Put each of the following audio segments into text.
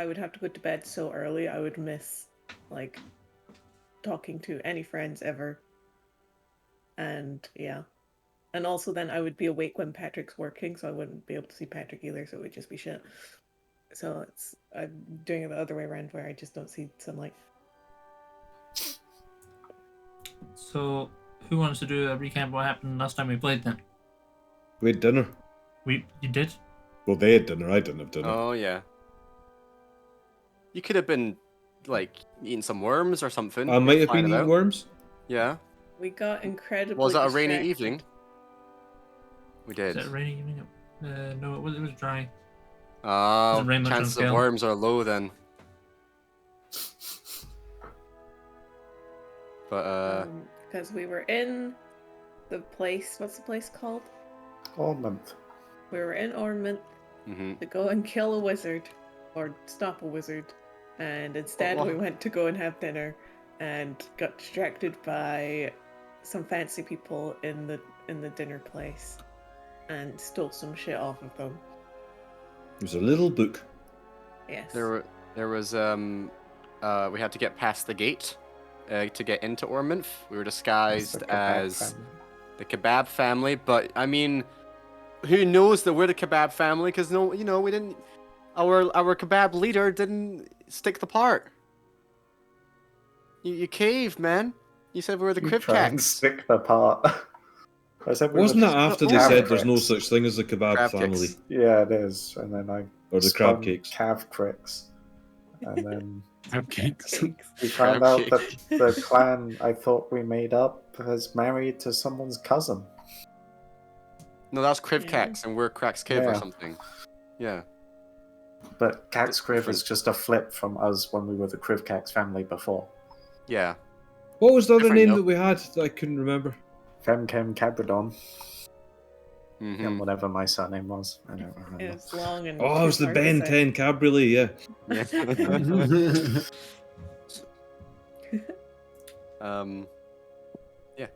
would have to go to bed so early, I would miss, like, talking to any friends ever. And yeah. And also then I would be awake when Patrick's working, so I wouldn't be able to see Patrick either, so it would just be shit. So I'm doing it the other way around where I just don't see sunlight. So, who wants to do a recap of what happened last time we played then? We had dinner. You did? Well, they had dinner. I didn't have dinner. Oh, yeah. You could have been, like, eating some worms or something. I might have flying been eating about. worms. Yeah. We got incredibly Was it a distracted. rainy evening? We did. Was it a rainy evening? No, it was dry. Oh, Doesn't rain much on chances of scale. worms are low then. But, Because we were in the place, what's the place called? Ormond. We were in Ormond to go and kill a wizard, or stop a wizard, and instead we went to go and have dinner, and got distracted by some fancy people in the dinner place, and stole some shit off of them. It was a little book. Yes. there was, we had to get past the gate to get into Ormond. We were disguised as the kebab family, but I mean, who knows that we're the kebab family? Because we didn't. Our kebab leader didn't stick the part. You caved, man. You said we were the You try and Crivcats. stick the part. I said we Wasn't were that after they Crab said there's no Cricks. such thing as the kebab Crab family? cakes. Yeah, it is. And then I Or the crab cakes. Cav Cricks. And then Cakes. we found Crab out cake. that the clan I thought we made up is married to someone's cousin. No, that's Crivcats, and we're Cracks Cave or Yeah. something. Yeah. But Cax Criv Different. is just a flip from us when we were the Crivcax family before. Yeah. What was the other Different, name no? that we had that I couldn't remember? Femchem Cabradon, Mm-hmm. and whatever my surname was. I don't remember. It was long and Oh, it was too the hard to Ben say. 10 Cabriolet, yeah. Yeah.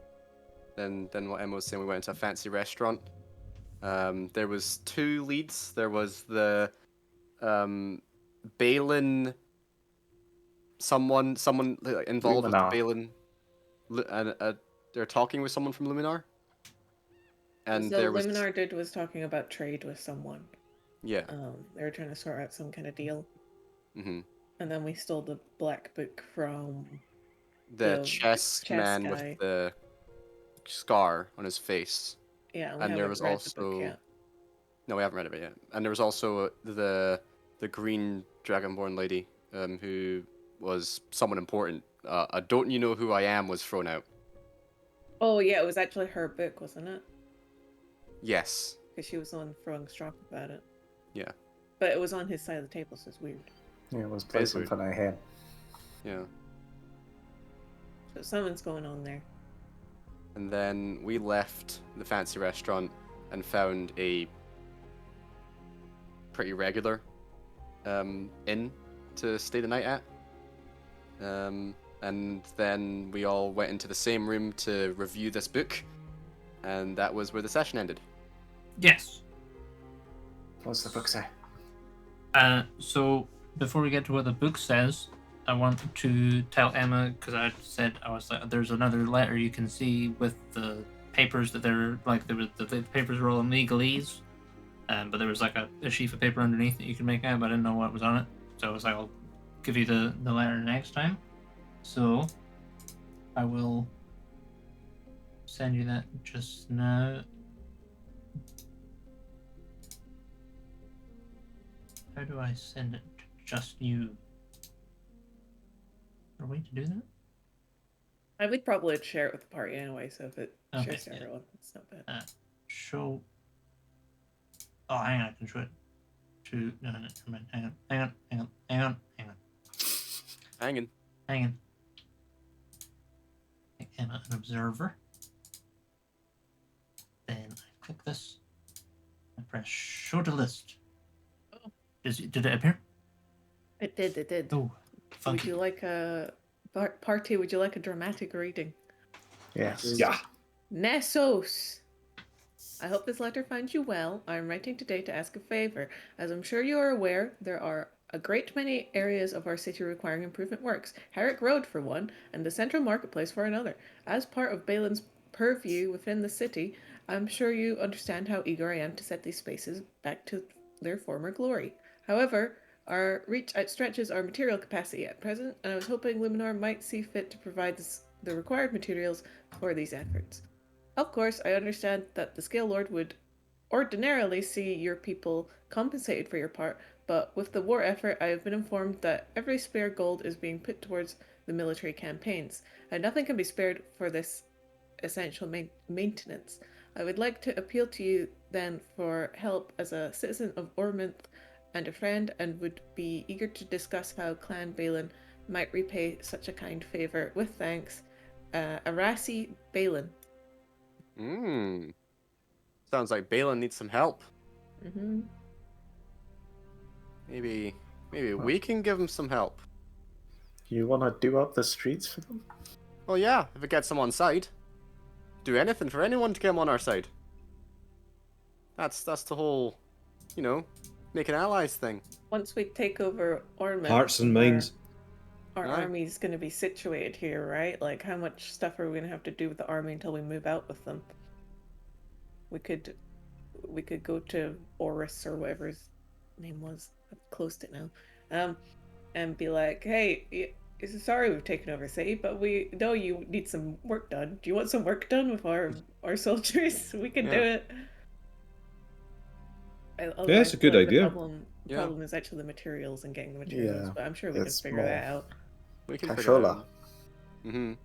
Then what Emma was saying, we went into a fancy restaurant. There was two leads. There was the Balin, someone like, involved Luminar. with the Balin, and they're talking with someone from Luminar. And So there was Luminar did was talking about trade with someone. yeah. They were trying to sort out some kind of deal. Mm-hmm. And then we stole the black book from The chess man guy. with the scar on his face. Yeah, we And there haven't was read the book also yet. no, we haven't read it yet. And there was also the green dragonborn lady, who was someone important. Don't you know who I am was thrown out. Oh yeah, it was actually her book, wasn't it? Yes. Because she was the one throwing strop about it. Yeah. But it was on his side of the table, so it's weird. Yeah, it was It's placing weird. for no head. Yeah. So something's going on there. And then we left the fancy restaurant and found a pretty regular inn to stay the night at. And then we all went into the same room to review this book, and that was where the session ended. Yes. What's the book say? So before we get to what the book says, I want to tell Emma, because I said I was like, there's another letter you can see with the papers that they're like the papers were all in legalese, but there was like a sheaf of paper underneath that you can make out, but I didn't know what was on it, so I was like, I'll give you the letter next time. So I will send you that just now. How do I send it to just you? Is there a way to do that? I would probably share it with the party anyway, so if it Okay, shares to yeah. everyone, it's not bad. Show. Oh, hang on, I can show it. To no, never mind. Hang on. Hanging. Make Emma an observer. Then I click this. I press show to list. Oh. Did it appear? It did. Oh, Would funky. you like a party? Would you like a dramatic reading? Yes. Yeah. Nessos! I hope this letter finds you well. I am writing today to ask a favor. As I'm sure you are aware, there are a great many areas of our city requiring improvement works. Herrick Road for one, and the central marketplace for another. As part of Balin's purview within the city, I'm sure you understand how eager I am to set these spaces back to their former glory. However, our reach outstretches our material capacity at present, and I was hoping Luminar might see fit to provide the required materials for these efforts. Of course, I understand that the Scale Lord would ordinarily see your people compensated for your part, but with the war effort, I have been informed that every spare gold is being put towards the military campaigns, and nothing can be spared for this essential maintenance. I would like to appeal to you then for help as a citizen of Ormond and a friend, and would be eager to discuss how Clan Balin might repay such a kind favour. With thanks, Arasi Balin. Sounds like Balin needs some help. Mm-hmm. Maybe we can give him some help. You want to do up the streets for them? Well, yeah, if it gets them on side. Do anything for anyone to get them on our side. That's the whole, making allies thing. Once we take over Ormond, Hearts and minds. our Aye. army's going to be situated here, right? Like, how much stuff are we going to have to do with the army until we move out with them? We could go to Oris or whatever his name was. I've closed it now. And be like, hey, sorry we've taken over city, but we know you need some work done. Do you want some work done with our soldiers? We can do it. Yeah, it's a good idea. The problem is actually the materials and getting the materials, Yeah, but I'm sure we can it's figure that more out. We can figure Cashola. that out.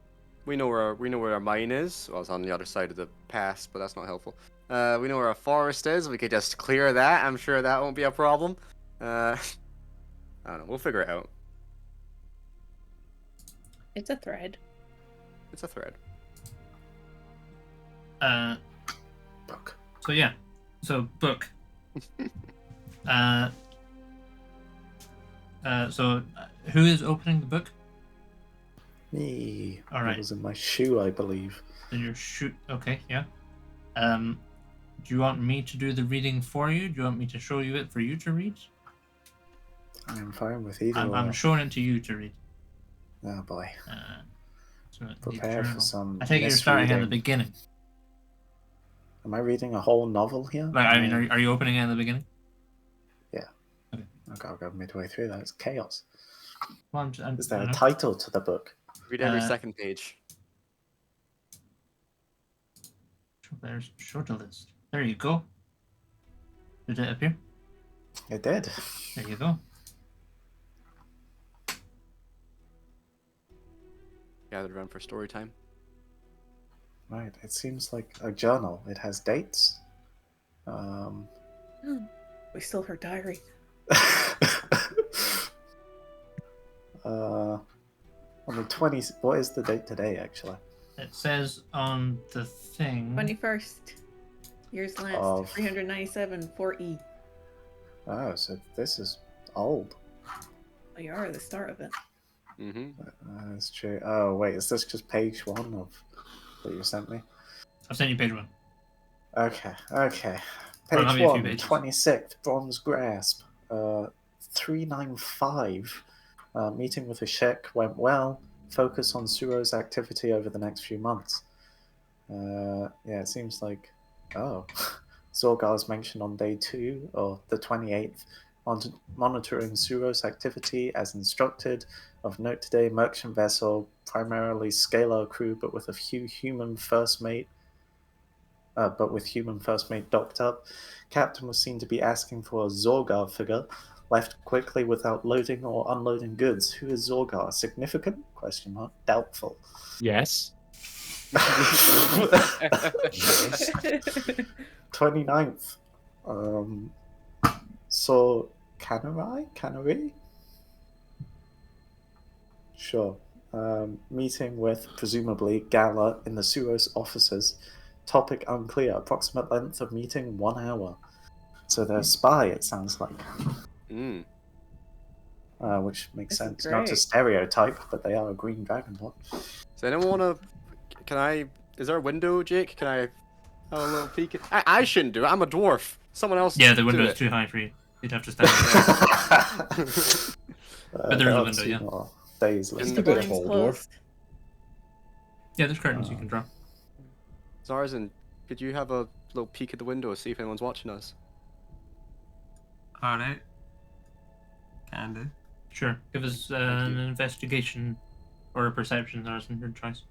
We know where our mine is. Well, it's on the other side of the pass, but that's not helpful. We know where our forest is. We could just clear that. I'm sure that won't be a problem. I don't know. We'll figure it out. It's a thread. It's a thread. Book. So yeah. So book. So who is opening the book? Me. All right. It was in my shoe, I believe. In your shoot. Okay, yeah. Do you want me to do the reading for you? Do you want me to show you it for you to read? I'm fine with either. I'm showing it to you to read. Oh boy. So Prepare for some. I think you're starting at the misreading. beginning. Am I reading a whole novel here? Like, I mean, are you opening it at the beginning? Okay, I'll go midway through that. It's chaos. Well, Is there a title to the book? Read every second page. There's shorter list. There you go. Did it appear? It did. There you go. Gathered around for story time. Right. It seems like a journal. It has dates. We stole her diary. On the 20th. What is the date today, actually? It says on the thing. 21st. Years last. Of- 397 4E. Oh, so this is old. Oh, you are at the start of it. That's true. Oh, wait. Is this just page 1 of what you sent me? I'll send you page 1. Okay. Well, Page that'll be a few 1, pages. 26th, Bronze Grasp. 395. Meeting with the Sheik went well. Focus on Suro's activity over the next few months. Yeah, it seems like... Oh. Zorgar's mentioned on day 2, or the 28th, monitoring Suro's activity as instructed. Of note today, merchant vessel, primarily scalar crew, but with human first mate docked up. Captain was seen to be asking for a Zorgar figure, left quickly without loading or unloading goods. Who is Zorgar? Significant? Question mark. Doubtful. Yes. 29th. So Canary? Sure. Meeting with, presumably, Gala in the Suros offices. Topic unclear. Approximate length of meeting 1 hour. So they're a spy, it sounds like. Which makes This is sense. Not to great. stereotype, but they are a green dragonborn. Does anyone want to... Is there a window, Jake? Can I have a little peek? I shouldn't do it. I'm a dwarf. Someone else Yeah, the do window's it. too high for you. You'd have to stand there. But there's a there are window, 2 yeah. more days Is left. the a bit of blinds hall door. closed? Yeah, there's curtains you can draw. Zarzan, could you have a little peek at the window to see if anyone's watching us? Alright. Can do. Sure. Give us an investigation or a perception, Zarzan, your choice.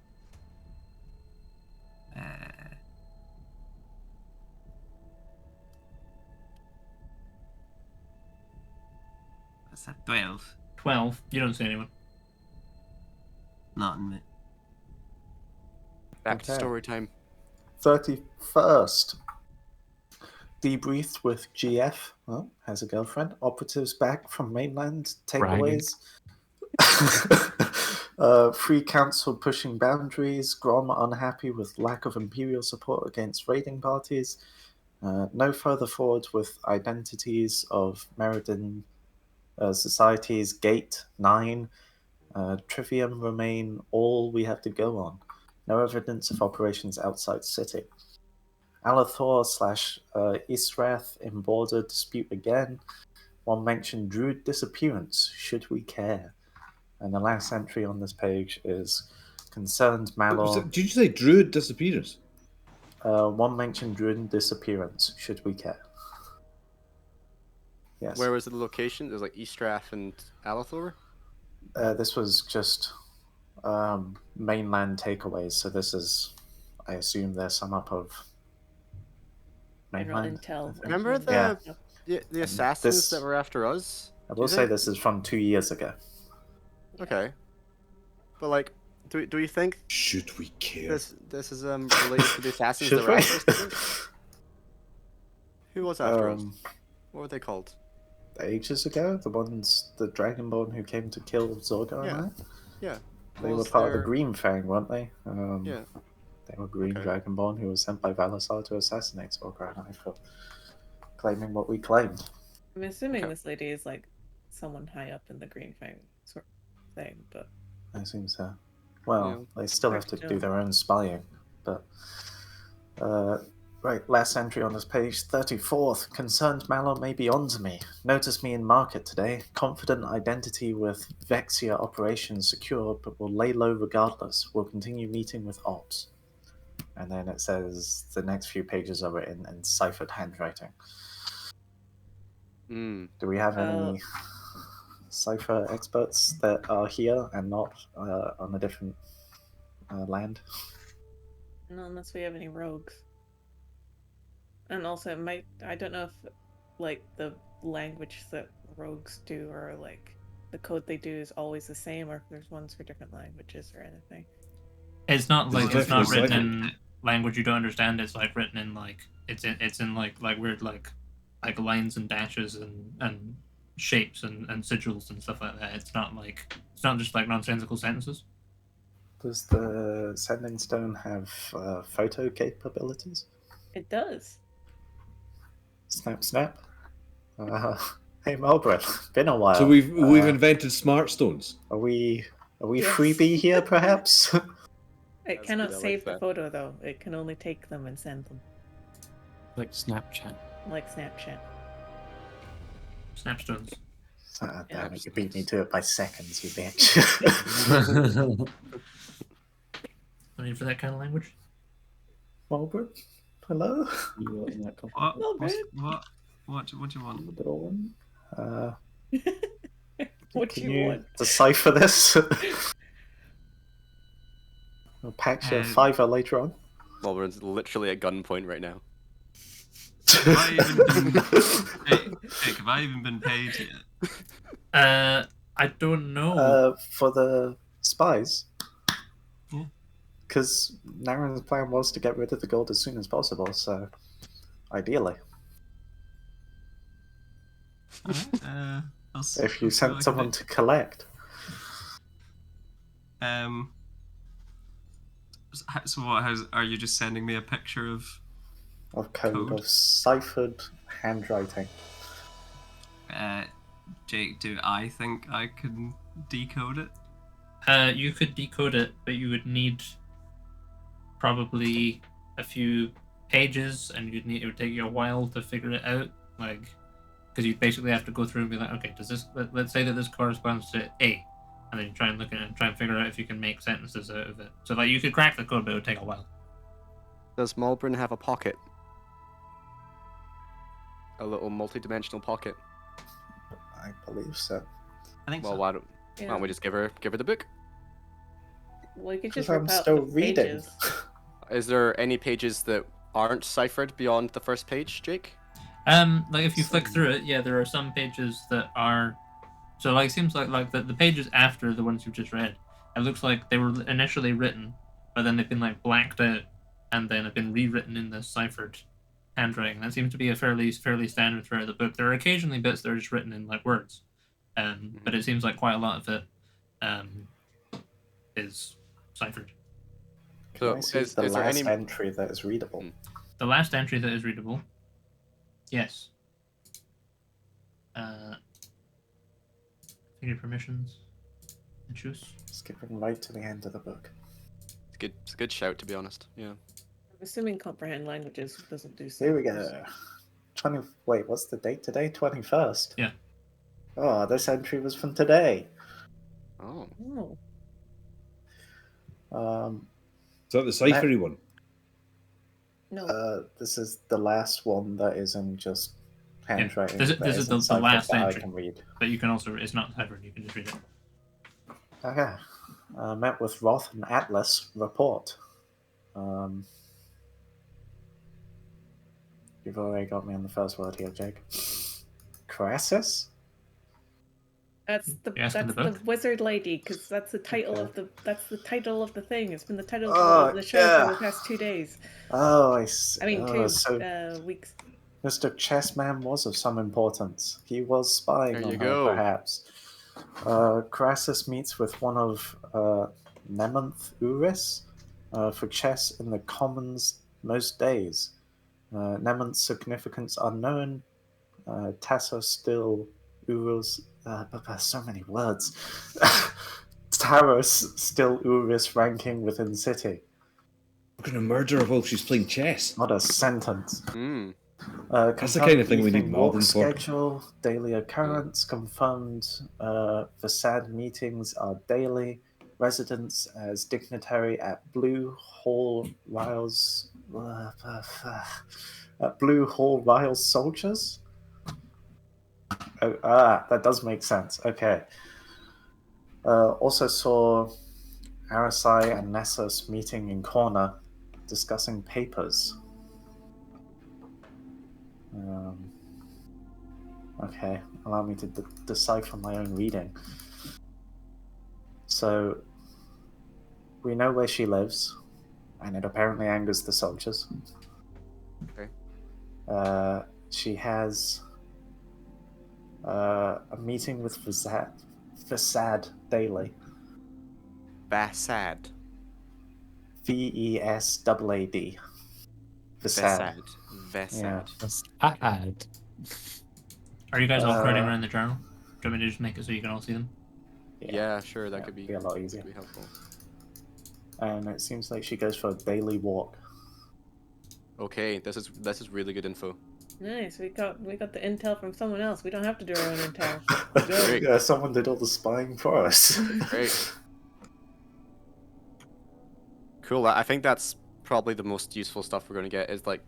That's a 12. 12. You don't see anyone. Not in it. Back to Okay. story time. 31st. Debriefed with GF. Oh, has a girlfriend. Operatives back from mainland. Takeaways. Free Council pushing boundaries. Grom unhappy with lack of Imperial support against raiding parties. No further forward with identities of Meriden societies. Gate 9. Trivium remain all we have to go on. No evidence of operations outside city. Alathor / Israth in border dispute again. One mentioned Druid disappearance. Should we care? And the last entry on this page is concerned Malor. Did you say Druid disappearance? One mentioned Druid disappearance. Should we care? Yes. Where was the location? There's like Eastrath and Alathor? This was just mainland takeaways. So this is, I assume, their sum up of General mainland. intel. Remember the assassins this- that were after us? I Do you will say think- this is from 2 years ago. Okay. But like, do we think Should we care? this is related to the assassins Should that were we? after us? Who was after us? Um, What were they called? ages ago, the Dragonborn who came to kill Zorgar Yeah. and I? Yeah. They were Was part of there- the Green Fang, weren't they? Yeah. They were Green Okay. Dragonborn who was sent by Valasar to assassinate Zorgar and I for claiming what we claimed. I'm assuming Okay. this lady is like someone high up in the Green Fang sort of thing, but I assume so. Well, Yeah. they still have to Correct, do yeah. their own spying, but right, last entry on this page, 34th. Concerned Malor may be onto me. Notice me in market today. Confident identity with Vexia operations secured, but will lay low regardless. Will continue meeting with ops. And then it says the next few pages are written in ciphered handwriting. Hmm. Do we have any cipher experts that are here and not on a different land? no, unless we have any rogues. And also, it might, I don't know if like the language that rogues do or like the code they do is always the same, or if there's ones for different languages or anything. It's not There's like it's not definitely written cycle. in language you don't understand. It's like written in like it's in like weird like lines and dashes and shapes and sigils and stuff like that. It's not just like nonsensical sentences. Does the Sending Stone have photo capabilities? It does. Snap, snap. Hey, Melbourne, been a while. So we've invented smart stones. Are we Yes. freebie here, perhaps? It That's cannot good, I like save the that. photo though. It can only take them and send them, Like Snapchat. like Snapchat. Snapstones. Ah, damn it, you beat me to it by seconds, you bitch. I mean, for that kind of language. Melbourne, hello. What? What do you want? Little one. What Can you you want? decipher this? I'll patch your Um, fiver later on. Malvern's literally at gunpoint right now. Have I even been, Jake, have I even been paid yet? I don't know. For the spies. Yeah. Because Naren's plan was to get rid of the gold as soon as possible, so ideally. Alright, If you sent someone to collect. So what? Are you just sending me a picture of? Of code, Code. of ciphered handwriting. Jake, do I think I can decode it? You could decode it, but you would need probably a few pages, and it would take you a while to figure it out. Like, because you basically have to go through and be like, okay, does this? Let's say that this corresponds to A, and then you try and look at it and try and figure out if you can make sentences out of it. So like you could crack the code, but it would take a while. Does Malbrin have a pocket? A little multi-dimensional pocket. I believe so. I think Well, so. why don't we just give her the book? Well, you could Because just I'm rip out still the reading. pages. Is there any pages that aren't ciphered beyond the first page, Jake? Like if you flick through it, yeah, there are some pages that are. So like, seems like the pages after the ones you've just read, it looks like they were initially written, but then they've been like blacked out, and then have been rewritten in the ciphered handwriting. That seems to be a fairly standard throughout the book. There are occasionally bits that are just written in like words, but it seems like quite a lot of it is ciphered. Can I see is the there last any- entry that is readable? The last entry that is readable, yes. Figure permissions. And choose. Skipping right to the end of the book. It's a good shout, to be honest. Yeah. I'm assuming comprehend languages doesn't do Here we symbols. go. Wait, what's the date today? 21st? Yeah. Oh, this entry was from today. Oh. Oh, Is that the ciphery one? no. This is the last one that isn't just handwriting. This that is isn't the ciphered last that entry. I can read. But you can also, it's not ciphered, you can just read it. Okay. Met with Roth and Atlas. Report. You've already got me on the first word here, Jake. Crassus? That's the You asking the book? wizard lady, because that's the title of the thing. It's been the title Oh, of the show yeah. for the past 2 days. Oh, I see. I mean, Oh, 2 so weeks. Mr. Chessman was of some importance. He was spying There on you her, go. perhaps. Crassus meets with one of Nemonth Uris for chess in the Commons most days. Nemonth's significance unknown. Tasso still Urus. So many words. Taros still Uris ranking within city. We're going to murder her while she's playing chess. Not a sentence. That's the kind of thing we need walk Malbrin for. schedule, daily occurrence, confirmed. Facade meetings are daily. Residence as dignitary at Blue Hall Riles. At Blue Hall Riles Soldiers? That does make sense. Okay. Also saw Arasai and Nessus meeting in corner, discussing papers. Okay, allow me to decipher my own reading. So, we know where she lives, and it apparently angers the soldiers. Okay. She has a meeting with Facade daily. Vassad. VESAAD. Facade. Vassad. Ad. Are you guys all crowding around the journal? Do you want me to just make it so you can all see them? Yeah, sure, that could be a lot easier. Be helpful. And it seems like she goes for a daily walk. Okay, this is really good info. Nice. We got the intel from someone else. We don't have to do our own intel. Great. Yeah, someone did all the spying for us. Great. Cool. I think that's probably the most useful stuff we're going to get is like,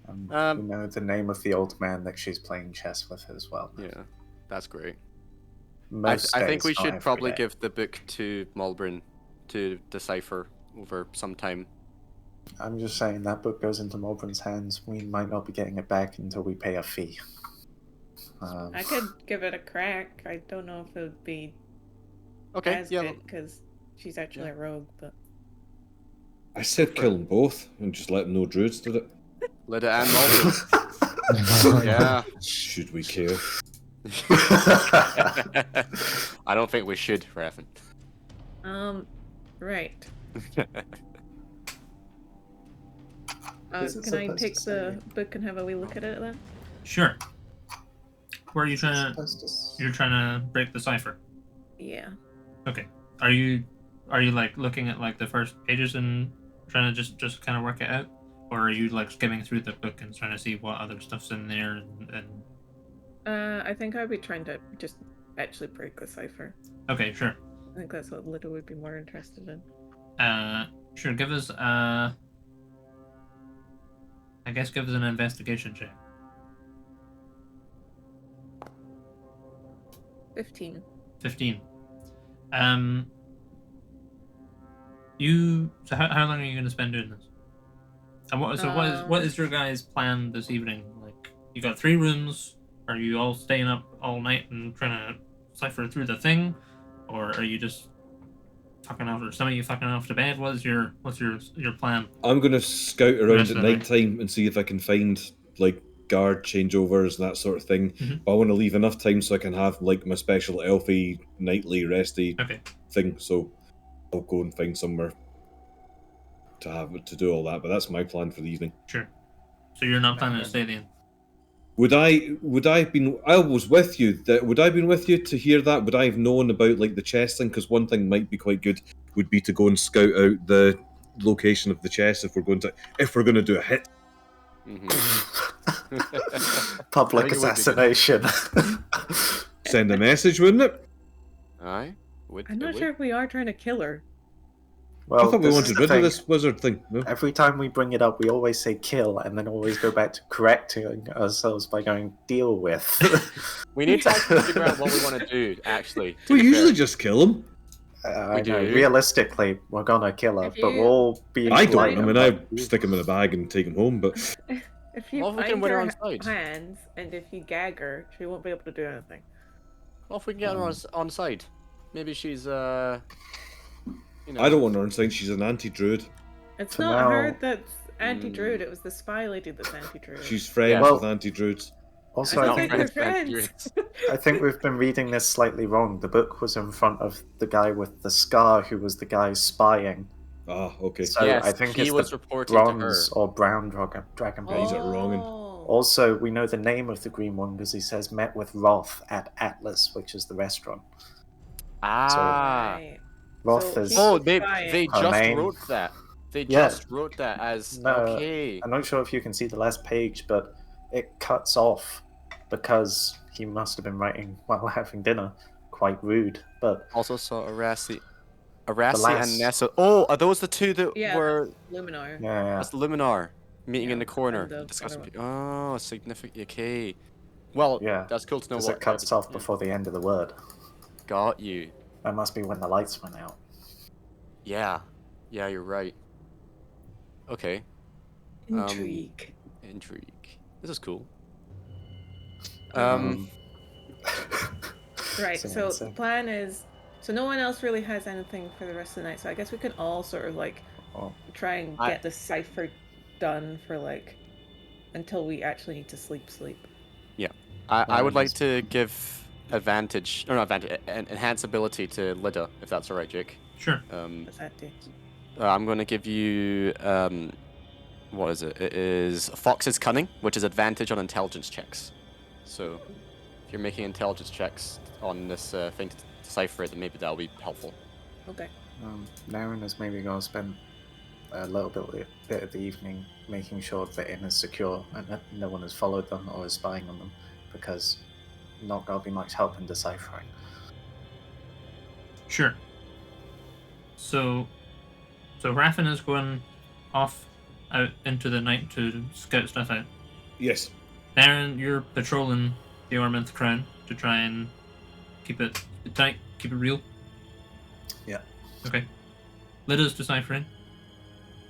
We know the name of the old man that she's playing chess with as well. yeah, that's great. Most I think days, we not should every probably day. give the book to Malbrin to decipher over some time. I'm just saying that book goes into Malbrin's hands. We might not be getting it back until we pay a fee. I could give it a crack. I don't know if it would be Okay, as yeah. good because she's actually a rogue, but I said kill them both and just let them know Druids did it. Lyda and Malbrin. Yeah. Should we care? I don't think we should, Raffen. right. Is it Can I supposed take to the say- book and have a wee look at it then? Sure. Where are you trying to? Supposed to s- You're trying to break the cipher. Yeah. Okay. Are you like looking at like the first pages and trying to just kind of work it out, or are you like skimming through the book and trying to see what other stuff's in there and I think I'd be trying to just actually break the cipher. Okay, sure. I think that's what Lito would be more interested in. Sure. Give us give us an investigation check. 15. 15. So how long are you going to spend doing this? And what is your guys' plan this evening? Like, you got 3 rooms. Are you all staying up all night and trying to cipher through the thing, or are you just fucking off? Or some of you fucking off to bed? What's your plan? I'm gonna scout around rest at of the night. night time and see if I can find like guard changeovers and that sort of thing. Mhm. But I want to leave enough time so I can have like my special elfie nightly resty Okay. thing. So I'll go and find somewhere to do all that. But that's my plan for the evening. Sure. So you're not planning to stay then? Would I have been? I was with you. Would I have been with you to hear that? Would I have known about like the chest thing? Because one thing might be quite good would be to go and scout out the location of the chest if we're going to do a hit. Public I think it would be good. assassination. Send a message, wouldn't it? Aye. I'm not sure if we are trying to kill her. Well, I thought we this is wanted the rid of thing. this wizard thing. No? Every time we bring it up, we always say kill, and then always go back to correcting ourselves by going deal with. We need to actually figure out what we want to do, actually. to We be usually fair. just kill him. I know. do. Realistically, we're gonna kill her, If but you- we're all being I don't. polite I mean, about I stick him in a bag and take him home. But If you Well, if we can find win her her on side. hands, and if you gag her, she won't be able to do anything. Well, if we can get her on side. Maybe she's, I don't want her inside. She's an anti-druid. It's For not her now- that's anti-druid, it was the spy lady that's anti-druid. She's friends Yeah. Well- with anti-druids. Also, I I don't think think we've, we're friends. druids. I think we've been reading this slightly wrong. The book was in front of the guy with the scar, who was the guy spying. Ah, okay. So Yes, I think he it's was the reporting to bronze her. or brown dragon. He's at wrong end. Oh. Also, we know the name of the green one because he says met with Roth at Atlas, which is the restaurant. Ah. Right. Roth So is. he- Oh, was they spying. Her just name. wrote that. They Yeah. just wrote that as No, okay. I'm not sure if you can see the last page, but it cuts off because he must have been writing while having dinner. Quite rude, but Also saw Arasi last- and Nessa. Oh, are those the two that Yeah, were? Luminar. yeah. That's Luminar meeting in Yeah, the corner, and the discussing. other Oh, significant. Okay. Well, Yeah, that's cool to know Because what. it cuts off before the end of the word. Got you. That must be when the lights went out. Yeah. Yeah, you're right. Okay. Intrigue. Intrigue. This is cool. Right, So so it's, the plan is... So no one else really has anything for the rest of the night, so I guess we could all sort of, like, Oh, try and I- get the cipher done for, like, until we actually need to sleep. I would like Nice. to give advantage, or not advantage, enhance ability to Lida, if that's alright, Jake. Sure. What's that do? I'm going to give you, what is it? It is Fox's Cunning, which is advantage on intelligence checks. So, if you're making intelligence checks on this thing to decipher it, then maybe that'll be helpful. Okay. Naren is maybe going to spend a little bit of the evening making sure the inn is secure and that no one has followed them or is spying on them, because not going to be much help in deciphering. Sure. So Raffin is going off out into the night to scout stuff out. Yes. Darren, you're patrolling the Ormond Crown to try and keep it tight, keep it real. Yeah. Okay. Lida's deciphering.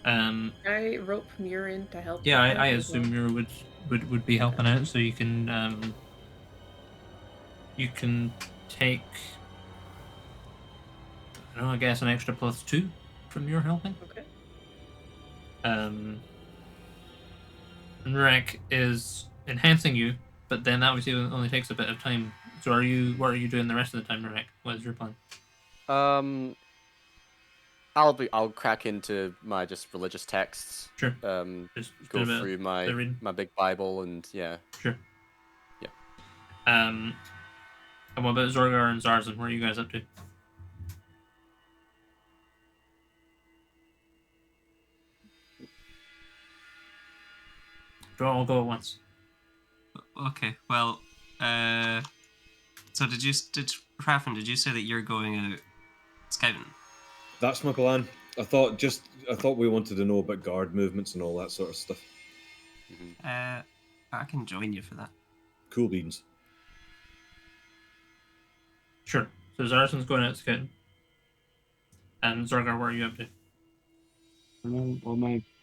I rope Muir in to help. Yeah, with that I as well. assume Muir would be helping out, so you can take, I don't know, I guess an extra +2 from your helping. Okay. Nurek is enhancing you, but then obviously it only takes a bit of time. So what are you doing the rest of the time, Nurek? What is your plan? I'll crack into my just religious texts. Sure. Just Go do a bit through of my reading. my big Bible and yeah. Sure. Yeah. And what about Zorgar and Zarzan? What are you guys up to? Do all go at once? Okay, well, So did Raffen, did you say that you're going out scouting? That's my plan. I thought we wanted to know about guard movements and all that sort of stuff. I can join you for that. Cool beans. Sure. So Zarson's going out scouting. And Zorgar, what are you up to?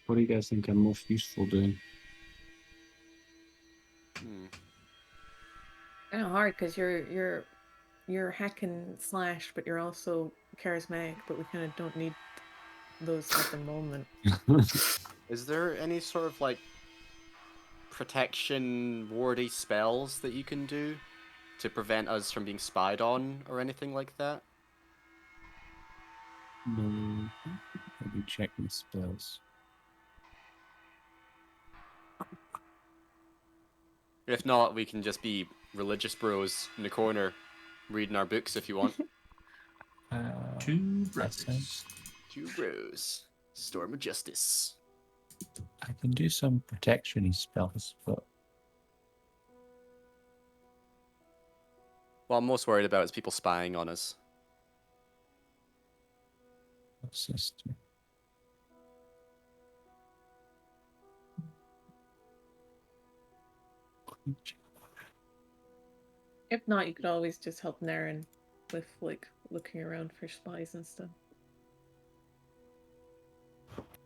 What do you guys think I'm most useful doing? Kind of hard because you're hack and slash, but you're also charismatic. But we kind of don't need those at the moment. Is there any sort of like protection wardy spells that you can do to prevent us from being spied on or anything like that? No. Let me check my spells. If not, we can just be religious bros in the corner reading our books if you want. Two that sounds- brothers. Two bros. Storm of Justice. I can do some protection spells, but What I'm most worried about is people spying on us. what's this? If not, you could always just help Naren with like looking around for spies and stuff.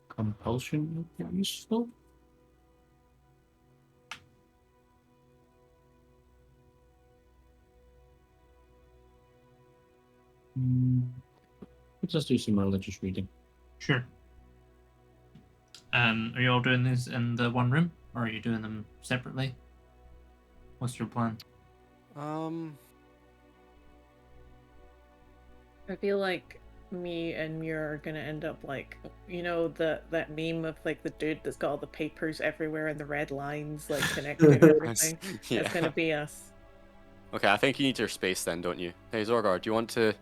Compulsion would be useful. Let's just do some religious reading. Sure. Are you all doing these in the one room, or are you doing them separately? What's your plan? I feel like me and Muir are gonna end up like, you know, that meme of like the dude that's got all the papers everywhere and the red lines like connecting everything. Yeah. That's gonna be us. Okay, I think you need your space then, don't you? Hey, Zorgar, do you want to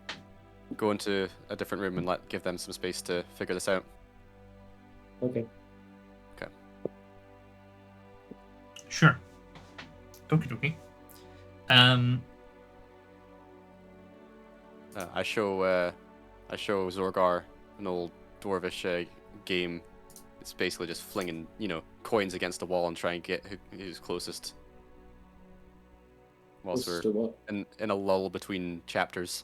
go into a different room and give them some space to figure this out? Okay. Sure. Okie dokie. I show Zorgar an old dwarvish game. It's basically just flinging, coins against the wall and trying to get who's closest. Whilst Closest we're to what? in a lull between chapters.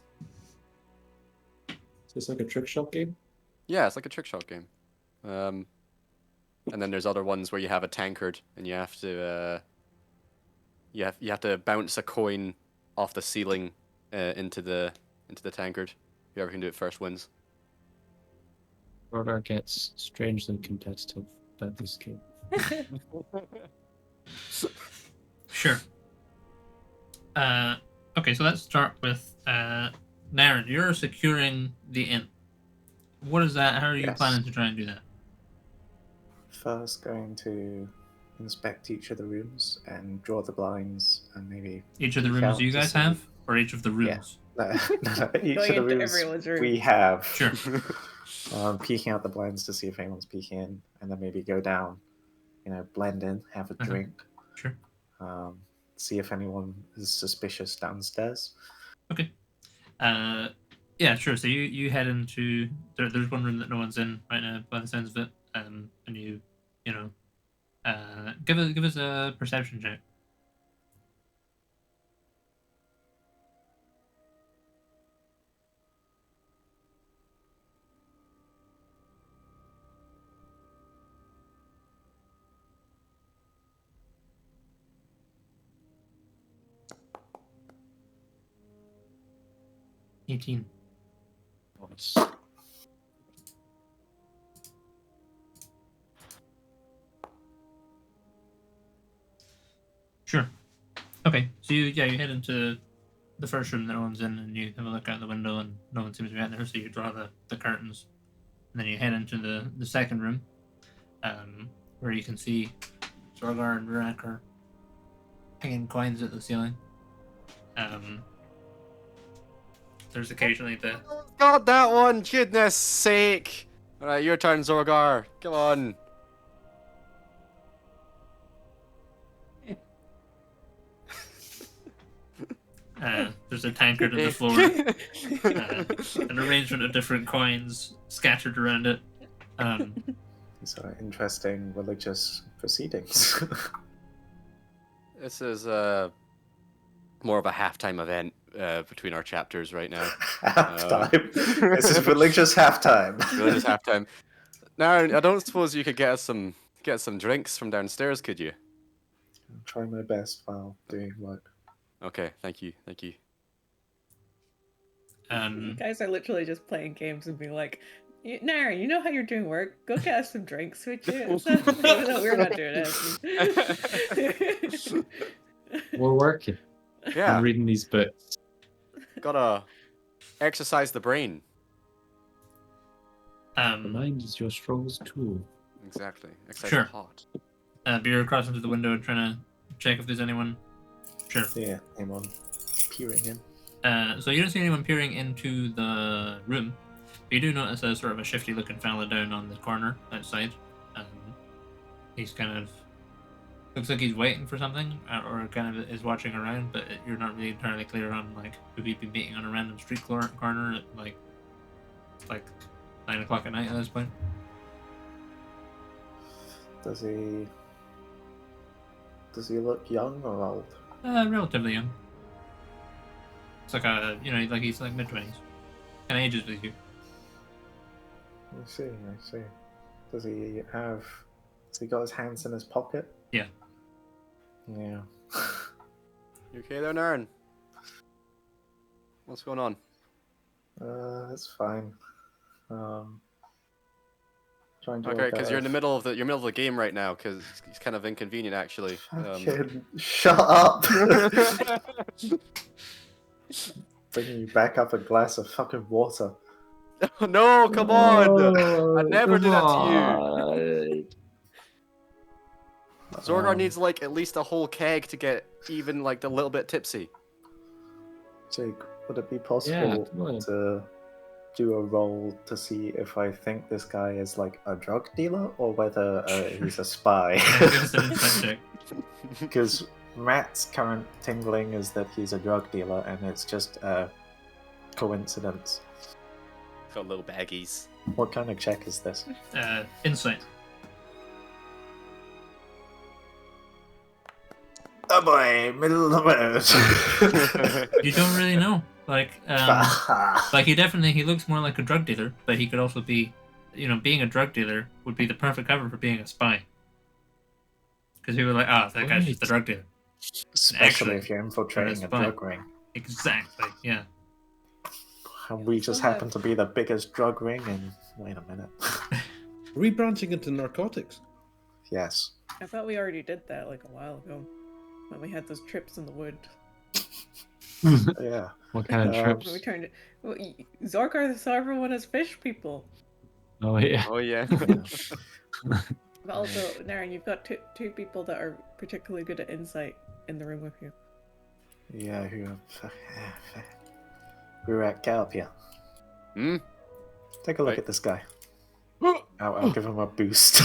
Is this like a trick shot game? Yeah, it's like a trick shot game. And then there's other ones where you have a tankard and you have to you have to bounce a coin off the ceiling into the tankard. Whoever can do it first wins. Rodar gets strangely competitive about this game. Sure. Okay, so let's start with Naren. You're securing the inn. What is that? How are you Yes. planning to try and do that? First, going to inspect each of the rooms and draw the blinds and maybe Each of the peek rooms out you to guys see- have, or each of the rooms? No, each Going of the into rooms everyone's room. we have. Sure. Peeking out the blinds to see if anyone's peeking in, and then maybe go down, blend in, have a Uh-huh. drink, Sure. see if anyone is suspicious downstairs. Okay. Yeah, sure. So you head into there's one room that no one's in right now by the sounds of it, and you give us a perception check. $18. Nice. Sure. Okay. So you head into the first room that no one's in, and you have a look out the window, and no one seems to be out there. So you draw the curtains, and then you head into the second room, where you can see Zorgar and Rurak are hanging coins at the ceiling. There's occasionally the Got that one, goodness sake! Alright, your turn, Zorgar. Come on. There's a tankard on the floor, an arrangement of different coins scattered around it. These are interesting religious proceedings. This is more of a halftime event between our chapters right now. Halftime. This is religious halftime. Religious halftime. Now, I don't suppose you could get us some drinks from downstairs, could you? I'm trying my best while doing work. Okay, thank you. You guys are literally just playing games and being like, Nara, you know how you're doing work? Go get us some drinks, would you? No, we're not doing it. We're working. Yeah, I'm reading these books. gotta exercise the brain. The mind is your strongest tool. Exactly. Exercise Sure. the heart. You're across into the window trying to check if there's anyone. Sure. Yeah, anyone peering in. So you don't see anyone peering into the room. But you do notice a sort of a shifty-looking fella down on the corner outside. He's kind of looks like he's waiting for something, or kind of is watching around. But you're not really entirely clear on like who he'd be meeting on a random street corner at like 9 o'clock at night at this point. Does he look young or old? Relatively young. It's like he's like mid-20s. Kind of ages with you. I see. Has he got his hands in his pocket? Yeah. Yeah. You okay there, Naren? What's going on? It's fine. Trying to Okay, work because out you're in the if- middle of the game right now. Because it's kind of inconvenient, actually. Fucking shut up! Bringing you back up a glass of fucking water. No, come on! I never do that to you. Zorgar needs like at least a whole keg to get even like a little bit tipsy. Jake, would it be possible come on. to do a roll to see if I think this guy is like a drug dealer or whether he's a spy? Give us an insight check. Because Matt's current tingling is that he's a drug dealer, and it's just a coincidence. Got little baggies. What kind of check is this? Insight. Oh boy, middle of the road. You don't really know. Like he looks more like a drug dealer, but he could also be, being a drug dealer would be the perfect cover for being a spy. Because people are like, that guy's just a drug dealer. Especially Actually, if you're infiltrating a spy. drug ring. Exactly, yeah. And we just happen to be the biggest drug ring in... Wait a minute. Are we branching into narcotics? Yes. I thought we already did that like a while ago. When we had those trips in the wood. Yeah. What kind of When we trips? turned it... Zorgar saw everyone as fish people. Oh yeah. Oh yeah. But also, Naren, you've got two people that are particularly good at insight in the room with you. Yeah, we're at Calpia. Hmm? Take a look Right. at this guy. I'll give him a boost.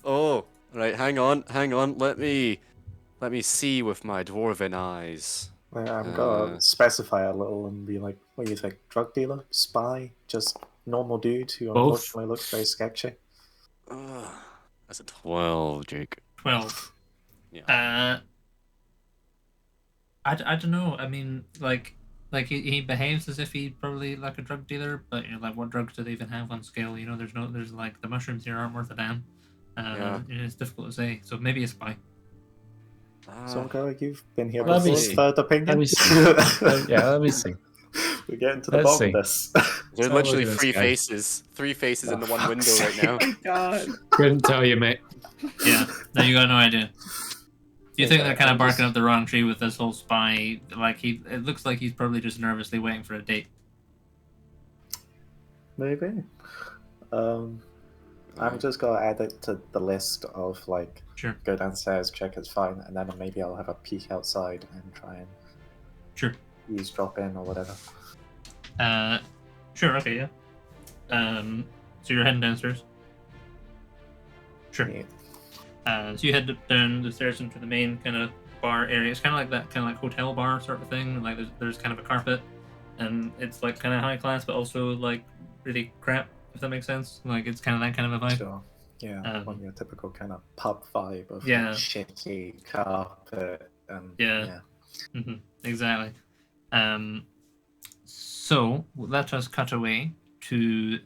Oh, right. Hang on. Let me see with my dwarven eyes. I'm gonna specify a little and be like, what do you think? Drug dealer? Spy? Just normal dude who Both. unfortunately looks very sketchy? That's a 12, Jake. 12. Yeah. I don't know. I mean, like he behaves as if he's probably like a drug dealer, but like what drugs do they even have on scale? There's like the mushrooms here aren't worth a damn. Yeah. It's difficult to say. So maybe a spy. Zorgar, you've been here Let me before. see. Third opinion? Let me see. Let me see. We're getting to the Let's bottom see. of this. There's Tell literally me this three guy. faces. Three faces in the one window fuck's right now. Oh my god. Couldn't tell you, mate. Yeah. No, you got no idea. You think Okay, they're kind I'm of barking just- up the wrong tree with this whole spy? Like it looks like he's probably just nervously waiting for a date. Maybe. I'm just gonna add it to the list of like, Sure. go downstairs, check it's fine, and then maybe I'll have a peek outside and try and Sure. eavesdrop in or whatever. Sure. Okay. Yeah. So you're heading downstairs. Sure. Yeah. So you head down the stairs into the main kind of bar area. It's kind of like that, kind of like hotel bar sort of thing. Like there's kind of a carpet, and it's like kind of high class, but also like really crap. If that makes sense. Like it's kind of that kind of a vibe. Sure. Yeah, Um, on your typical kind of pub vibe of Yeah. like shitty carpet and Yeah. Exactly. So let us cut away to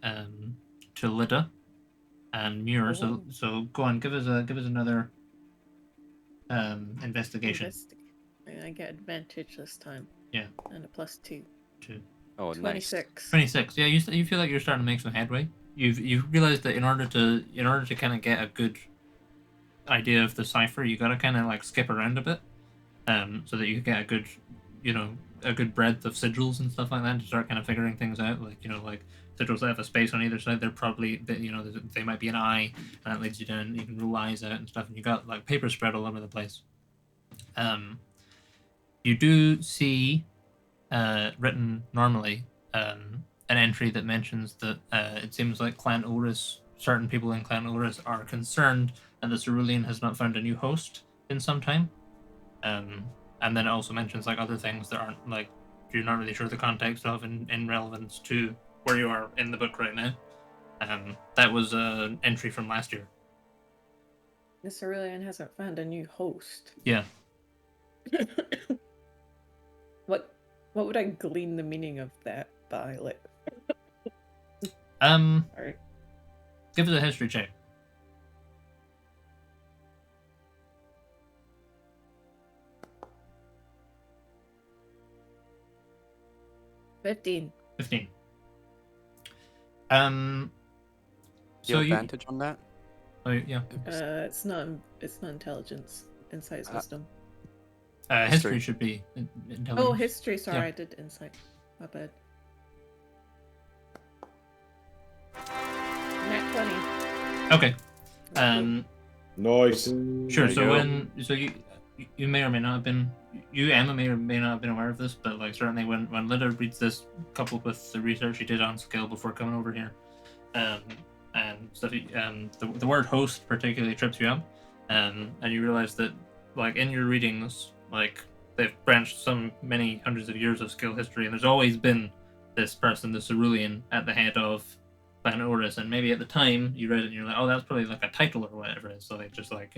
Lida and Muir. So go on, give us another investigation. I get advantage this time. Yeah. And a +2. Oh, 26. 26. Yeah, you feel like you're starting to make some headway. You've realized that in order to kind of get a good idea of the cipher, you got to kind of like skip around a bit, so that you get a good, a good breadth of sigils and stuff like that to start kind of figuring things out. Like like sigils that have a space on either side, they're probably they might be an eye, and that leads you down. You can rule eyes out and stuff, and you got like paper spread all over the place. You do see written normally an entry that mentions that it seems like Clan Oris, certain people in Clan Oris are concerned that the Cerulean has not found a new host in some time. And then it also mentions like other things that aren't like you're not really sure the context of in relevance to where you are in the book right now. That was an entry from last year. The Cerulean hasn't found a new host. Yeah. What would I glean the meaning of that by? Like, Alright. Give us a history check. $15. 15. So advantage on that? Oh yeah. It's not intelligence. Insight's wisdom. History should be intelligence. Oh, history. Sorry, Yeah. I did insight. My bad. Nat 20. Okay. Nice. Sure. There So you go. you may or may not have been, Emma may or may not have been aware of this, but like certainly when Lida reads this, coupled with the research she did on skill before coming over here, and stuff, the word host particularly trips you up, and you realize that like in your readings, like they've branched some many hundreds of years of skill history, and there's always been this person, the Cerulean, at the head of Clan Oris, and maybe at the time you read it and you're like, oh, that's probably like a title or whatever it is. So like just like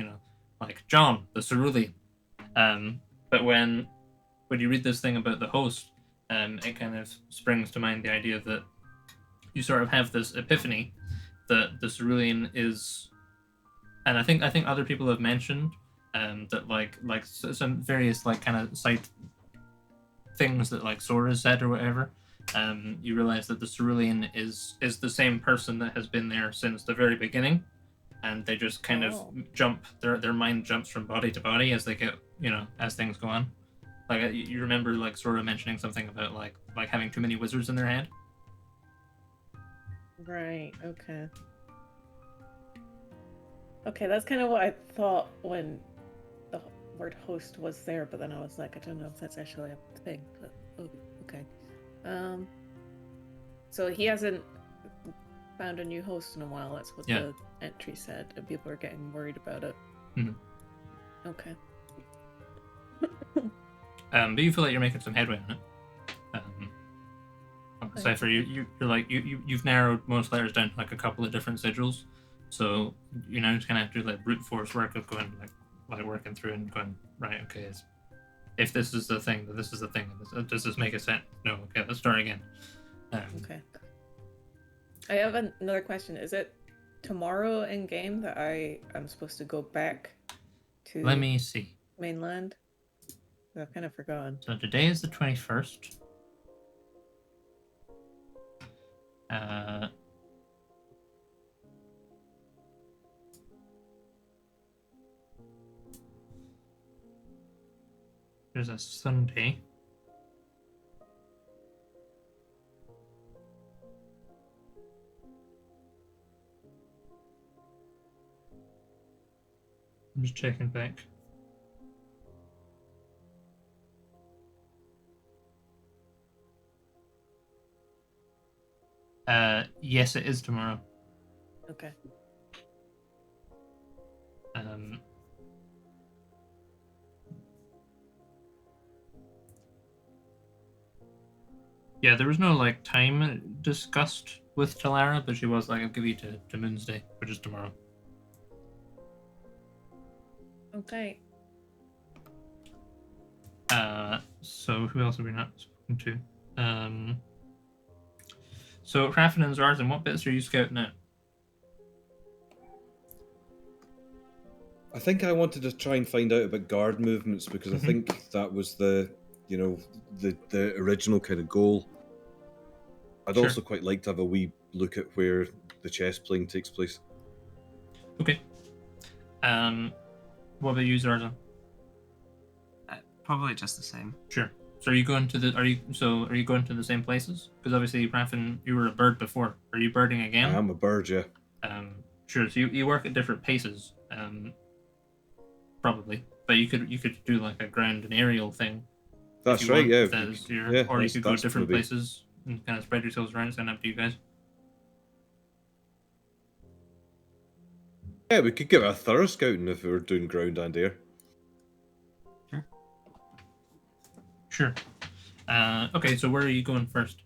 like John the Cerulean. But when you read this thing about the host, it kind of springs to mind the idea that you sort of have this epiphany that the Cerulean is, and I think other people have mentioned that like some various like kind of side things that like Sora said or whatever. You realize that the Cerulean is the same person that has been there since the very beginning, and they just kind of jump. Their mind jumps from body to body as they get as things go on. Like you remember like Sora mentioning something about like having too many wizards in their head. Right. Okay. Okay, that's kind of what I thought when the word host was there, but then I was like, I don't know if that's actually a thing. But okay. So he hasn't found a new host in a while. That's what the entry said, and people are getting worried about it. Mm-hmm. Okay. But you feel like you're making some headway on it. Cipher, you're like you've narrowed most letters down to like a couple of different sigils, so you now just kind of have to do like brute force work of going like working through and going right. Okay, if this is the thing, then this is the thing. Does this make a sense? No. Okay, let's start again. Okay. I have another question. Is it tomorrow in game that I'm supposed to go back to? Let me see. Mainland. I've kind of forgotten. So today is the 21st. There's a Sunday. I'm just checking back. Yes, it is tomorrow. Okay. Yeah, there was no like time discussed with Talara, but she was like, "I'll give you to Moonsday, which is tomorrow." Okay. So who else have we not spoken to? So Raffen and Zarzan, what bits are you scouting out? I think I wanted to try and find out about guard movements because I think that was the original kind of goal. I'd Sure. also quite like to have a wee look at where the chess playing takes place. Okay. What about you, Zarzan? Probably just the same. Sure. So are you going to the same places? Because obviously, Raffen, you were a bird before. Are you birding again? I am a bird, yeah. Sure. So you work at different paces. Probably, but you could do like a ground and aerial thing. That's right, yeah. Or you could go to different places and kind of spread yourselves around. It's up to you guys. Yeah, we could give it a thorough scouting if we were doing ground and air. Sure. Okay, so where are you going first?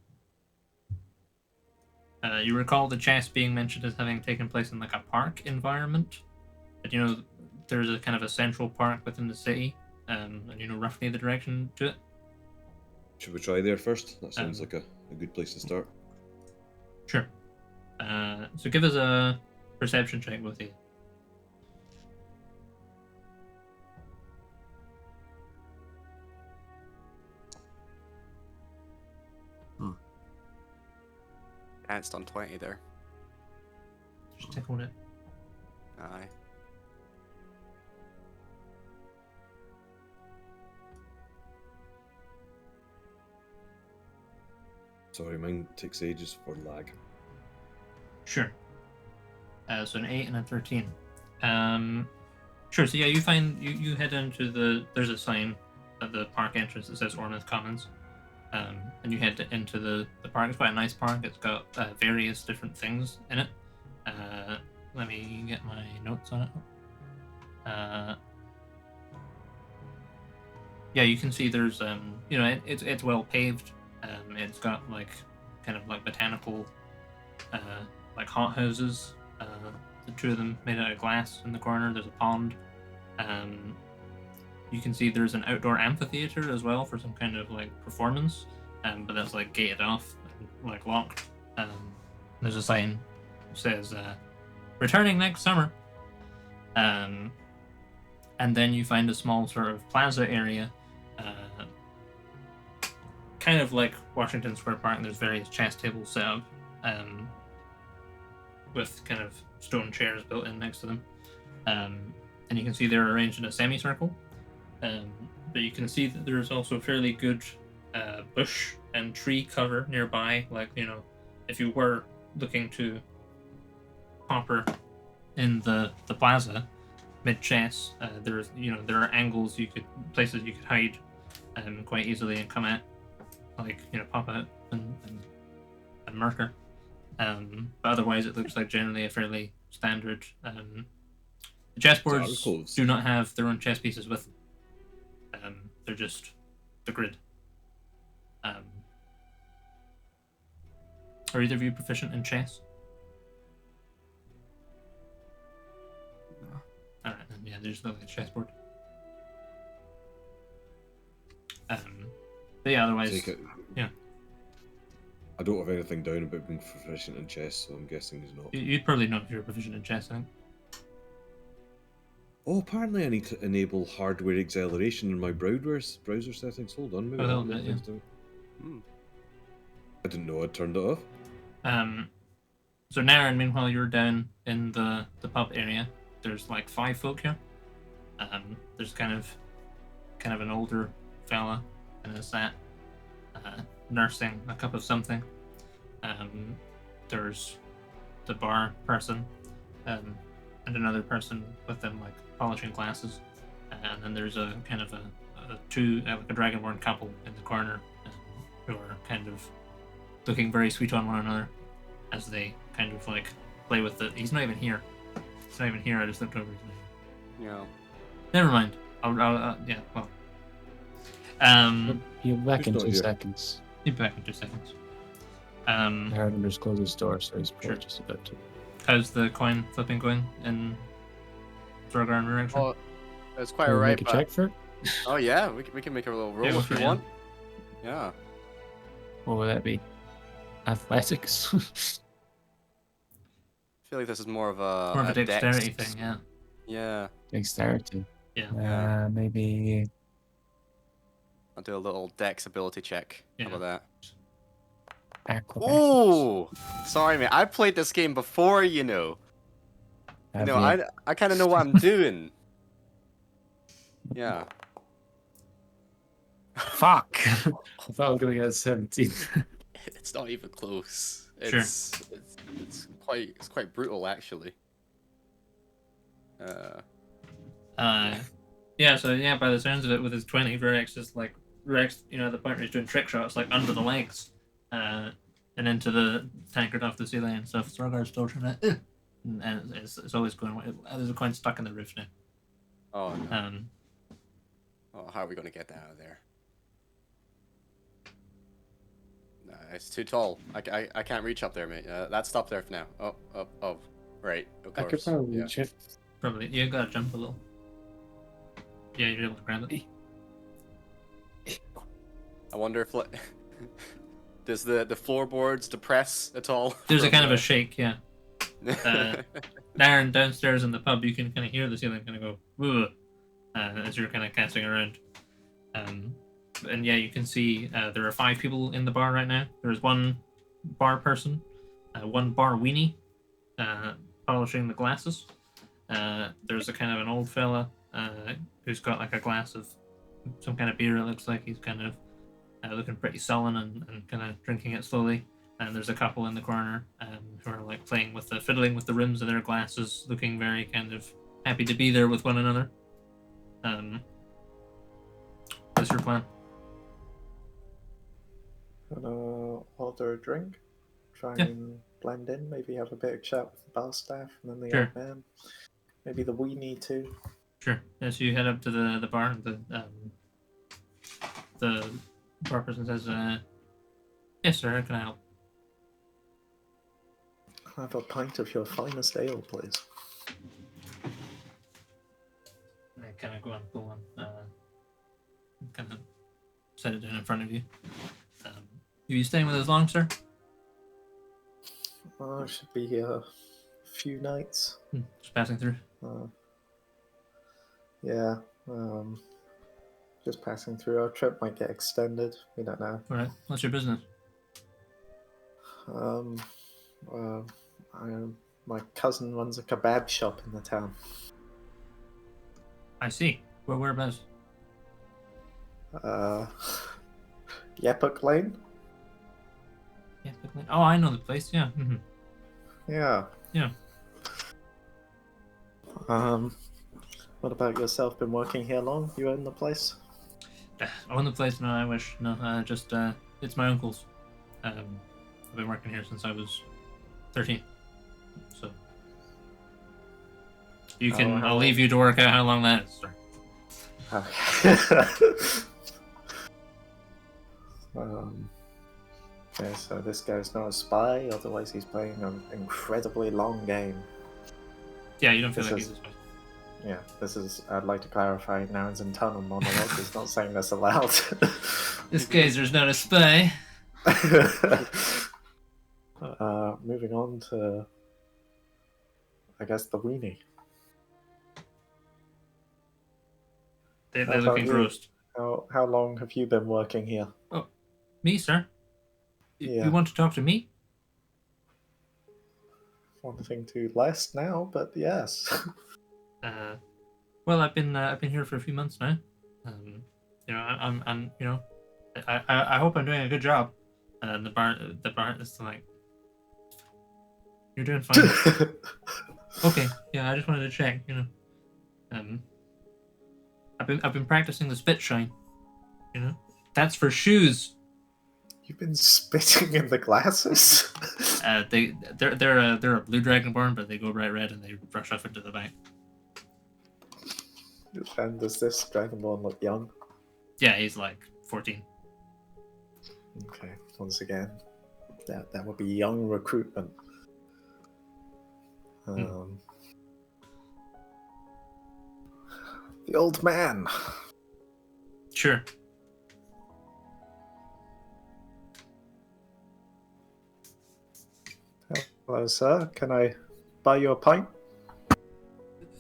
You recall the chess being mentioned as having taken place in like a park environment. But, there's a kind of a central park within the city, and roughly the direction to it. Should we try there first? That sounds like a good place to start. Sure. So give us a perception check with you. It's done 20 there. Just tick on it. Aye. Sorry, mine takes ages for lag. Sure. So an 8 and a 13. Sure, so yeah, you find you head into there's a sign at the park entrance that says Ormond Commons. And you head into the park. It's quite a nice park. It's got various different things in it. Let me get my notes on it. Yeah, you can see there's it's well paved. It's got like kind of like botanical like hothouses. The two of them made out of glass in the corner. There's a pond. You can see there's an outdoor amphitheater as well for some kind of like performance, but that's like gated off, and, like locked. There's a sign that says "Returning next summer." And then you find a small sort of plaza area, kind of like Washington Square Park. There's various chess tables set up, with kind of stone chairs built in next to them, and you can see they're arranged in a semicircle. But you can see that there's also fairly good bush and tree cover nearby. Like, if you were looking to hopper in the plaza mid chess, there are angles places you could hide quite easily and come at, like pop out and murker. But otherwise, it looks like generally a fairly standard. The chessboards do not have their own chess pieces with them. They're just the grid. Are either of you proficient in chess? No. Alright, then yeah, there's like a chessboard. But yeah, otherwise, yeah. I don't have anything down about being proficient in chess, so I'm guessing he's not. You'd probably know if you're proficient in chess, I think. Oh, apparently I need to enable hardware acceleration in my browser settings. Hold on, maybe Oh, yeah. I didn't know I'd turned it off. So Naren, meanwhile, you're down in the pub area. There's like 5 folk here. There's kind of an older fella in a sat, nursing a cup of something. There's the bar person, and another person with them like polishing glasses, and then there's a kind of a dragonborn couple in the corner, who are kind of looking very sweet on one another as they kind of like play with it. He's not even here. I just looked over his name. Yeah. Never mind. I'll yeah. Well. You're back in Who's not 2 here? seconds. He'll be back in 2 seconds. I heard him just close his door, so he's Sure. probably just about to. How's the coin flipping going in Throgar direction? Oh, it's quite Can we alright, make a but check for it? oh yeah, we can make a little roll Yeah, go if for you it, yeah. want. Yeah. What would that be? Athletics. I feel like this is more of a More of a dexterity dex. thing, yeah. Yeah. Dexterity. Yeah. Maybe. I'll do a little dex ability check. Yeah. How about that? Acrobatics. Oh, sorry, man. I played this game before, you know. Have No, you? I kind of know what I'm doing. Yeah. Fuck! I thought I was gonna get 17. It's not even close. Sure. It's quite brutal actually. Yeah, so yeah, by the sounds of it, with his 20, Rex is like, Rex, you know, the point where he's doing trick shots, like under the legs, and into the tankard off the ceiling and stuff. Throgar's still trying to, and it's always going, there's a coin stuck in the roof now. Oh no. Um, How are we gonna get that out of there? No, it's too tall. I can't reach up there, mate. That's up there for now. Oh. Right, of I course. could probably yeah. reach it. Probably, you gotta jump a little. Yeah, you're able to grab it. I wonder if does the floorboards depress at all? There's a from, kind of a shake, yeah. Darren, downstairs in the pub, you can kind of hear the ceiling kind of go, whoa, as you're kind of casting around. And yeah, you can see there are 5 people in the bar right now. There's one bar person, one bar weenie, polishing the glasses. There's a kind of an old fella who's got like a glass of some kind of beer. It looks like he's kind of looking pretty sullen and kind of drinking it slowly. And there's a couple in the corner who are like fiddling with the rims of their glasses, looking very kind of happy to be there with one another. What's your plan? Gonna order a drink, try Yeah. and blend in, maybe have a bit of chat with the bar staff and then the Sure. old man. Maybe the weenie too. Sure. As you head up to the bar, the bar person says, "Yes, sir. How can I help?" Have a pint of your finest ale, please. And I kind of go and pull one, kind of set it down in front of you. Are you staying with us long, sir? I should be here a few nights. Just passing through. Yeah, just passing through. Our trip might get extended. We don't know. All right. What's your business? My cousin runs a kebab shop in the town. I see. Whereabouts? Yeppock Lane? Yeah. Oh, I know the place. Yeah. Mm-hmm. Yeah. Yeah. What about yourself? Been working here long? You own the place? I own the place. No, I wish. No, just it's my uncle's. I've been working here since I was 13. So you can. I'll leave you to work out how long that is, sir. Yeah, so this guy's not a spy, otherwise he's playing an incredibly long game. Yeah, you don't feel This like is- he's a spy. Yeah, this is, I'd like to clarify, now it's internal monologue, he's not saying this aloud. This geyser's not a spy. Moving on to, I guess, the weenie. They're How about looking you? grossed. How long have you been working here? Me, sir? Yeah. You want to talk to me? Wanting to less now, but yes. Well, I've been here for a few months now. You know, I'm you know, I hope I'm doing a good job. And the bar is like, you're doing fine. Okay, yeah, I just wanted to check. You know, I've been practicing the spit shine. You know, that's for shoes. You've been spitting in the glasses? They're a blue dragonborn, but they go bright red and they rush off into the bank. And does this Dragonborn look young? Yeah, he's like 14. Okay, once again, that would be young recruitment. The old man. Sure. Hello, sir. Can I buy you a pint?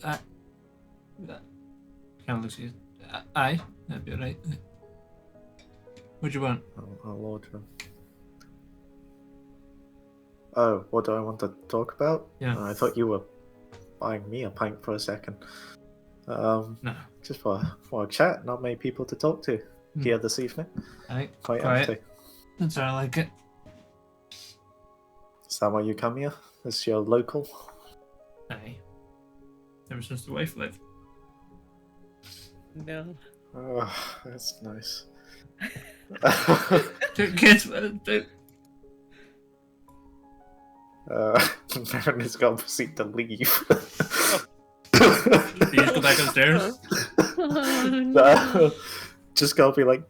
Kind of looks at you. Aye, that'd be alright. What do you want? I'll order. Oh, what do I want to talk about? Yeah. I thought you were buying me a pint for a second. No. Just for a chat. Not many people to talk to here this evening. Aye, Quite quiet. empty. That's how I like it. Is that why you come here? This is your local? Aye. Ever since the wife left. No. Oh, that's nice. Two kids with it, too. Baron has got to proceed to leave. Do you just go back upstairs? No, just gotta be like,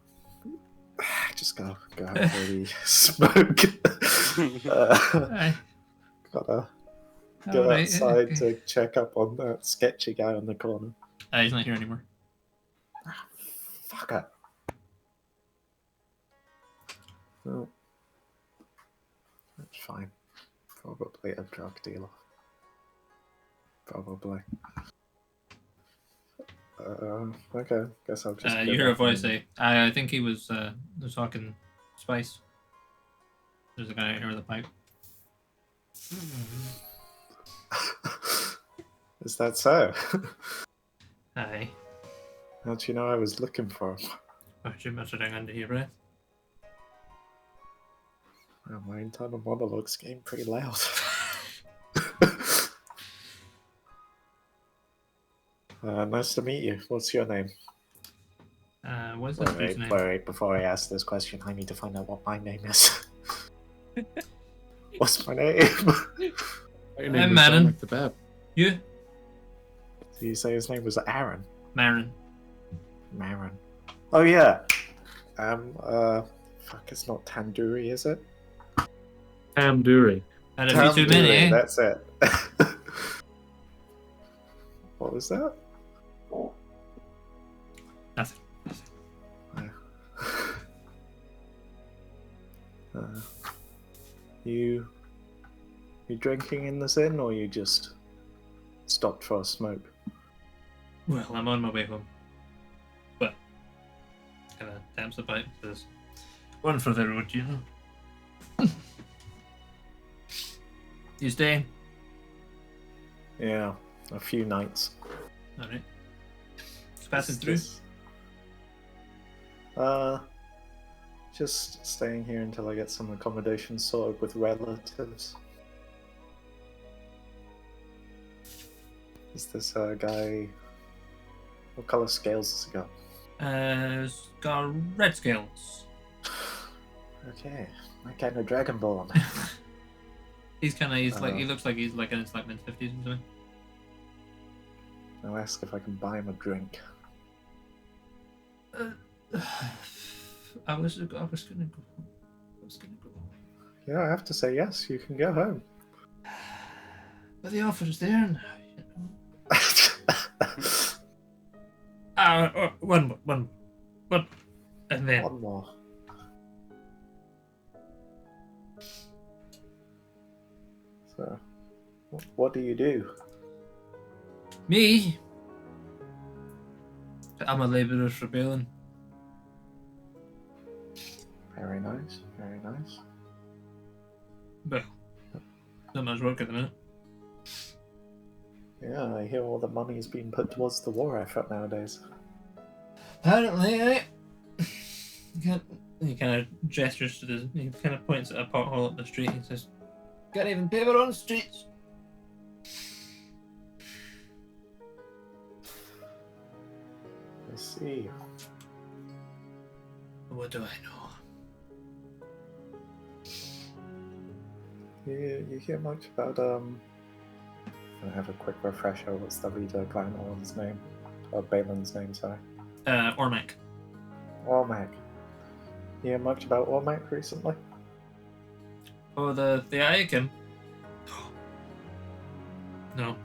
just go out maybe smoke. Aye. Gotta go Alright, outside okay. to check up on that sketchy guy on the corner. He's not here anymore. Fuck it. Well, that's fine. Probably a drug dealer. Probably. Okay. Guess I'll just. You hear a voice say, I think he was talking spice. There's a guy out here with a pipe. Is that so? Aye. How'd you know I was looking for him? What you muttering under your breath? Well, my internal monologue's getting pretty loud. Nice to meet you. What's your name? What's this dude's name? Wait, before I ask this question, I need to find out what my name is. What's my name? I'm Marin. Kebab. You? Did you say his name was Aaron? Marin. Marin. Oh yeah. Fuck, it's not tandoori, is it? Tamduri. That'd be too many, Tandoori, eh? that's it. What was that? Nothing. You drinking in this inn, or you just stopped for a smoke? Well, I'm on my way home. But, kind of taps the pipe, says, one for the road, you know. You staying? Yeah, a few nights. Alright. Just passing through? Just staying here until I get some accommodation sorted with relatives. Is this guy... What colour scales has he got? It's got red scales. Okay, my kind of Dragonborn. He looks like he's like in his like mid-50s or something. I'll ask if I can buy him a drink. I was gonna go. Yeah, I have to say yes, you can go home. But the offer's there, and one, and then One more. So, what do you do? me. I'm a labourer for Balin. Very nice, very nice. But not much work at the minute. Yeah, I hear all the money is being put towards the war effort nowadays. Apparently, eh? He kind of gestures to the. He kind of points at a pothole up the street. He says, "Can't even paver on the streets." I see. What do I know? You hear much about I have a quick refresher. What's the leader Glanhorn's name? Or Balin's name, sorry. Ormac. Ormond. hear much about Ormond recently? Oh, the Icon. No,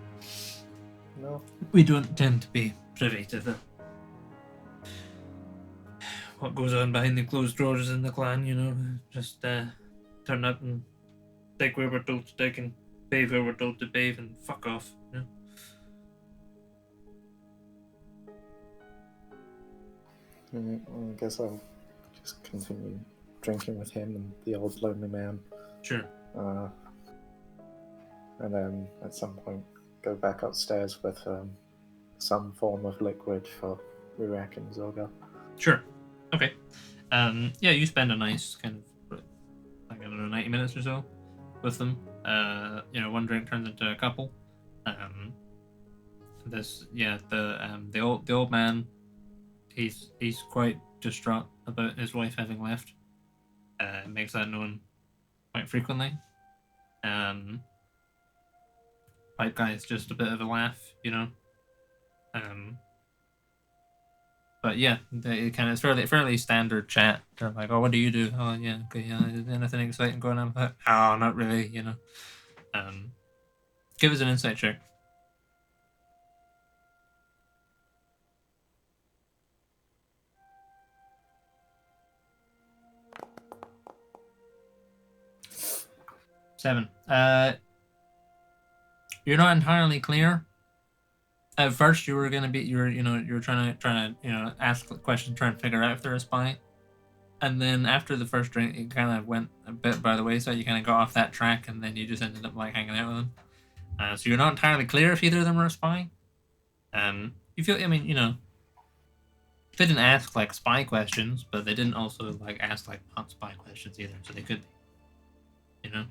No. we don't tend to be privy to what goes on behind the closed doors in the clan. You know, just turn up and dig where we're told to dig and bathe where we're told to bathe and fuck off. You know? Well, I guess I'll just continue drinking with him and the old lonely man. Sure. And then at some point go back upstairs with some form of liquid for Rurak and Zorga. Sure. Okay. Yeah, you spend a nice kind of, like, I don't know, 90 minutes or so with them. One drink turns into a couple. The old man, he's quite distraught about his wife having left. Makes that known quite frequently. Pipe guy's just a bit of a laugh, you know. But yeah, it kind of fairly standard chat. They're like, "Oh, what do you do? Oh, yeah, okay, yeah. Is anything exciting going on?" But, oh, not really, you know. Give us an insight check. Seven. You're not entirely clear. At first, you were trying to ask questions, trying to figure out if they're a spy. And then after the first drink, it kind of went a bit by the wayside. You kind of got off that track, and then you just ended up like hanging out with them. So you're not entirely clear if either of them are a spy. You feel, I mean, you know, they didn't ask like spy questions, but they didn't also like ask like not spy questions either. So they could be, you know.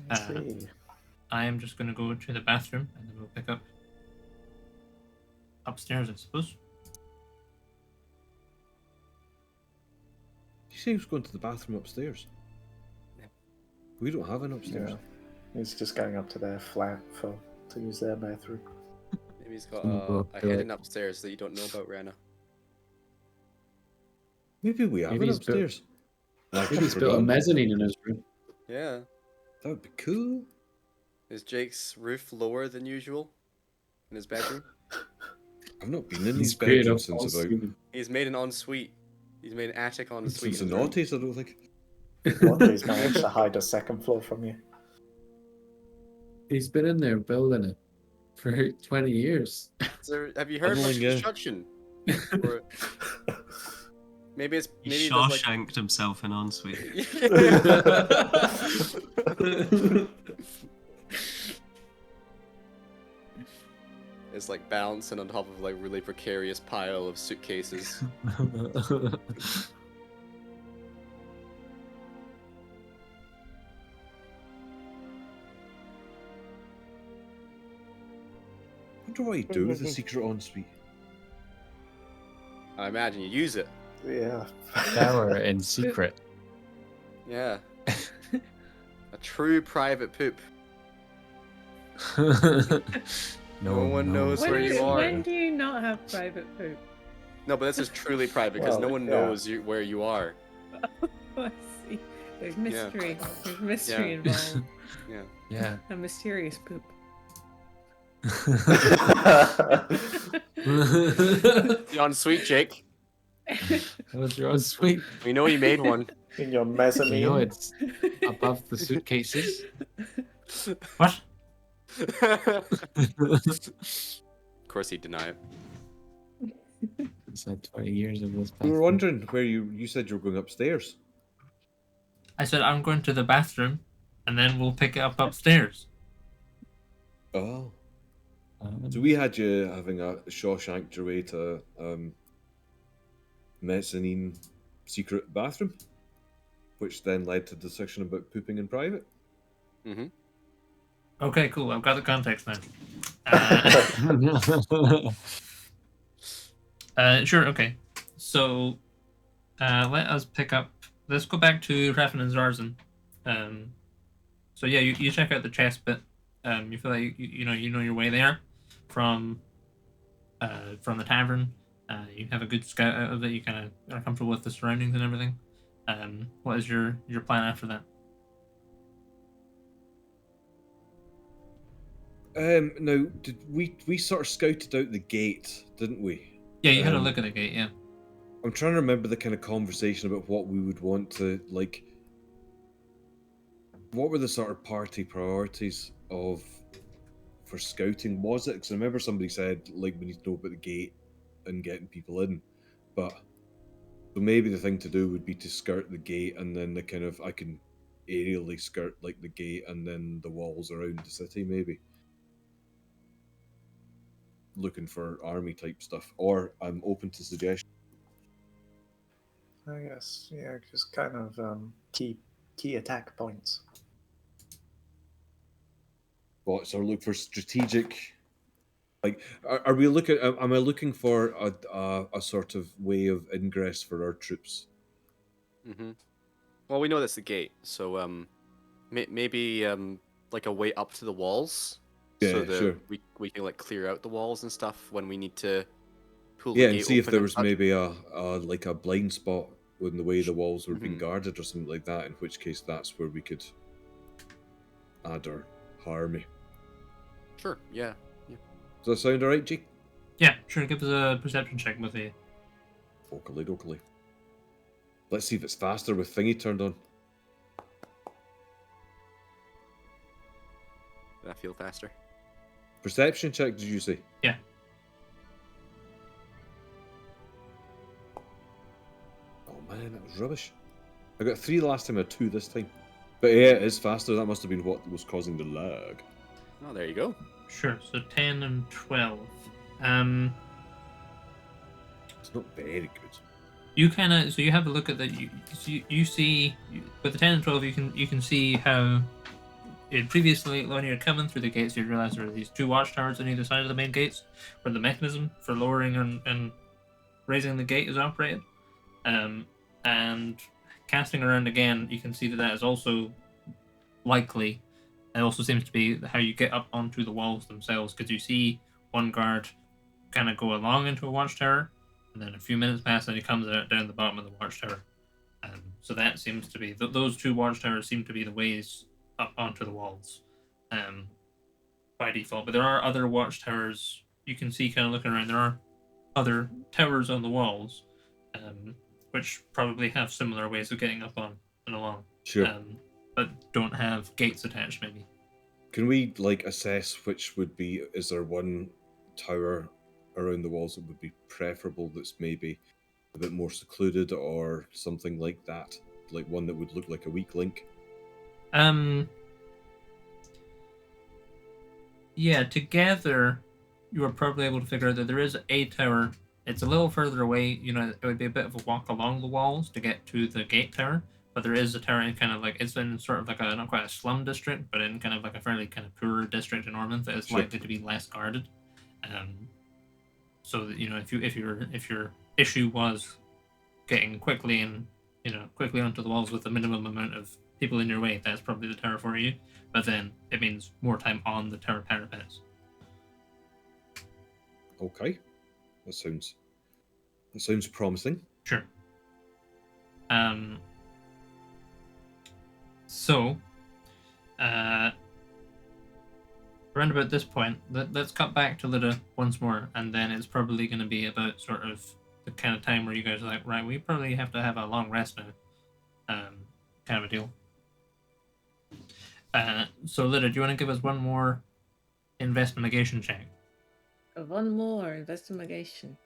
I see. I am just going to go to the bathroom, and then we'll pick up upstairs, I suppose. You say he was going to the bathroom upstairs? Yeah. We don't have an upstairs. Yeah. He's just going up to their flat to use their bathroom. Maybe he's got a hidden upstairs that you don't know about, Rana. Maybe we have an upstairs. Maybe he's built a mezzanine in his room. Yeah. That would be cool. Is Jake's roof lower than usual in his bedroom? I've not been in his bedroom since about... He's made an ensuite. He's made an attic ensuite. Since the noughties, I don't think. Audrey's managed to hide a second floor from you. He's been in there building it for 20 years. Have you heard much construction? Or... Maybe it's... He Shawshanked himself in ensuite. It's like bouncing on top of like really precarious pile of suitcases. I wonder what you do with the secret ensuite. I imagine you use it. Yeah. Shower in secret. Yeah. A true private poop. No one knows where you are. When do you not have private poop? No, but this is truly private because no one knows where you are. I see. There's mystery. There's mystery involved. Yeah. A mysterious poop. The ensuite, Jake. That was your ensuite. We know you made one. In your mezzanine. You know it's above the suitcases. What? Of course he'd deny it. It's like 20 years of this. We were wondering where you said you were going upstairs. I said I'm going to the bathroom, and then we'll pick it up upstairs. Oh. So we had you having a Shawshanked your way to mezzanine secret bathroom, which then led to the section about pooping in private. Mm-hmm. Okay, cool. I've got the context now. Sure, okay. So, let us pick up... Let's go back to Raffen and Zarzan. So yeah, you check out the chest bit. You feel like you know your way there from the tavern. You have a good scout out of it. You kind of are comfortable with the surroundings and everything. What is your plan after that? Now, did we sort of scouted out the gate, didn't we? Yeah, you had a look at the gate. Yeah. I'm trying to remember the kind of conversation about what we would want to like. What were the sort of party priorities for scouting? Was it? Because I remember somebody said like we need to know about the gate and getting people in, but so maybe the thing to do would be to skirt the gate and then the kind of I can aerially skirt like the gate and then the walls around the city maybe. Looking for army type stuff, or I'm open to suggestions. I guess, yeah, just kind of key attack points. What? So look for strategic. Like, are we looking? Am I looking for a sort of way of ingress for our troops? Mm-hmm. Well, we know that's the gate, so maybe like a way up to the walls, so Yeah, that sure. we can like clear out the walls and stuff when we need to pull Yeah, the gate and see if open there and was such. maybe a like a blind spot in the way the walls were being Mhm. guarded or something like that. In which case, that's where we could add our army. Sure. Yeah. Does that sound alright, G? Yeah, sure. Give us a perception check with the. Okily dokily. Let's see if it's faster with thingy turned on. Did I feel faster? Perception check, did you say? Yeah. Oh man, that was rubbish. I got 3 last time, I had 2 this time. But yeah, it is faster. That must have been what was causing the lag. Oh, there you go. Sure. So 10 and 12. It's not very good. You kind of you have a look at that. You see with the 10 and 12 you can see how previously when you're coming through the gates you realize there are these 2 watchtowers on either side of the main gates where the mechanism for lowering and raising the gate is operated. And casting around again, you can see that is also likely. It also seems to be how you get up onto the walls themselves, because you see one guard kind of go along into a watchtower, and then a few minutes pass, and he comes out down the bottom of the watchtower. So that seems to be those 2 watchtowers seem to be the ways up onto the walls, by default. But there are other watchtowers you can see kind of looking around. There are other towers on the walls, which probably have similar ways of getting up on and along. Sure. But don't have gates attached, maybe. Can we like assess which would be? Is there one tower around the walls that would be preferable? That's maybe a bit more secluded or something like that. Like one that would look like a weak link. Yeah, together you are probably able to figure out that there is a tower. It's a little further away. You know, it would be a bit of a walk along the walls to get to the gate tower. But there is a tower in kind of like, it's in sort of like a, not quite a slum district, but in kind of like a fairly kind of poorer district in Ormond that is Sure. likely to be less guarded. So that, you know, if your issue was getting quickly onto the walls with a minimum amount of people in your way, that's probably the tower for you. But then it means more time on the tower parapets. Okay, that sounds promising. Sure. So, around about this point, let's cut back to Lida once more, and then it's probably going to be about sort of the kind of time where you guys are like, right, we probably have to have a long rest now, kind of a deal. So Lida, do you want to give us one more investigation check? One more investigation.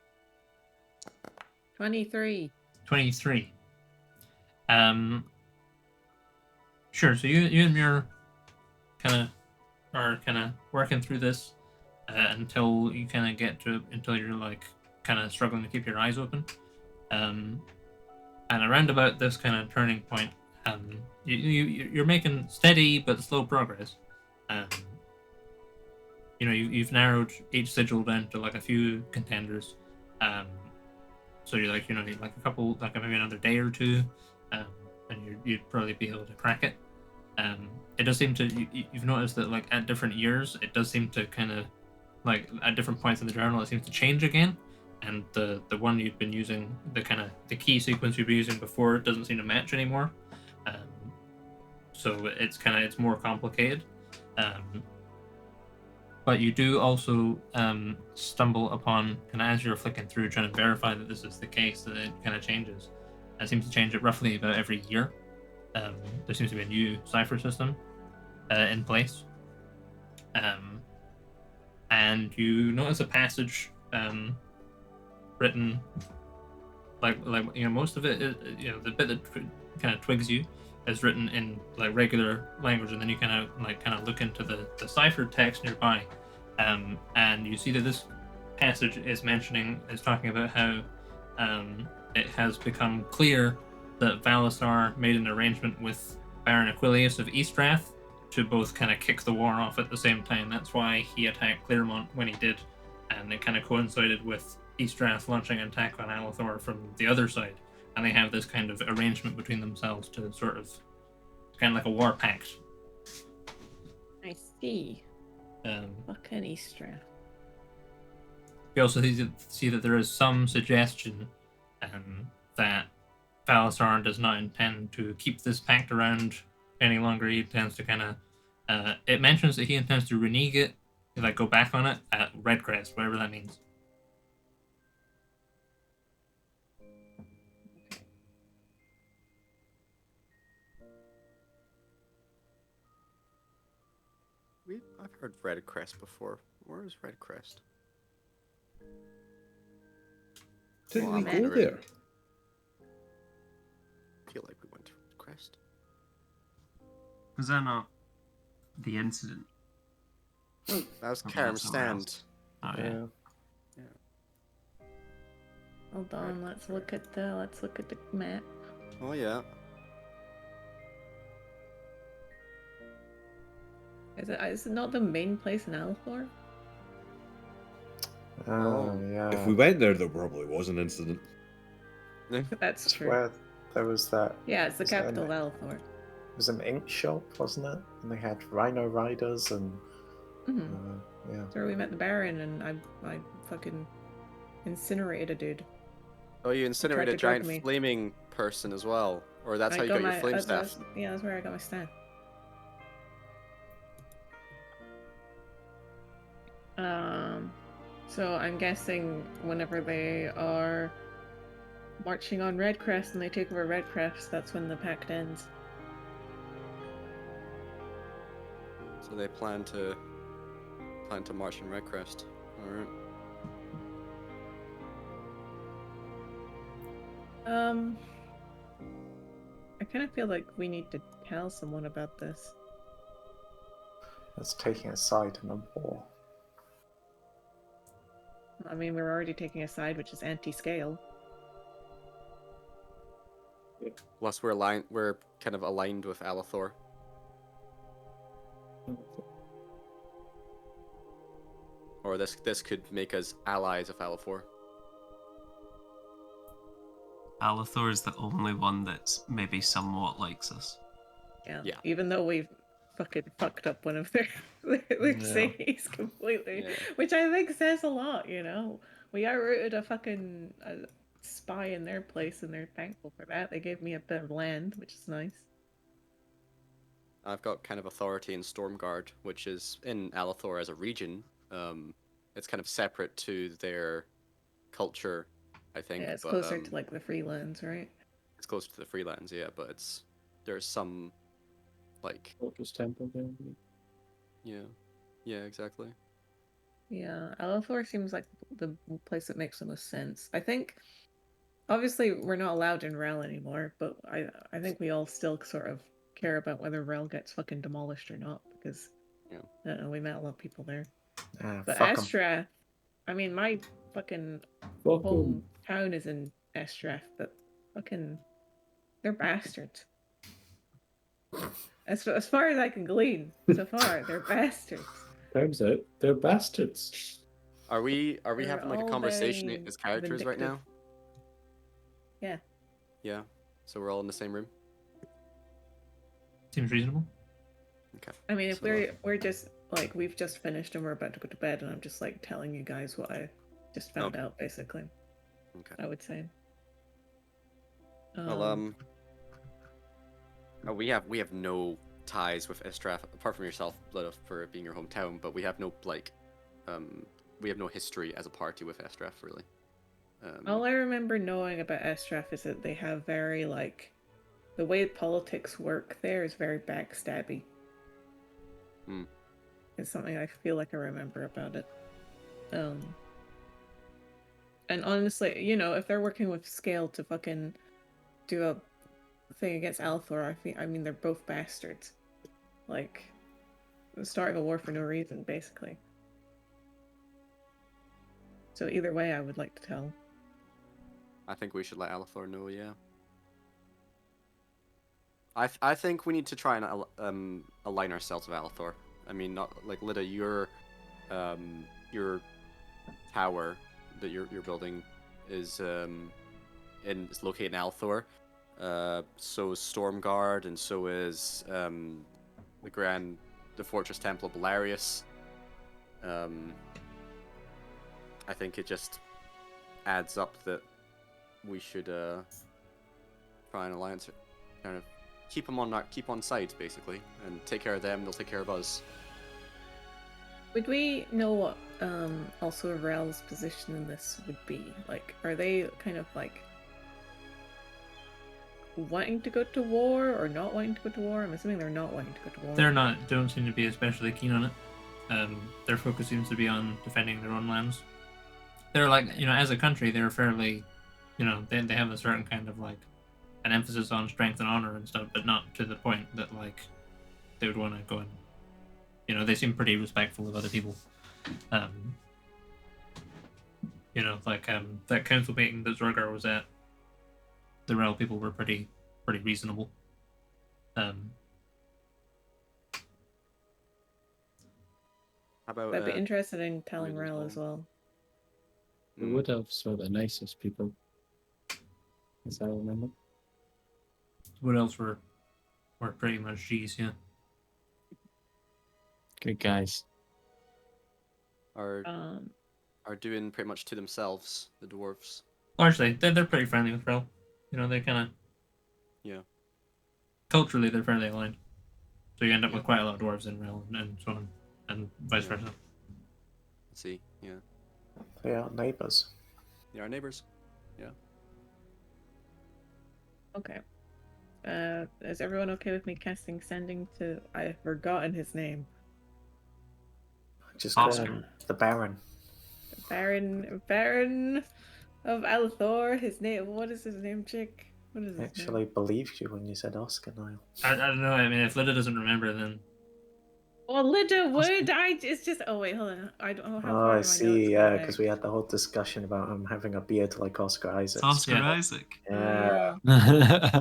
23. 23. Sure. So you and Muir kind of working through this until you kind of get to until you're like kind of struggling to keep your eyes open, and around about this kind of turning point, you're making steady but slow progress. You know, you've narrowed each sigil down to like a few contenders. So you're like, you know, like a couple, like maybe another day or two, and you'd probably be able to crack it. It does seem to, you've noticed that like at different years, it does seem to kind of, like at different points in the journal, it seems to change again. and the one you'd been using, the key sequence you'd been using before, doesn't seem to match anymore. So it's more complicated. But you do also stumble upon, as you're flicking through trying to verify that this is the case, that it kind of changes. It seems to change it roughly about every year. There seems to be a new cipher system in place. And you notice a passage written, like most of it is, the bit that kind of twigs you is written in like regular language, and then you kind of look into the ciphered text nearby, and you see that this passage is talking about how it has become clear that Valisar made an arrangement with Baron Aquilius of Eastrath to both kind of kick the war off at the same time. That's why he attacked Claremont when he did, and it kind of coincided with Eastrath launching an attack on Alethor from the other side, and they have this kind of arrangement between themselves to sort of kind of like a war pact. I see. Fucking Eastrath. You also see that there is some suggestion that Valisar does not intend to keep this pact around any longer. He intends to kind of it mentions that he intends to renege it, like go back on it at Redcrest, whatever that means. I've heard Redcrest before. Where is Redcrest? Didn't Well, we I'm go not there? I feel like we went to Redcrest. Was that not the incident? That was Something Karam else somewhere Stand. else. Oh yeah. Hold on, let's look at the map. Oh yeah. Is it not the main place in Alethor? Oh, yeah. If we went there, there probably was an incident. That's It's true. where there was that. Yeah, it's the was that capital of an- Alethor. It was an ink shop, wasn't it? And they had rhino riders and Mm-hmm. yeah. That's where we met the Baron, and I fucking incinerated a dude. Oh, you incinerated a to drug giant me. flaming person as well, or that's how you got your flame staff. Yeah, that's where I got my staff. So I'm guessing whenever they are marching on Redcrest and they take over Redcrest, that's when the pact ends. So they plan to march in Redcrest. All right. I kind of feel like we need to tell someone about this. That's taking a side in a war. I mean, we're already taking a side, which is anti-scale. Plus, we're kind of aligned with Alethor. Or this could make us allies of Alethor. Alethor is the only one that's maybe somewhat likes us. Yeah. Even though we've fucking fucked up one of their cities completely, Yeah. which I think says a lot. We outrouted a spy in their place, and they're thankful for that. They gave me a bit of land, which is nice. I've got kind of authority in Stormguard, which is in Alethor as a region. It's kind of separate to their culture, I think. Yeah, it's but, closer to like the Freelands, right? It's closer to the Freelands, yeah, but there's some like Fortress Temple there. yeah, exactly. Yeah, Alethor seems like the place that makes the most sense. I think, obviously, we're not allowed in Rel anymore, but I think we all still sort of care about whether Rel gets fucking demolished or not, because Yeah. I don't know, we met a lot of people there. But Fuck 'em. Estrath, I mean, my fucking Fuck 'em. hometown is in Estrath, but fucking, they're bastards. As far as I can glean, so far, they're bastards. Turns out they're bastards. Are we They're having like a all conversation very as characters right now? vindictive. Yeah. Yeah. So we're all in the same room? Seems reasonable. Okay. I mean, if So, we're just like, we've just finished and we're about to go to bed, and I'm just like telling you guys what I Just found out, basically. Okay. I would say. Well, we have no ties with Estrath apart from yourself, Blood, for it being your hometown. But we have no we have no history as a party with Estrath, really. All I remember knowing about Estrath is that they have very, like, the way politics work there is very backstabby. It's something I feel like I remember about it. And honestly, you know, if they're working with Scale to fucking do a thing against Althor, I mean, they're both bastards. Like, starting a war for no reason, basically. So either way, I would like to tell. I think we should let Althor know. Yeah. I think we need to try and align ourselves with Althor. I mean, not like Lida, your tower that you're building is is located in Althor. So is Stormguard, and so is the Fortress Temple of Belarius. I think it just adds up that we should try an alliance, kind of keep on sides basically, and take care of them. They'll take care of us. Would we know what also Rel's position in this would be? Like, are they kind of like wanting to go to war or not wanting to go to war? I'm assuming they're not wanting to go to war. They're not. Don't seem to be especially keen on it. Their focus seems to be on defending their own lands. They're like, you know, as a country, they're fairly, you know, they have a certain kind of like an emphasis on strength and honor and stuff, but not to the point that like they would want to go and, you know, they seem pretty respectful of other people. You know, like that council meeting that Zorgar was at, the Rel people were pretty reasonable. How about I'd be interested in telling Rel as Rel well? as well. The Wood Elves were the nicest people, as I remember. What else were pretty much G's, yeah. Good guys. are doing pretty much to themselves, the dwarves. Largely, they're pretty friendly with Rel. You know, they kind of... Yeah. Culturally, they're fairly aligned. So you end up Yeah. with quite a lot of dwarves in Rel, and so on, and vice Yeah. versa. Let's see, yeah. They are neighbors. They are neighbors. Yeah. Okay. Is everyone okay with me casting Sending to... I've forgotten his name. Just call Oscar. him the Baron. Baron of Althor. His name... What is his name, chick? What is his I actually believed you when you said Oscar, Niall. I don't know, I mean, if Lida doesn't remember, then... Well, Linda would. It's just. Oh wait, hold on. I don't know how Oh, far I my see. notes Yeah, go because back. we had the whole discussion about him having a beard like Oscar Isaac. Oscar Yeah. Isaac. Yeah. Yeah.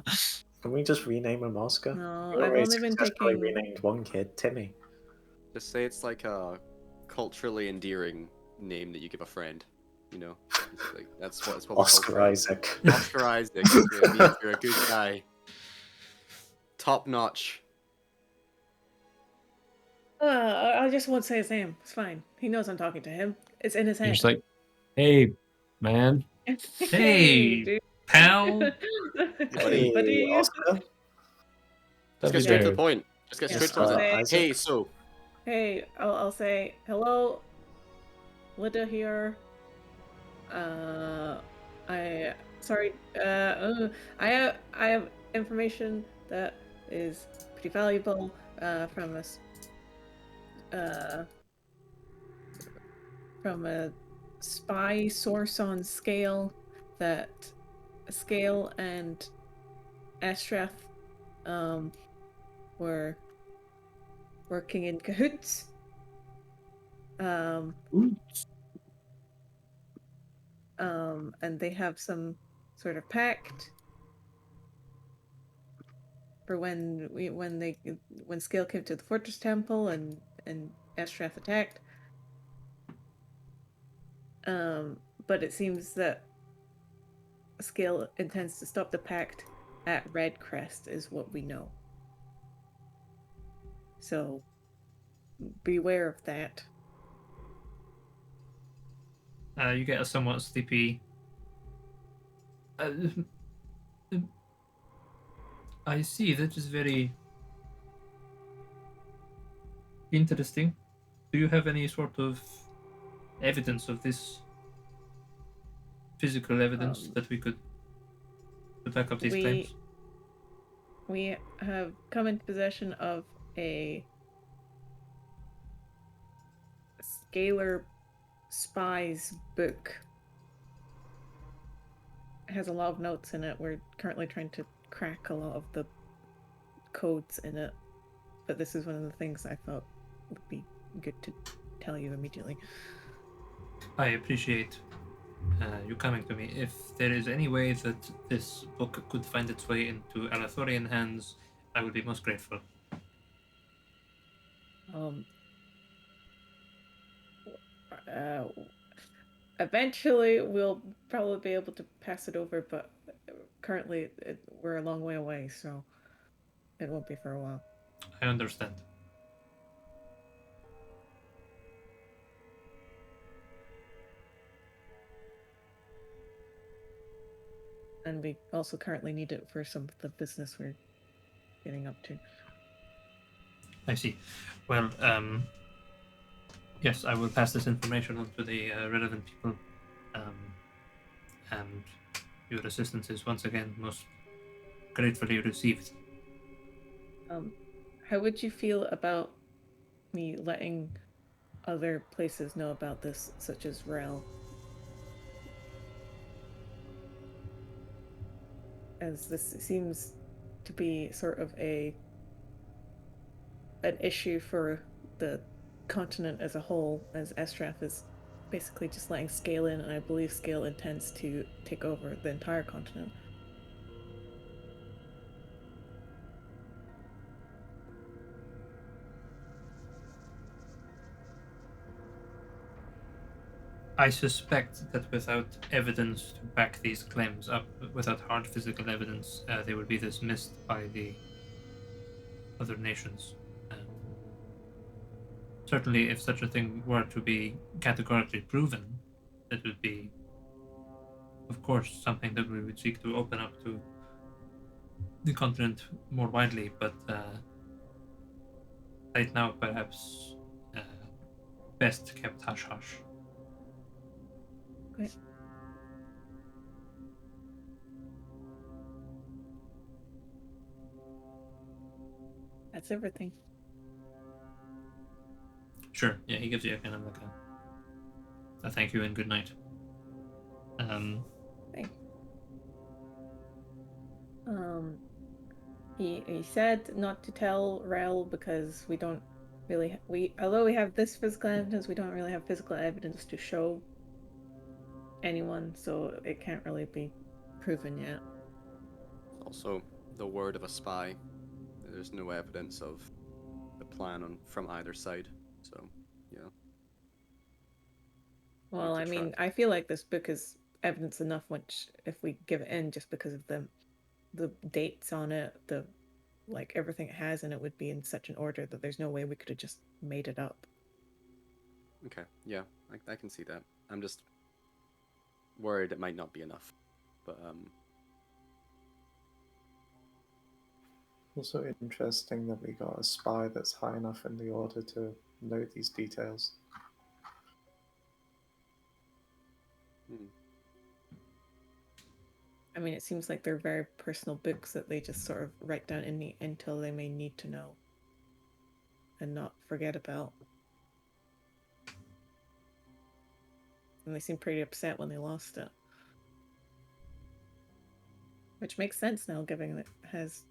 Can we just rename him Oscar? No, We I've already only been successfully taking. renamed one kid, Timmy. Just say it's like a culturally endearing name that you give a friend. You know, it's like, that's what we Oscar culturally- Isaac. Oscar Isaac. It means you're a good guy. Top notch. I just won't say his name. It's fine. He knows I'm talking to him. It's in his You're head. just like, hey, man. Hey, dude. pal! Buddy. Hey, Oscar. Let's That'd get be straight to the very- point. Let's get Yeah, straight to I'll the say- point. Hey, so Hey, I'll say hello. Lida here. I have information that is pretty valuable from a spy source on Scale, that Scale and Astrath were working in cahoots. And they have some sort of pact for when Scale came to the Fortress Temple and Astrath attacked. But it seems that Scale intends to stop the pact at Red Crest, is what we know. So beware of that. You get a somewhat sleepy. I see. That is very interesting. Do you have any sort of evidence of this? Physical evidence that we could to back up these claims? We have come into possession of a Scalar Spies book. It has a lot of notes in it. We're currently trying to crack a lot of the codes in it, but this is one of the things I thought would be good to tell you immediately. I appreciate you coming to me. If there is any way that this book could find its way into Alathorian hands, I would be most grateful. Eventually we'll probably be able to pass it over, but currently we're a long way away, so it won't be for a while. I understand. And we also currently need it for some of the business we're getting up to. I see. Well, yes, I will pass this information on to the relevant people, and your assistance is once again most gratefully received. How would you feel about me letting other places know about this, such as Rel? As this seems to be sort of an issue for the continent as a whole, as Estrath is basically just letting Scale in, and I believe Scale intends to take over the entire continent. I suspect that without evidence to back these claims up, without hard physical evidence, they would be dismissed by the other nations. Certainly, if such a thing were to be categorically proven, it would be, of course, something that we would seek to open up to the continent more widely, but right now, perhaps best kept hush-hush. Okay. That's everything. Sure. Yeah, he gives you a kind of like a thank you and good night. Thanks. He said not to tell Rel because we don't really although we have this physical evidence, we don't really have physical evidence to show anyone, so it can't really be proven yet. Also, the word of a spy. There's no evidence of the plan from either side, so yeah. Well, I mean, I feel like this book is evidence enough which if we give it in just because of the dates on it, like everything it has in it would be in such an order that there's no way we could have just made it up. Okay, yeah, I can see that. I'm just worried it might not be enough, but Also interesting that we got a spy that's high enough in the order to know these details. I mean, it seems like they're very personal books that they just sort of write down in the intel they may need to know and not forget about. And they seem pretty upset when they lost it. Which makes sense now, given that it has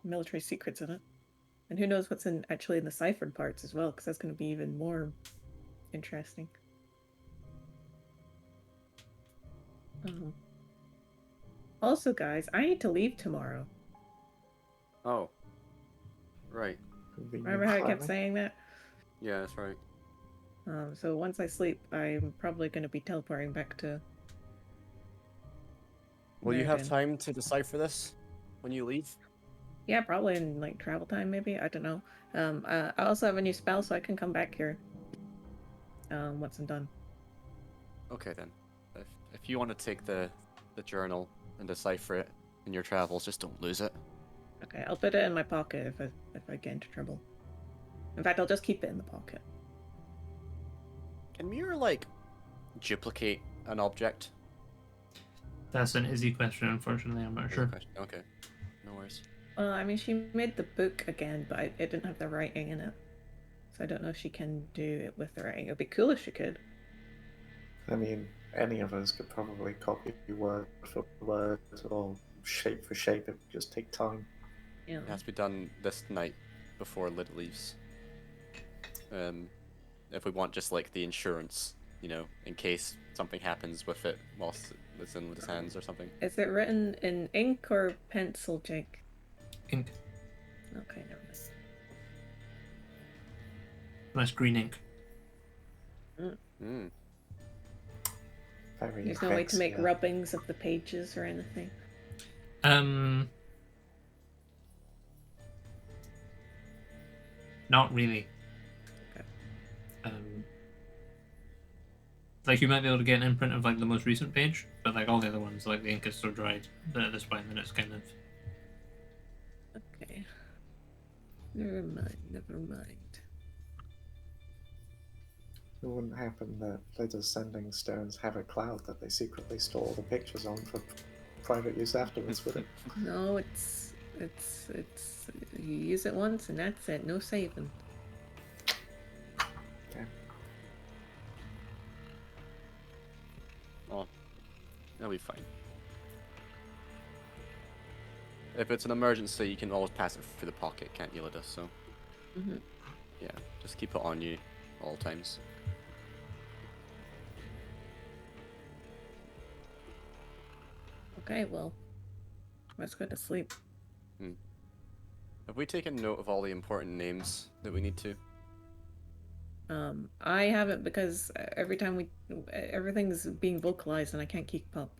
military secrets in it. And who knows what's actually in the ciphered parts as well, because that's going to be even more interesting. Also, guys, I need to leave tomorrow. Oh. Right. Remember how I kept saying that? Yeah, that's right. So once I sleep, I'm probably going to be teleporting back to... Will you have time to decipher this when you leave? Yeah, probably in like travel time, maybe. I don't know. I also have a new spell, so I can come back here once I'm done. Okay then. If you want to take the journal and decipher it in your travels, just don't lose it. Okay, I'll put it in my pocket if I get into trouble. In fact, I'll just keep it in the pocket. Can Mirror like duplicate an object? That's an easy question, unfortunately. I'm not sure. Okay, no worries. Well, I mean, she made the book again, but it didn't have the writing in it. So I don't know if she can do it with the writing. It would be cool if she could. I mean, any of us could probably copy word for word or shape for shape. It would just take time. Yeah. It has to be done this night before Lid leaves. If we want just like the insurance, you know, in case something happens with it whilst it's in Lid's hands or something. Is it written in ink or pencil, Jake? Ink. Okay, never mind. Nice green ink. Mm. Very There's no way to make fancy, rubbings of the pages or anything. Not really. Okay. Like you might be able to get an imprint of like the most recent page, but like all the other ones, like the ink is so dried at this point that it's kind of. Okay. Never mind, never mind. It wouldn't happen that Lid's sending stones have a cloud that they secretly store the pictures on for private use afterwards, would it? No, it's you use it once and that's it. No saving. Okay. Oh, that'll be fine. If it's an emergency, you can always pass it through the pocket, can't you, Lydia? So, yeah, just keep it on you all times. Okay, well, let's go to sleep. Have we taken note of all the important names that we need to? I haven't because every time everything's being vocalized and I can't keep up.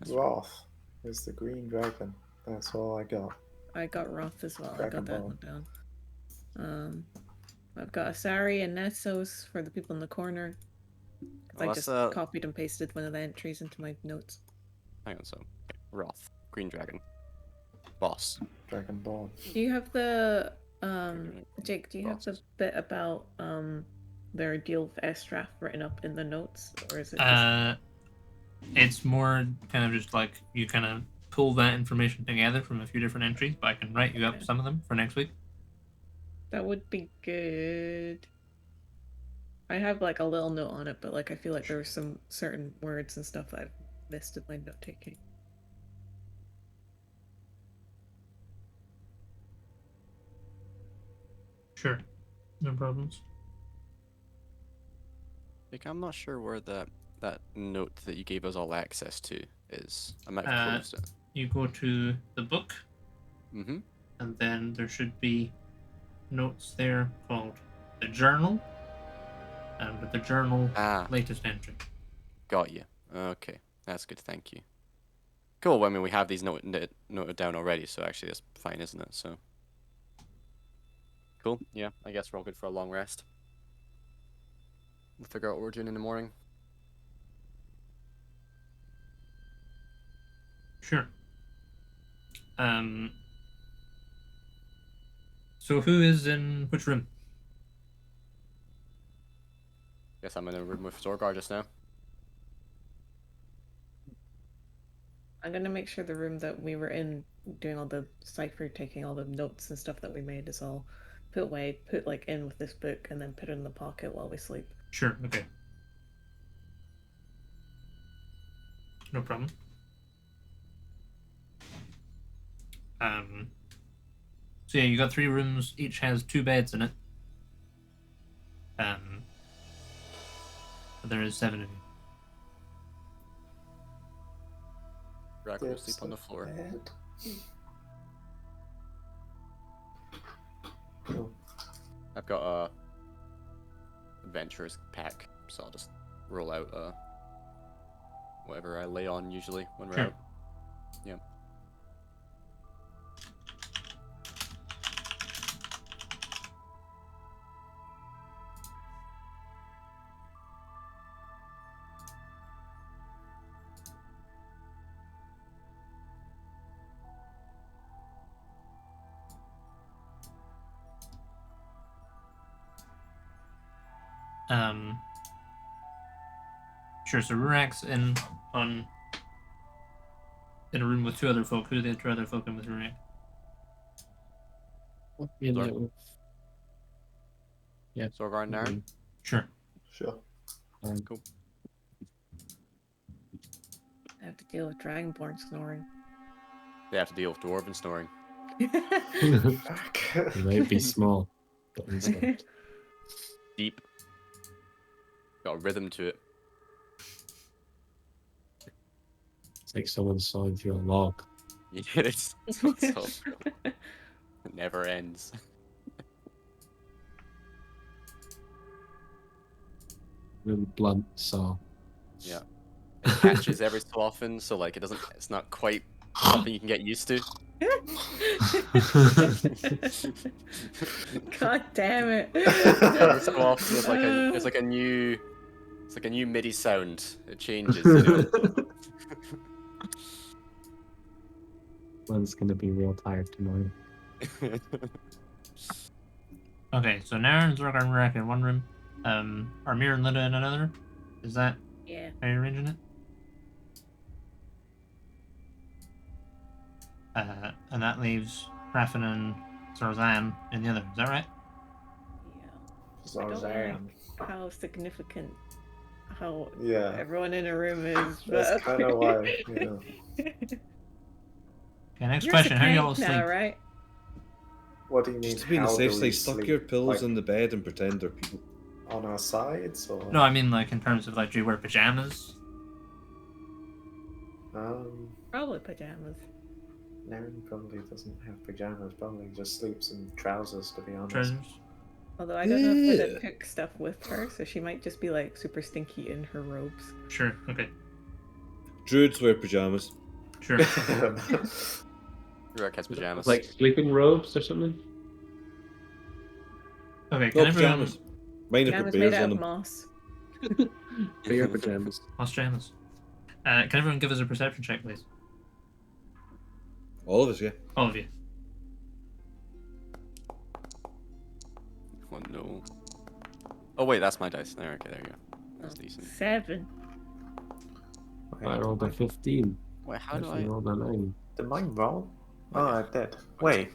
Wrath is the green dragon. That's all I got. I got Roth as well. I got that Dragonborn. one down. I've got Asari and Nessos for the people in the corner. 'Cause I Well, just that's, copied and pasted one of the entries into my notes. Hang on, so Roth, Green Dragon, Boss. Dragonborn. Do you have the Jake? Do you have the Boss. bit about their deal with Estrath written up in the notes, or is it just... It's more kind of just like you kind of pull that information together from a few different entries, but I can write you up Okay. some of them for next week. That would be good. I have like a little note on it, but like I feel like there were some certain words and stuff that I've missed in my note taking. Sure, no problems. Like, I'm not sure where that note that you gave us all access to is. I might have closed it. You go to the book, Mm-hmm. and then there should be notes there called the journal, and with the journal latest entry. Got you. Okay, that's good. Thank you. Cool. Well, I mean, we have these noted down already, so actually that's fine, isn't it? So. Cool. Yeah, I guess we're all good for a long rest. We'll figure out what we're doing in the morning. Sure. So who is in which room? Guess I'm in a room with Zorgar just now. I'm gonna make sure the room that we were in doing all the cipher, taking all the notes and stuff that we made is all put away, put like in with this book, and then put it in the pocket while we sleep. Sure, okay. No problem. So yeah, you got 3 rooms, each has 2 beds in it. There is 7 of you. Draco will sleep on the floor. Cool. I've got a adventurers pack, so I'll just roll out whatever I lay on usually when we're out. Yeah. Sure. So Rurak's in a room with 2 other folk. Who are the 2 other folk in with Rurak? In Sorry? it with- Yeah. Sorgar and Naren? Sure. Sure. Cool. I have to deal with Dragonborn snoring. They have to deal with Dwarven snoring. It might be small, but inside. Deep. Got a rhythm to it. It's like someone sawing through a log. Yeah, it's so it never ends. Really blunt saw. Yeah. It catches every so often, so like it's not quite something you can get used to. God damn it. Every so often there's like a new MIDI sound. It changes, you know. One's gonna be real tired tonight. Okay, so Naren, Zorgar, and Rurak in one room. Armir and Linda in another. Is that Yeah. how you're arranging it? And that leaves Raffin and Zorzan in the other. Is that right? Yeah. I don't know how significant Yeah. everyone in a room is. That's but- kind of why, yeah. Okay, next You're question. How do you all Sakai sleep? now, right? What do you mean? Just to be on the how safe do we side, stuck sleep? your pillows Like, in the bed and pretend they're people. on our sides, or No, I mean like in terms of like, do you wear pajamas? Probably pajamas. Naren probably doesn't have pajamas. Probably just sleeps in trousers, to be honest. Trousers? Although I don't know if Linda took stuff with her, so she might just be like super stinky in her robes. Sure. Okay. Druids wear pajamas. Sure. Rurak has pajamas. Like sleeping robes or something? Okay. No Can everyone pajamas. Mine have got Pajamas made bears out on of them. moss. Bigger pajamas. Lost pajamas? Can everyone give us a perception check, please? All of us, yeah. All of you. Oh no. Oh wait, that's my dice. There, okay, there you go. That's Oh, decent. 7. I rolled a 15. Wait, how do Actually I? rolled a 9. Did mine roll? Oh, I did. Wait.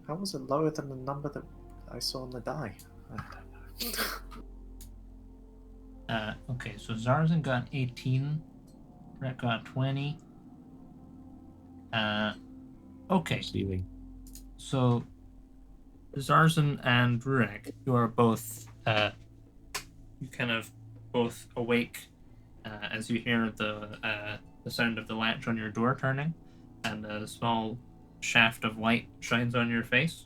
How was it lower than the number that I saw on the die? I don't know. Okay, so Zarzan got 18. Brett got 20. Okay, Ceiling. so Zarzan and Rurak, you are both, you kind of both awake as you hear the sound of the latch on your door turning, and a small shaft of light shines on your face.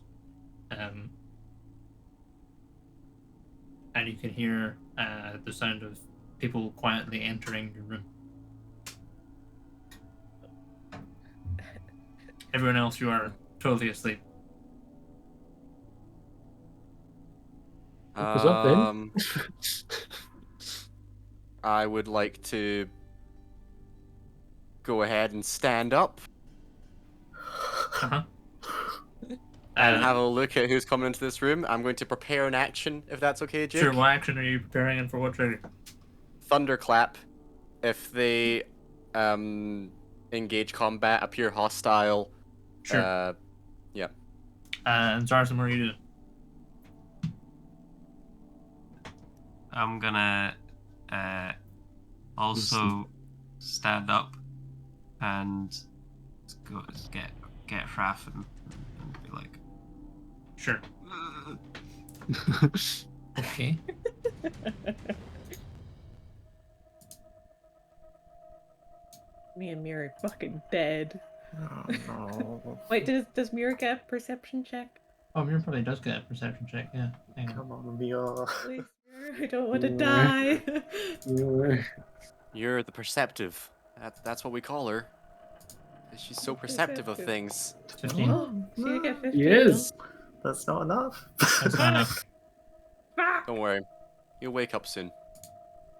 And you can hear the sound of people quietly entering your room. Everyone else, you are totally asleep. What was up then? I would like to go ahead and stand up Uh-huh. and have a look at who's coming into this room. I'm going to prepare an action, if that's okay, Jake. Sure, what action are you preparing and for what trigger? Thunderclap. If they engage combat, appear hostile. Sure. Yeah. And Zarzan, what are you doing? I'm gonna also stand up and go get Raff and be like, Sure. Okay. Me and Mira are fucking dead. Oh no. Wait, does Mira get a perception check? Oh, Mira probably does get a perception check, yeah. Hang on. Come on, Mia. Please, Mira, I don't want to Yeah. die. You're the perceptive. That's what we call her. She's so perceptive of Perceptive. things. 15. Oh, she get 15. Yes! That's not enough. That's not enough. Fuck! Don't worry. You'll wake up soon.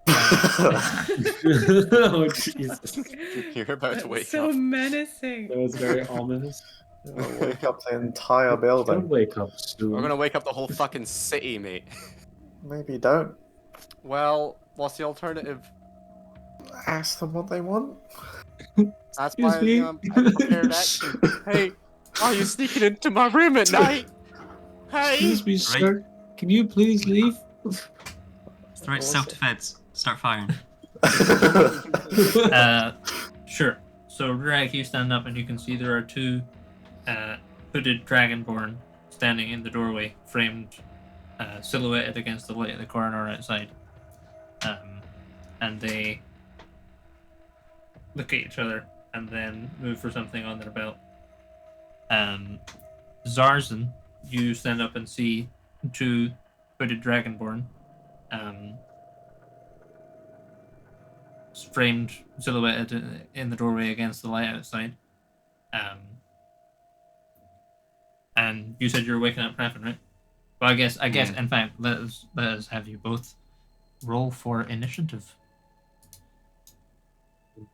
Oh, Jesus. You're about to That's wake so up. menacing. That was very ominous. It'll wake up the entire Don't building. wake up soon. We're gonna wake up the whole fucking city, mate. Maybe don't. Well, what's the alternative? Ask them what they want. That's Excuse my me? prepared action. Hey, why are you sneaking into my room at night? Hey! Excuse me, sir. Can you please leave? It's the right self-defense. Start firing. Sure. So, Rag, you stand up and you can see there are two hooded dragonborn standing in the doorway, framed, silhouetted against the light of the corridor outside. And they look at each other and then move for something on their belt. Zarzan, you stand up and see two hooded dragonborn, framed, silhouetted in the doorway against the light outside. And you said you were waking up Prefin, right? Well, I guess. In fact, let us have you both roll for initiative.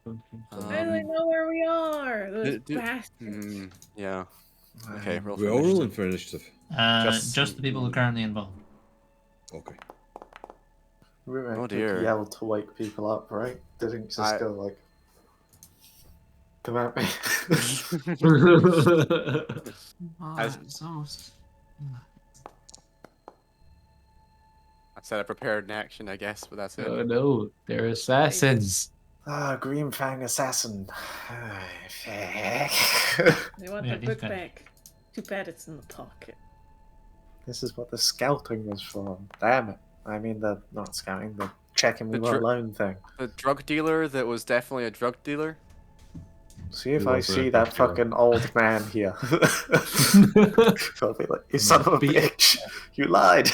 How do they know where we are? Those bastards. Yeah. Okay, roll for We're all initiative. rolling for initiative. Just the people who are currently involved. Okay. Rurik Oh, did dear. yell to wake people up, right? Didn't just go like, come at me. It's almost... I said I prepared an action, I guess, but that's it. Oh no, they're assassins. Green Fang assassin. They want Yeah, the these book guys. back. Too bad it's in the pocket. This is what the scouting was for. Damn it. I mean, the not scouting, the checking we The were dr- alone thing. The drug dealer that was definitely a drug dealer. See if Who I was see it? that Drug fucking old man here. I'll be like, you son of a bitch. You lied.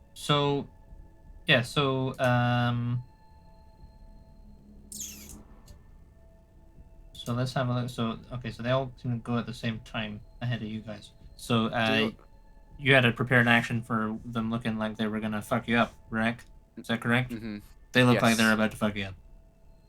So let's have a look. So they all can go at the same time ahead of you guys. So you had a prepared action for them looking like they were gonna fuck you up, right? Is that correct? Mm-hmm. They look like Yes. they're about to fuck you up.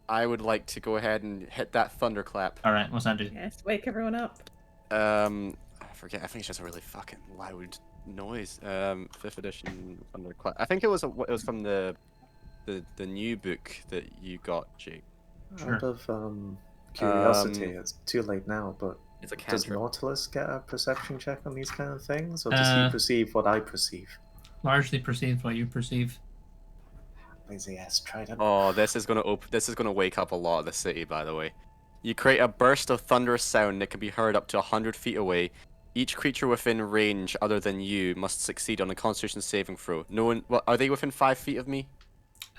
I would like to go ahead and hit that thunderclap. All right, what's that do? Yes, wake everyone up. I forget. I think it's just a really fucking loud noise. 5th edition thunderclap. I think it was from the new book that you got, Jake. Out of curiosity, it's too late now, but It's a does cantrip. Nautilus get a perception check on these kind of things? Or does he perceive what I perceive? Largely perceive what you perceive. Lazy ass trident. Oh, this is gonna wake up a lot of the city, by the way. You create a burst of thunderous sound that can be heard up to 100 feet away. Each creature within range other than you must succeed on a Constitution saving throw. No one. Well, are they within 5 feet of me?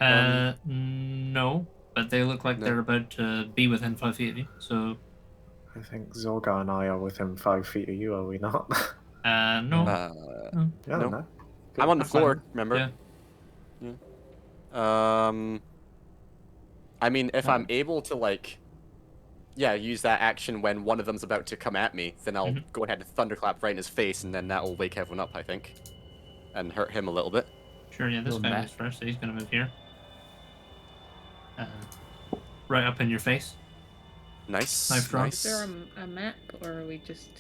No, but they look like No. they're about to be within 5 feet of you. So, I think Zorga and I are within 5 feet of you, are we not? no. Yeah, No. no. I'm on the That's fine. floor. Remember? Yeah. I mean, if I'm able to use that action when one of them's about to come at me, then I'll go ahead and thunderclap right in his face, and then that will wake everyone up, I think, and hurt him a little bit. Sure, yeah, this Little guy Matt. moves first, so he's gonna move here. Right up in your face. Nice. Knife draw. Is there a map, or are we just...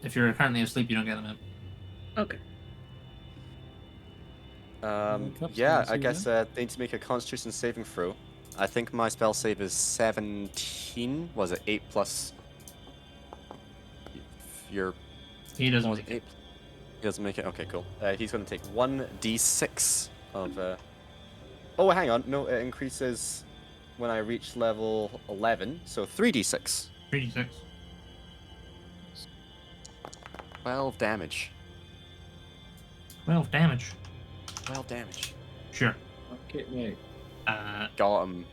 If you're currently asleep, you don't get the map. Okay. Yeah, I guess they need to make a Constitution saving throw. I think my spell save is 17. Was it 8 plus? Your. He doesn't was make it 8? He doesn't make it. Okay, cool. He's going to take 1d6 of. Oh, hang on. No, it increases when I reach level 11, so 3d6. 3d6. 12 damage. 12 damage. 12 damage. Sure. Okay, mate. Got him.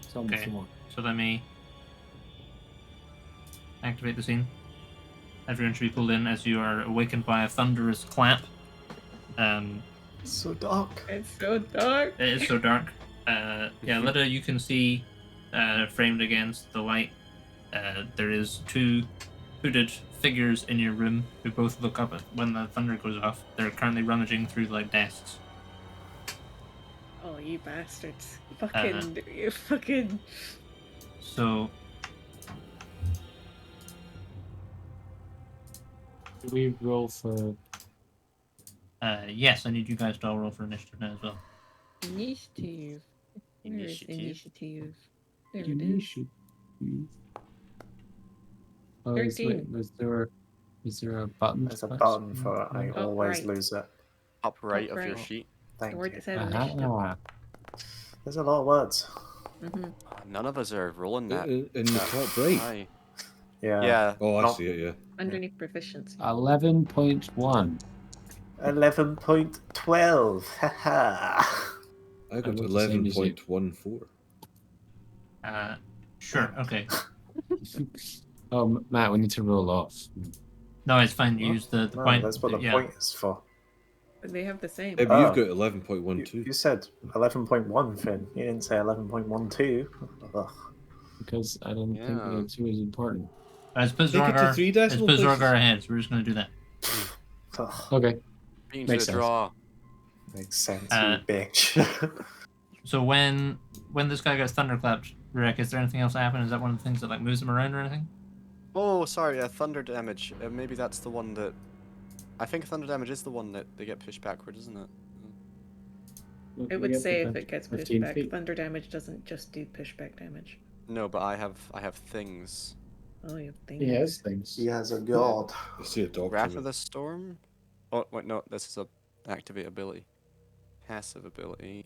It's on the Okay. floor. So let me activate the scene. Everyone should be pulled in as you are awakened by a thunderous clap. It's so dark. It's so dark. It is so dark. Yeah, Lida, you can see, framed against the light, there is two hooded figures in your room who both look up when the thunder goes off. They're currently rummaging through desks. Oh, you bastards. You fucking... So Do we roll for Yes, I need you guys to all roll for initiative now as well. Initiative. Where is Initiative. initiative? There it is. Oh, wait, 13. is there a button? There's a to press? button for I Oh, always right. lose it. Top right Top of your right. sheet. Thank The word you. that says initiative. Ah, There's a lot of words. Mm-hmm. None of us are rolling that. In the top right. high. Yeah. Yeah. Oh, I Well, see it. Yeah. Underneath proficiency. 11.1. 11.12. Haha. I got got the same as you. 11.14. Sure, okay. Oh, Matt, we need to roll off. No, it's fine. You What? use the No, point. that's what the yeah. point is for. But they have the same. Yeah, but Oh. you've got 11.12. You said 11.1, Finn. You didn't say 11.12. Ugh. Because I don't think Yeah. the 2 is important. Let's put Take it to Zorgar. 3 Let's decimal put places. Zorgar ahead. So we're just gonna do that. Ugh. Okay. Being Makes to the sense. draw. Makes sense, Uh, you bitch. So when this guy gets thunderclapped, Rick, is there anything else that happens? Is that one of the things that like moves him around or anything? Oh, sorry. Thunder damage. Maybe that's the one that. I think thunder damage is the one that they get pushed backward, isn't it? It would say if it gets pushed 15 back. feet. Thunder damage doesn't just do pushback damage. No, but I have things. Oh, you have things. He has things. He has a god. I see a doctor. Wrath of the Storm? Oh, wait, no, this is a activate ability. Passive abilities.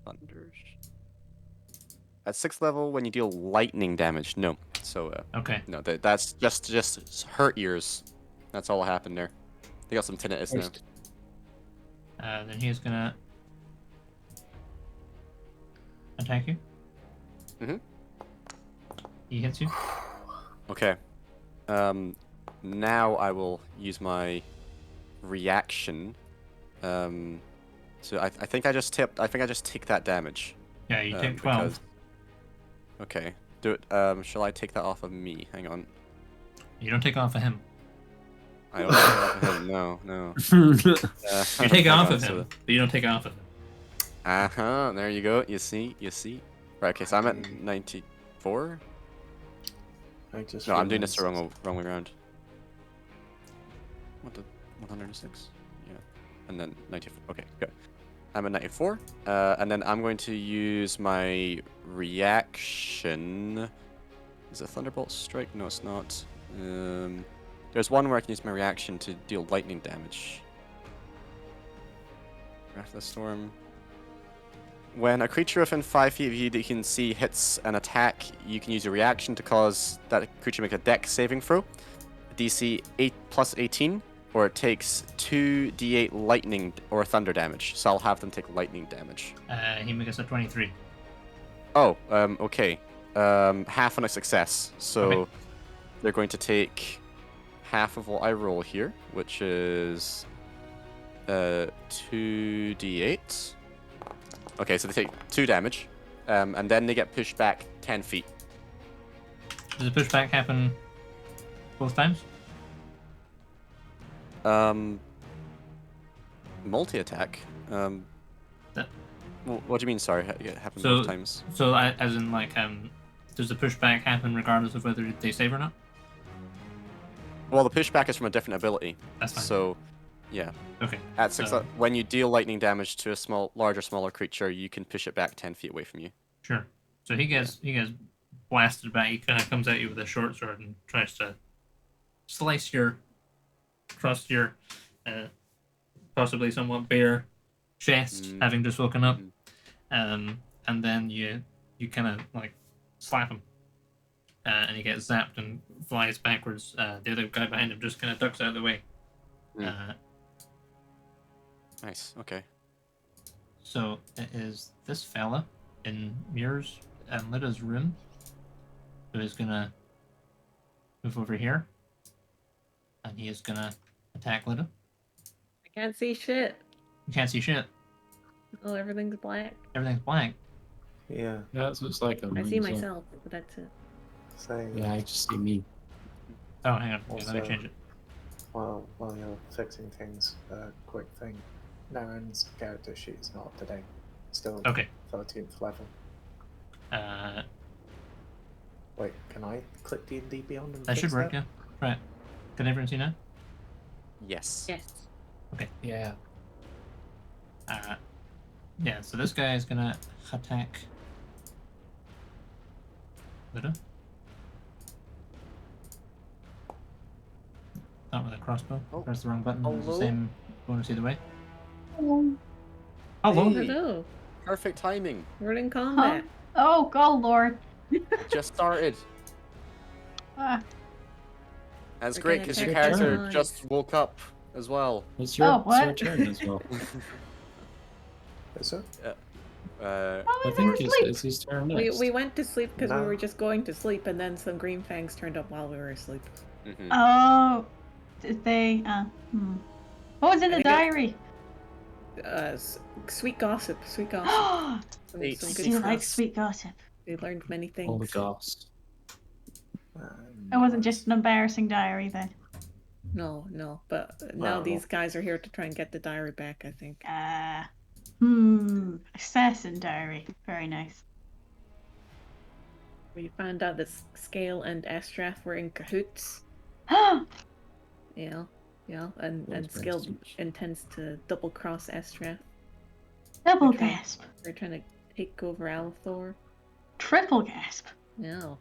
Thunders. At 6th level, when you deal lightning damage. No. So, Okay. no, that's just hurt ears. That's all that happened there. They got some tinnitus now. First. Then he's gonna attack you. Mhm. He hits you. Okay. Now I will use my reaction. So I think I just take that damage. Yeah, you take 12. because- Okay. Do it. Shall I take that off of me? Hang on. You don't take it off of him. I don't take it off of him. No. You take it hang off on, of him, but you don't take it off of him. There you go. You see. Right. Okay. So I'm at 94. No, I'm doing this the wrong way around. What the 106? Yeah. And then 94. Okay, good. I'm at 94. And then I'm going to use my reaction. Is it Thunderbolt Strike? No, it's not. There's one where I can use my reaction to deal lightning damage. Wrath of the Storm. When a creature within 5 feet of you that you can see hits an attack, you can use your reaction to cause that creature make a dex saving throw. DC 8 plus 18, or it takes 2d8 lightning or thunder damage. So I'll have them take lightning damage. He makes a 23. Oh, okay. Half on a success. So Okay. they're going to take half of what I roll here, which is 2d8. Okay, so they take 2 damage, and then they get pushed back 10 feet. Does the pushback happen both times? Multi-attack. That- What do you mean? Sorry, it happens So- both times. So, as in, like, does the pushback happen regardless of whether they save or not? Well, the pushback is from a different ability. That's fine. So, yeah. Okay. At 6, So- when you deal lightning damage to a smaller creature, you can push it back 10 feet away from you. Sure. So he gets blasted back. He kind of comes at you with a short sword and tries to slice across your possibly somewhat bare chest, having just woken up. And then you kind of like slap him, and he gets zapped and flies backwards. The other guy behind him just kind of ducks out of the way. Nice. Okay. So it is this fella in Mirrors and Lida's room who is gonna move over here, and he is gonna attack Lida. I can't see shit. You can't see shit. Oh, everything's black. Everything's black. Yeah, That's what it's like. On I me see as well. myself, but that's it. same. Yeah, I just see me. Oh, hang on. Okay, let me Also- change it. While you're fixing things, quick thing. Naren's character sheet is not up to date. Still Okay. 13th level. Wait, can I click D&D Beyond and That fix should work. Yeah. Right. Can everyone see now? Yes. Yes. Okay, yeah. Yeah, so this guy is gonna attack Lita. Not with a crossbow. Oh, Press the wrong button. It's the hello? same bonus either way. Oh, Hello. Hey. Hello. Perfect timing. We're in huh? combat. Oh, God, Lord. Just started. Ah, That's We're great gonna because your attack character guys. just woke up as well. It's Oh, your, what? turn as well. Is it? Uh, how I is think he it's, asleep? it's his turn We next. went to sleep because we No. were just going to sleep, and then some green fangs turned up while we were asleep. mhm. Oh, did they? What was in I the think it- diary? Sweet gossip. Sweet gossip. I Some Eight. good do like stuff. sweet gossip. We learned many All the things. gas. It wasn't just an embarrassing diary then. No, but now Well, these guys are here to try and get the diary back, I think. Assassin diary. Very nice. We found out that Scale and Estrath were in cahoots. Yeah, and Those Scale bastards. intends to double cross Estrath. Double Okay. gasp. They're trying to take over Althor. Triple gasp. No,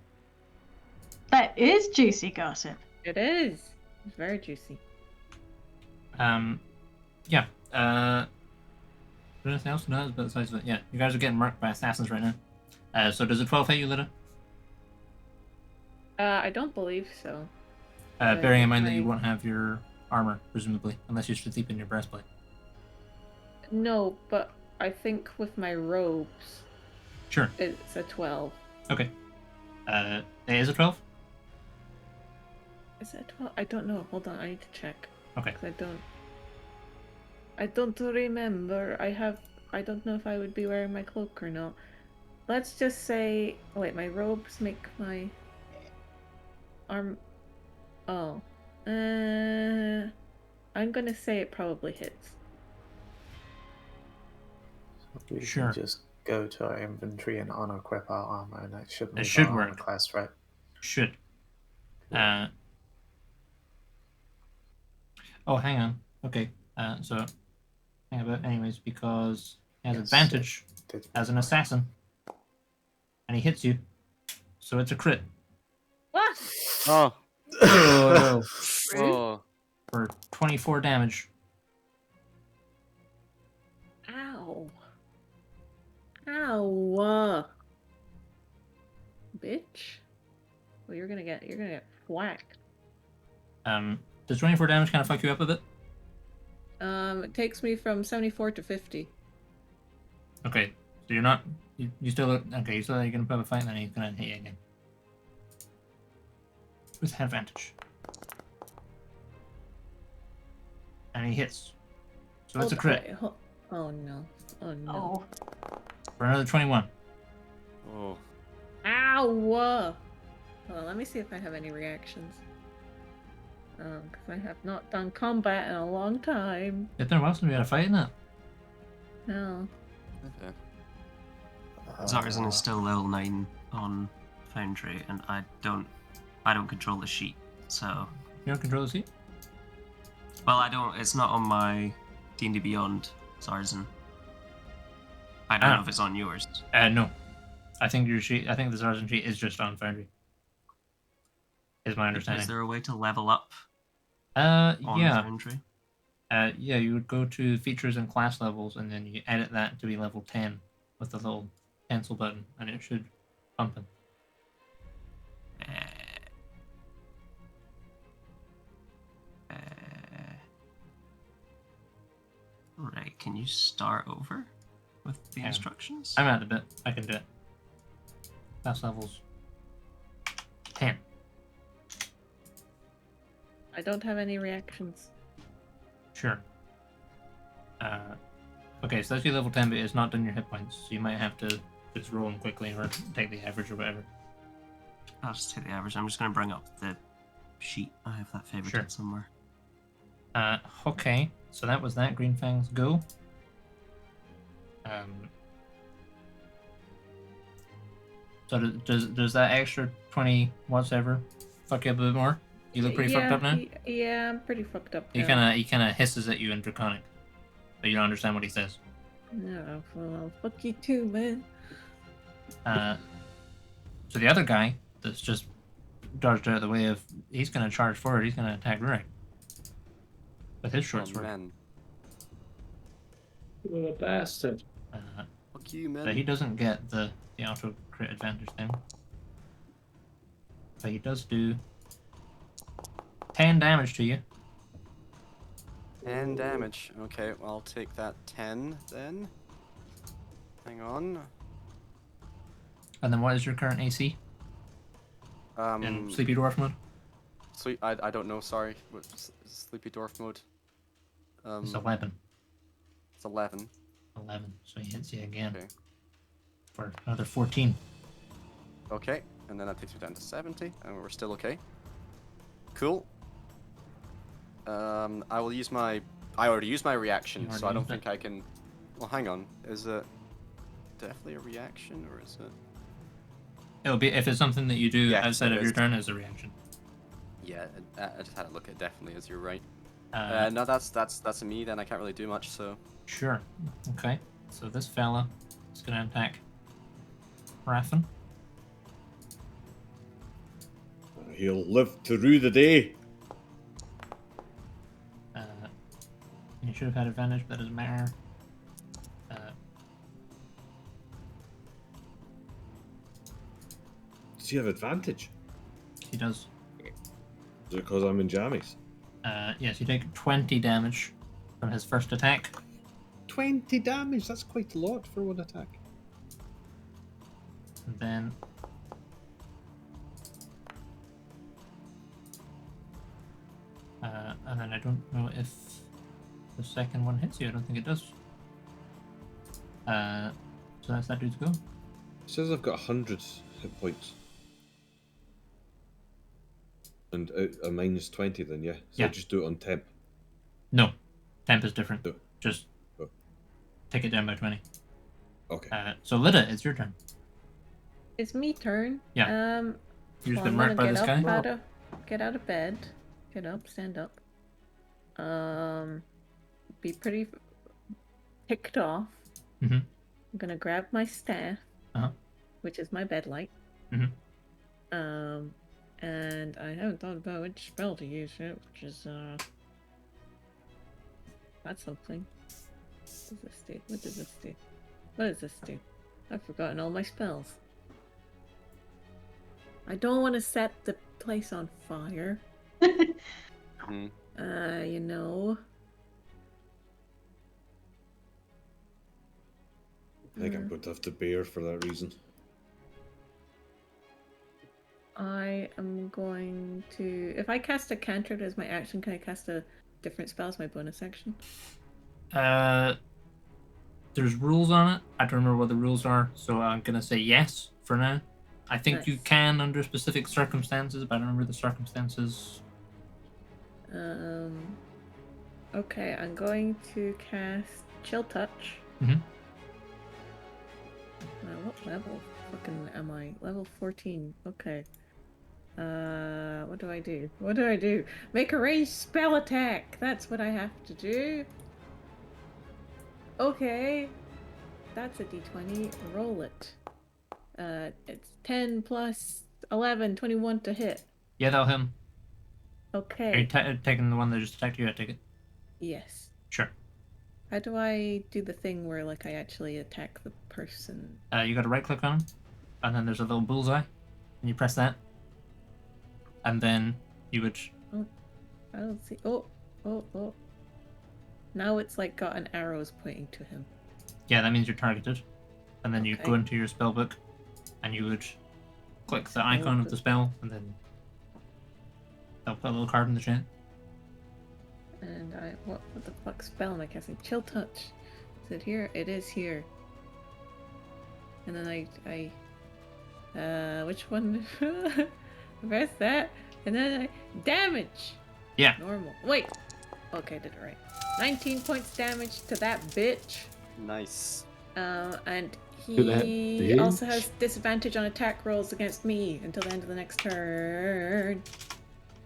That is juicy gossip. it is. It's very juicy. Yeah. Anything else? No, that's about the size of it. Yeah, you guys are getting marked by assassins right now. So does a 12 hit you, Lita? I don't believe so. Bearing in mind that my- you won't have your armor, presumably, unless you're sleep in your breastplate. No, but I think with my robes, Sure. it's a 12. Okay. It is a 12? Is it 12? I don't know. Hold on, I need to check. Okay. 'Cause I don't remember. I don't know if I would be wearing my cloak or not. Let's just say, wait, my robes make my arm. Oh, I'm gonna say it probably hits. We Sure. can just go to our inventory and unequip our armor, and it should move should our armor work. class, right? Should. Cool. Oh, hang on. Okay. So, hang about anyways, because he has Yes, advantage Did- as an assassin. And he hits you. So it's a crit What? Oh. Oh, Oh. for 24 damage. Ow! Ow! Bitch. Well, you're gonna get whacked. Does 24 damage kind of fuck you up a bit? It takes me from 74 to 50. Okay. So you're not. You still. Okay, so you're gonna put up a fight, and then he's gonna hit you again. With advantage. And he hits. So it's a crit Oh no. Oh no. Oh. for another 21. Oh. Ow! Hold on, let me see if I have any reactions. Because I have not done combat in a long time. It's been a while since we had a fight in it. No. Okay. Zartan is still level 9 on Foundry, and I don't control the sheet. So, You don't control the seat? well, I don't. It's not on my D&D Beyond Zarzan. I don't know if it's on yours. No. I think your sheet. I think the sergeant sheet is just on Foundry. Is my understanding. Is there a way to level up on Yeah. Foundry? Yeah, you would go to features and class levels, and then you edit that to be level 10 with the little pencil button, and it should pump it. Right, can you start over with the Yeah. instructions? I'm at a bit. I can do it. Class levels 10. I don't have any reactions. Sure. Okay, so that's your level 10, but it's not done your hit points, so you might have to just roll them quickly or take the average or whatever. I'll just take the average. I'm just going to bring up the sheet. I have that favorited Sure. somewhere. Okay, so that was that. Green Fang's go. So does that extra 20 whatever fuck you up a bit more? You look pretty fucked up now? Yeah, I'm pretty fucked up He now. kind of hisses at you in Draconic, but you don't understand what he says. No, well, fuck you too, man. So the other guy that's just dodged out of the way of, he's going to charge forward. He's going to attack Rurik with his short sword. Man. What a bastard. Fuck you, man. But he doesn't get the auto crit advantage thing. But he does do 10 damage to you. 10 damage. Okay, well, I'll take that 10 then. Hang on. And then what is your current AC? In Sleepy Dwarf mode? I don't know, sorry. What's Sleepy Dwarf mode? It's 11. It's 11. 11, so he hits you again. Okay. For another 14. Okay, and then that takes me down to 70, and we're still okay. Cool. I will use my... I already used my reaction, so I don't think I can... Well, hang on. Is it definitely a reaction, or is it... It'll be, if it's something that you do Yeah, outside it of your is. turn, as a reaction. Yeah, I just had a look at it definitely, as you're right. No, that's me, then I can't really do much, so... Sure. Okay. So this fella is going to attack Raffen. He'll live to rue the day. He should have had advantage, but that doesn't matter. Does he have advantage? He does. Is it because I'm in jammies? Yes, you take 20 damage from his first attack. 20 damage, that's quite a lot for one attack. And then... and then I don't know if the second one hits you. I don't think it does. So that's that dude's go. It says I've got 100 hit points. And a minus 20 then, yeah? So yeah. I just do it on temp? No. Temp is different. No. Just take it down by 20. Okay. So Lida, it's your turn. It's me turn. Yeah. You've so been I'm marked by gonna this guy? Get out of bed. Get up, stand up. Be pretty ticked off. Mm-hmm. I'm gonna grab my staff, which is my bed light. Mm-hmm. And I haven't thought about which spell to use yet, which is that's something. What does this do? What does this do? What does this do? I've forgotten all my spells. I don't want to set the place on fire. You know. I think I'm going to have to bear for that reason. I am going to... If I cast a cantrip as my action, can I cast a different spell as my bonus action? There's rules on it. I don't remember what the rules are, so I'm going to say yes for now. I think you can under specific circumstances, but I don't remember the circumstances. Okay, I'm going to cast Chill Touch. Mm-hmm. What level fucking am I? Level 14. Okay. What do I do? What do I do? Make a ranged spell attack! That's what I have to do. Okay. That's a d20. Roll it. It's 10 plus 11, 21 to hit. Yeah, that'll hit him. Okay. Are you taking the one that just attacked you? I take it. Yes. Sure. How do I do the thing where, like, I actually attack the person? You got to right click on him, and then there's a little bullseye, and you press that. And then you would... Oh, I don't see... Oh. Now it's, like, got an arrows pointing to him. Yeah, that means you're targeted. And then you go into your spell book, and you would click the icon of the spell, and then they'll put a little card in the chat. And what the fuck spell am I casting? Chill Touch. Is it here? It is here. And then I which one? Press that, and then damage. Yeah. Normal. Wait. Okay, I did it right. 19 points damage to that bitch. Nice. And he also has disadvantage on attack rolls against me until the end of the next turn.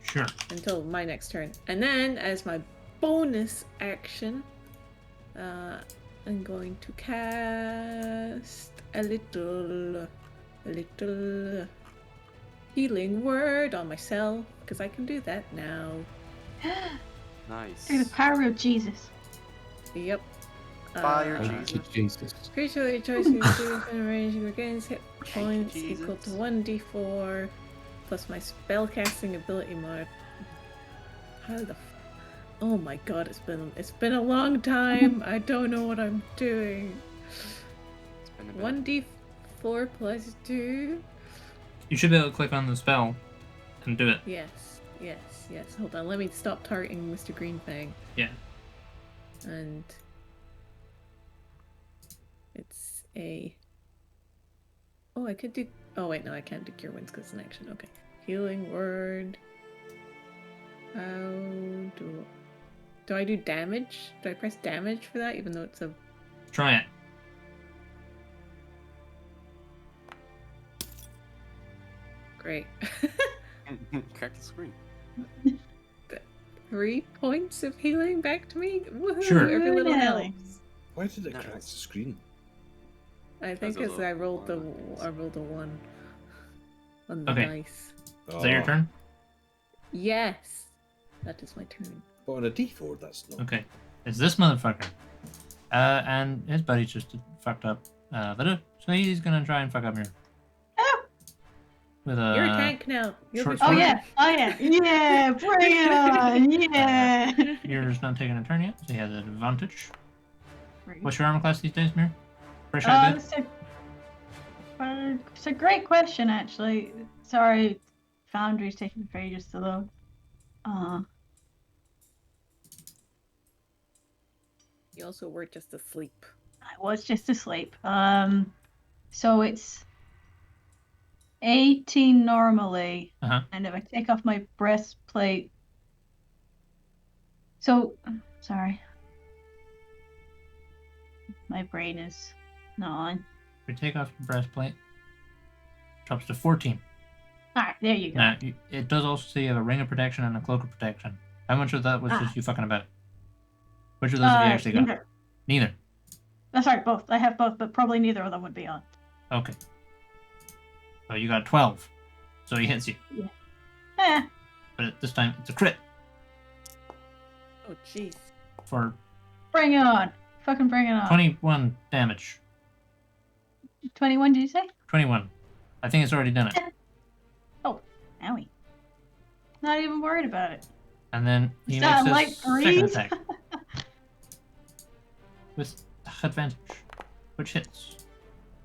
Sure. Until my next turn. And then, as my bonus action, I'm going to cast a little healing word on myself, because I can do that now. Nice. Through the power of Jesus. Yep. Fire Thank you, Jesus. Creature your choice and range regains hit points Jesus. equal to 1d4 plus my spellcasting ability mod. How the oh my god, it's been a long time. I don't know what I'm doing. 1d4 plus 2. You should be able to click on the spell and do it. Yes. Hold on, let me stop targeting Mr. Green Fang. Yeah. And it's a... Oh, I could do... Oh, wait, no, I can't do Cure Wounds because it's an action. Okay. Healing Word. How do... Do I do damage? Do I press damage for that, even though it's a... Try it. Great. Crack the screen. 3 points of healing back to me? Woohoo! Sure. Every little Really? helps. Why did it Nice. crack the screen? I think Because as of I the rolled the... one. I rolled a 1 on the Okay. dice. Is that your turn? Yes! That is my turn. But on a D4, that's not. Okay. It's this motherfucker. And his buddy's just fucked up. Little. So he's gonna try and fuck up here. Oh, With You're a a tank now. You'll be short oh sword. yeah. Oh yeah. Yeah. Bring it on. Yeah. Mirror's not taking a turn yet, so he has an advantage. Great. What's your armor class these days, Mirror? Fresh out good? It's a great question, actually. Sorry, Foundry's taking for ages to load. You also were just asleep. I was just asleep. So it's 18 normally, Uh-huh. and if I take off my breastplate, so sorry, my brain is not on. If you take off your breastplate, drops to 14. All right, there you go. Now, it does also say you have a ring of protection and a cloak of protection. How much of that was just you fucking about? Which of those have you actually got? Neither. Neither. Sorry, both. I have both, but probably neither of them would be on. Okay. So you got 12. So he hits you. Eh, But this time it's a crit Oh, jeez. for bring it on. Fucking bring it on. 21 damage. 21, did you say? 21. I think it's already done it. Oh, owie. Not even worried about it. And then he Is makes that his light second breeze? attack. With advantage. Which hits.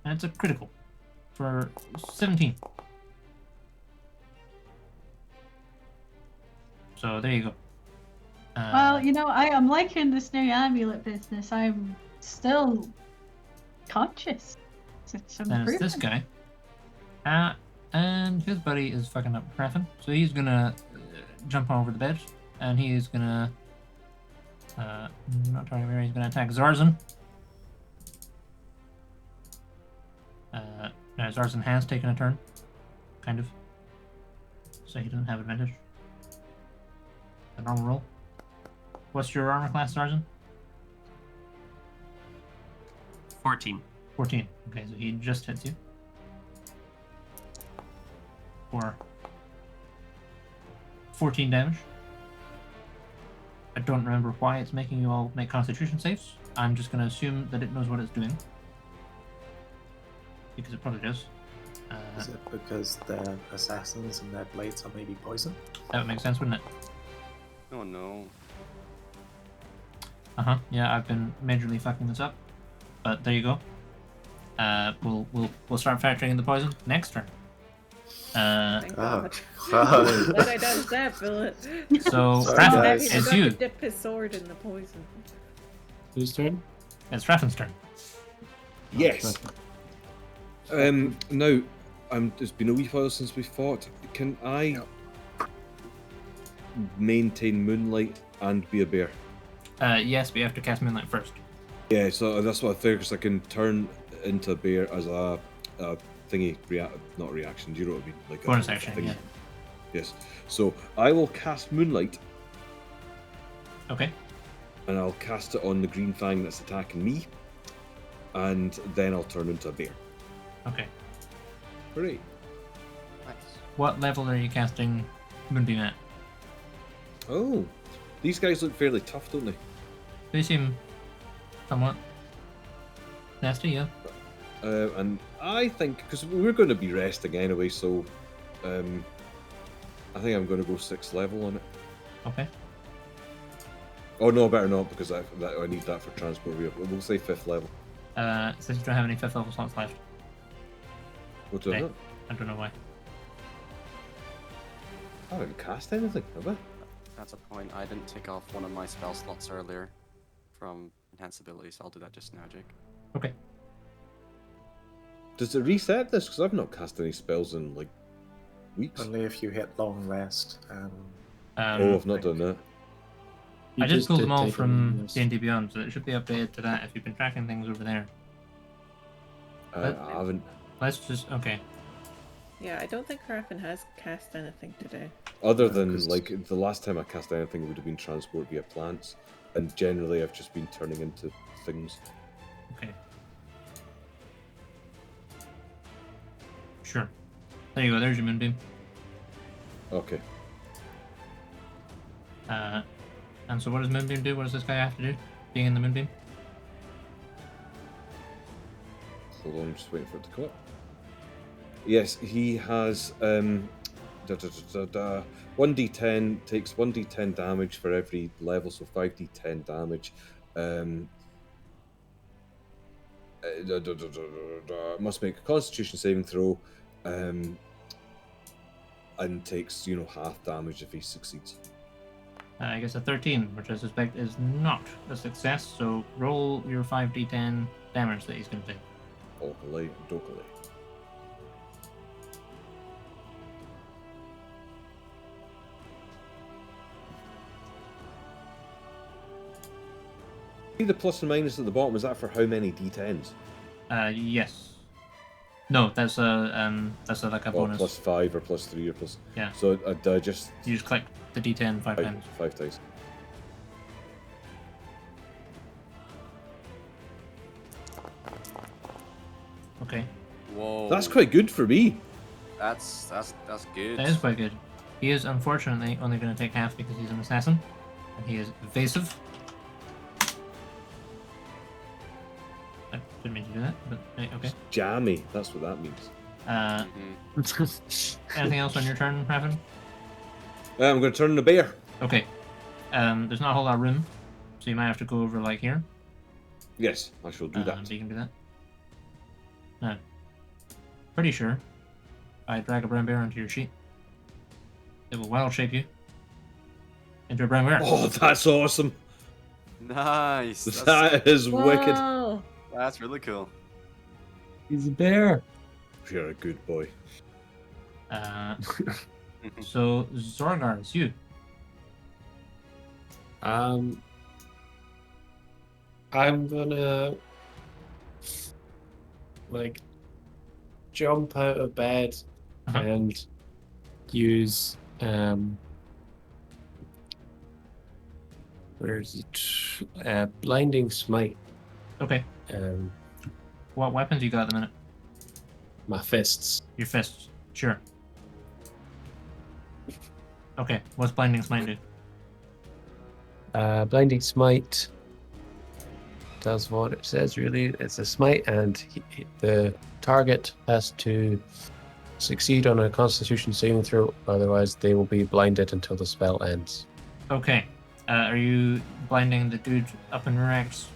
And it's a critical. For 17. So there you go. Well, you know, I'm liking this new amulet business. I'm still conscious. It's Then it's this improvement. guy. And his buddy is fucking up Raffin. So he's gonna jump over the bed. And he is gonna... not target mirror, he's gonna attack Zarzan. Zarzan has taken a turn. Kind of. So he doesn't have advantage. A normal roll. What's your armor class, Zarzan? 14. 14. Okay, so he just hits you. For 14 damage. I don't remember why it's making you all make constitution saves. I'm just going to assume that it knows what it's doing. Because it probably does. Is it because they're assassins and their blades are maybe poison? That would make sense, wouldn't it? Oh no. Uh-huh. Yeah, I've been majorly fucking this up. But there you go. We'll start factoring in the poison next turn. Thank Oh. God. Glad I dodged that bullet. So Sorry, Raffin, guys. He it's forgot you. to dip his sword in the poison. Whose turn? It's Raffin's turn. Yes. Now, it's been a wee while since we fought. Can I maintain moonlight and be a bear? Yes, but you have to cast Moonlight first. Yeah, so that's what I figured, because I can turn into a bear as a thingy, not reaction, do you know what I mean? Like Bonus a action, thingy. yeah. Yes. So I will cast Moonlight, Okay. and I'll cast it on the green fang that's attacking me, and then I'll turn into a bear. Okay. Hooray! Nice. What level are you casting Moonbeam at? Oh, these guys look fairly tough, don't they? They seem somewhat nasty, yeah. And I think, because we're going to be resting anyway, so I think I'm going to go 6th level on it. Okay. Oh no, better not, because I need that for transport. We'll say 5th level. Since you don't have any 5th level slots left. What do I Okay. not? I don't know why. I haven't cast anything, have I? That's a point. I didn't take off one of my spell slots earlier from enhanced abilities. So I'll do that just now, Jake. Okay. Does it reset this? Because I've not cast any spells in like weeks. Only if you hit long rest. Oh, I've not done that. I just pulled them all take from them, yes. D&D Beyond, so it should be updated to that if you've been tracking things over there. I haven't. Let's just... Okay. Yeah, I don't think Raffin has cast anything today. Other No, than 'cause- like the last time I cast anything would have been transport via plants, and generally I've just been turning into things. Okay. Sure. There you go, there's your Moonbeam. Okay. And so what does Moonbeam do? What does this guy have to do? Being in the Moonbeam? Hold on, I'm just waiting for it to come up. Yes, he has 1d10, takes 1d10 damage for every level, so 5d10 damage. Must make a Constitution saving throw, and takes half damage if he succeeds. I guess a 13, which I suspect is not a success, so roll your 5d10 damage that he's going to take. Dokale, dokale. See the plus and minus at the bottom, is that for how many d10s? Yes. No, that's like a bonus. Plus 5 or plus 3 or plus... Yeah. So I just... You just click the d10 five times. 5 times. Okay. Whoa. That's quite good for me. That's good. That is quite good. He is unfortunately only going to take half because he's an assassin, and he is evasive. I didn't mean to do that, but okay. Jammy, that's what that means. Anything else on your turn, Raven? I'm going to turn the bear. Okay. There's not a whole lot of room, so you might have to go over like here. Yes, I shall do that. So you can do that. Now, pretty sure I drag a brown bear onto your sheet. It will wild shape you into a brown bear. Oh, that's awesome. Nice. That is wicked. Whoa. That's really cool. He's a bear. You're a good boy. So Zorgar, it's you. I'm gonna jump out of bed and use where is it? Blinding smite. Okay. What weapons you got at the minute? My fists. Your fists. Sure. Okay. What's blinding smite do? Blinding smite does what it says, really. It's a smite, and the target has to succeed on a Constitution saving throw, otherwise they will be blinded until the spell ends. Okay. Are you blinding the dude up in Rurek's?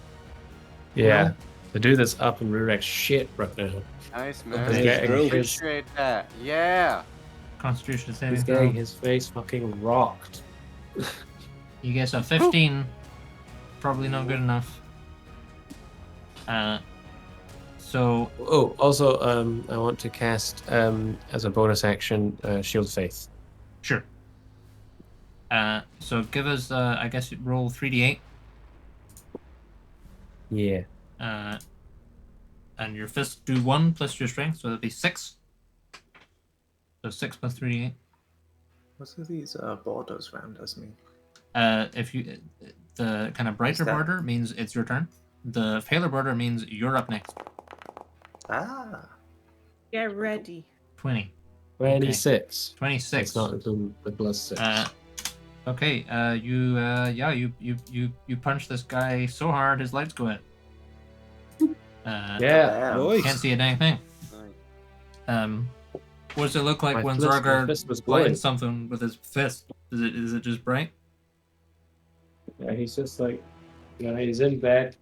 Yeah, Well, the dude that's up in Rurek's shit right now. Nice, He's man. getting his, Appreciate that. Yeah. Constitution saving he's throw. getting his face fucking rocked. You guess a 15. Probably not good enough. So Oh, also, I want to cast as a bonus action, Shield Faith. sure. So give us I guess roll 3d8. Yeah. And your fists do 1 plus your strength, so that'll be 6. So 6 plus 3d8. What do these borders around us mean? If you the kind of brighter that- border means it's your turn. The paler border means you're up next. Ah. Get ready. 20. 26. 26. That's not including the plus 6. Okay. You punch this guy so hard his lights go out. yeah. Damn. Can't see a dang thing. What does it look like My when fist- my Zorgar fist was glowing. blinds something with his fist? Is it just bright? Yeah, he's just like, he's in bed.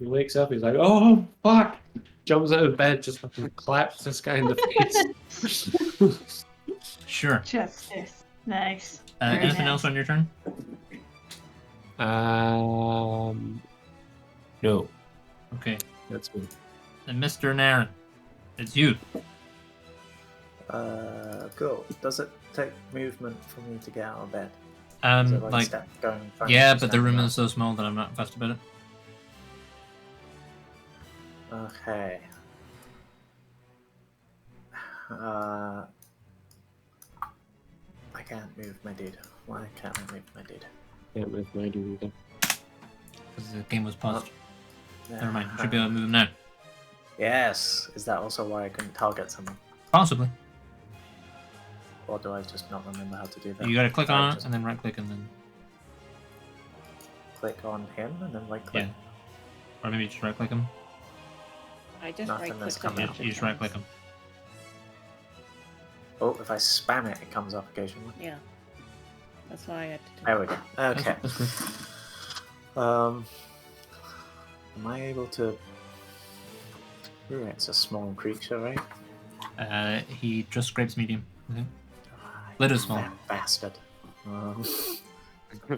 He wakes up, he's like, oh, fuck! Jumps out of bed, just fucking claps this guy in the face. Sure. Justice. Nice. Anything else on your turn? No. Okay. That's good. And Mr. Naren, it's you. Cool. Does it take movement for me to get out of bed? Is it Like, step going in front yeah, and but the room standing is so small that I'm not fussed about it. up? Okay. I can't move my dude. Why can't I move my dude? Can't move my dude either. Because the game was paused. Oh. Never mind. You should be able to move him now. Yes. Is that also why I couldn't target someone? Possibly. Or do I just not remember how to do that? You gotta click I on it just and then right click and then. click on him and then right click. Yeah. Or maybe just right click him. I just Nothing right has clicked come on out. You just right click him. Oh, if I spam it, it comes up occasionally. Yeah. That's why I had to do There we go. Okay. Am I able to? Ooh, it's a small creature, right? He just scrapes medium. Ah, Little you small. fat bastard.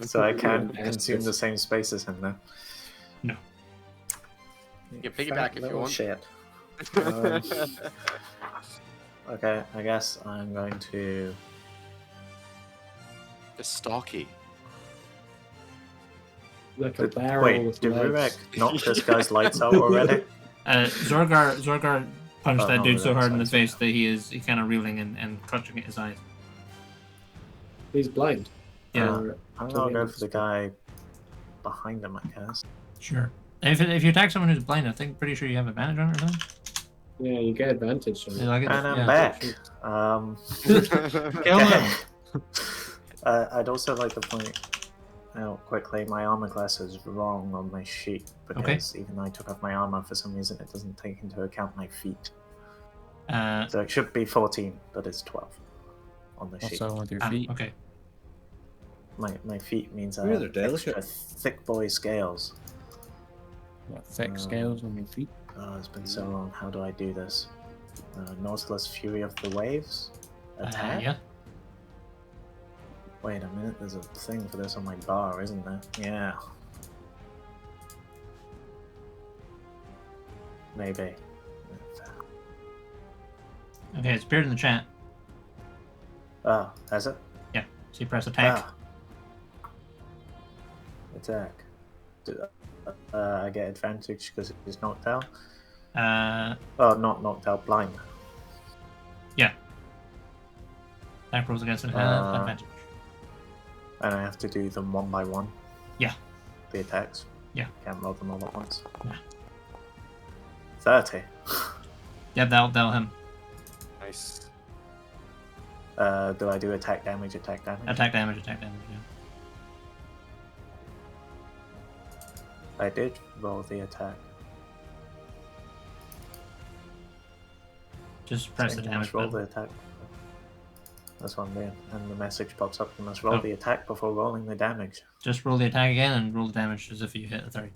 So I can't consume the same space as him now. No. You can Fat piggyback if you little want. Shit. Okay, I guess I'm going to. Just stalky. Like a barrel Wait, with did legs. Rurek knock this guy's lights out already? Zorgar punched Oh, that no, dude so that's hard in the fine. face that he kind of reeling and clutching at his eyes. He's blind. Yeah. I'm gonna go for the guy behind him, I guess. Sure. If you attack someone who's blind, I think pretty sure you have advantage on it or something. Yeah, you get advantage on Yeah, it. like And I'm yeah. back. Kill him. I'd also like to point out quickly my armor class is wrong on my sheet because even though I took off my armor, for some reason it doesn't take into account my feet. So it should be 14, but it's 12 on the sheet. Also with your feet. Okay. My feet means I Ooh, have they're delicate. extra thick boy scales. Got thick scales on your feet. Oh, it's been so long. How do I do this? Nautilus Fury of the Waves? Attack? Yeah. Wait a minute, there's a thing for this on my bar, isn't there? Yeah. Maybe. Okay, it's appeared in the chat. Oh, has it? Yeah. So you press attack. Ah. Attack. I get advantage because it's knocked out? Oh, not knocked out, blind. Yeah. Attack rolls against it have advantage. And I have to do them one by one? Yeah. The attacks? Yeah. Can't roll them all at once? Yeah. 30. Yeah, that'll him. Nice. Do I do attack damage? Attack damage, yeah. I did roll the attack. Just press the You damage must roll button. the attack. That's what I'm doing. And the message pops up, you must roll Oh. the attack before rolling the damage. Just roll the attack again and roll the damage as if you hit a 30.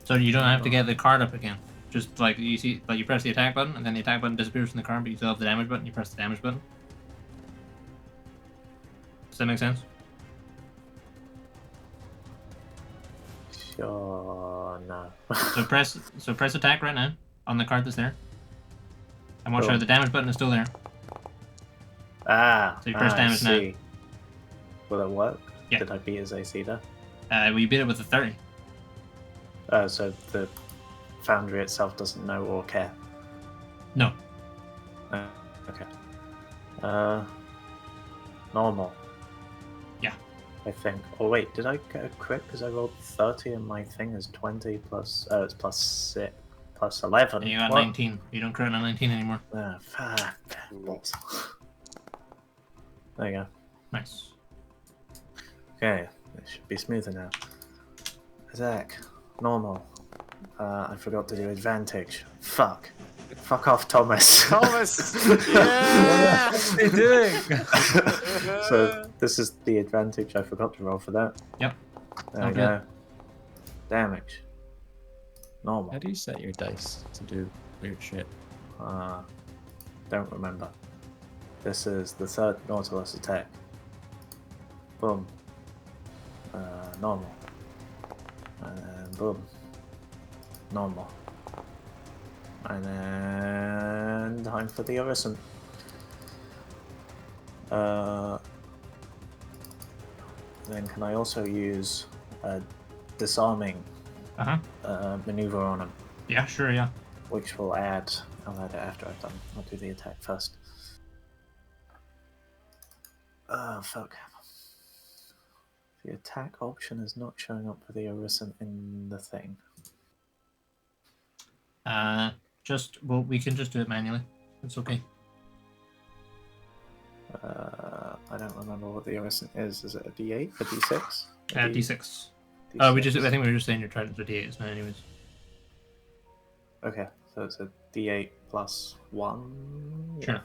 So you don't have to get the card up again. Just like you see, like you press the attack button, and then the attack button disappears from the card, but you still have the damage button. You press the damage button. Does that make sense? Sure, no. So press attack right now on the card that's there, and watch Cool. how the damage button is still there. Ah, So you press I damage now. see. Will it work? Yeah. Did I beat his AC there? Well, you beat it with a 30. So the foundry itself doesn't know or care. No. Okay. Normal. Yeah. I think. Oh wait, did I get a crit? Because I rolled 30 and my thing is 20 plus. Oh, it's plus 6, plus 11. And you got What? 19. You don't crit on 19 anymore. Fuck. Balls. There you go. Nice. Okay, it should be smoother now. Attack. Normal. I forgot to do advantage. Fuck. Fuck off, Thomas. Thomas! Yeah! What are you doing? So this is the advantage. I forgot to roll for that. Yep. There Oh, we good. go. Damage. Normal. How do you set your dice to do weird shit? Don't remember. This is the third Nautilus attack. Boom. Normal. And then boom. Normal. And then time for the Orison. Then can I also use a disarming maneuver on him? Yeah, sure, yeah. Which will add. I'll add it after I've done. I'll do the attack first. Oh fuck. The attack option is not showing up for the Orison in the thing. Well, we can just do it manually. It's okay. I don't remember what the Orison is. Is it a D8? A D6? D6. D6. I think we were just saying your trident's a D8, anyways. Okay, so it's a D8 plus 1. Sure.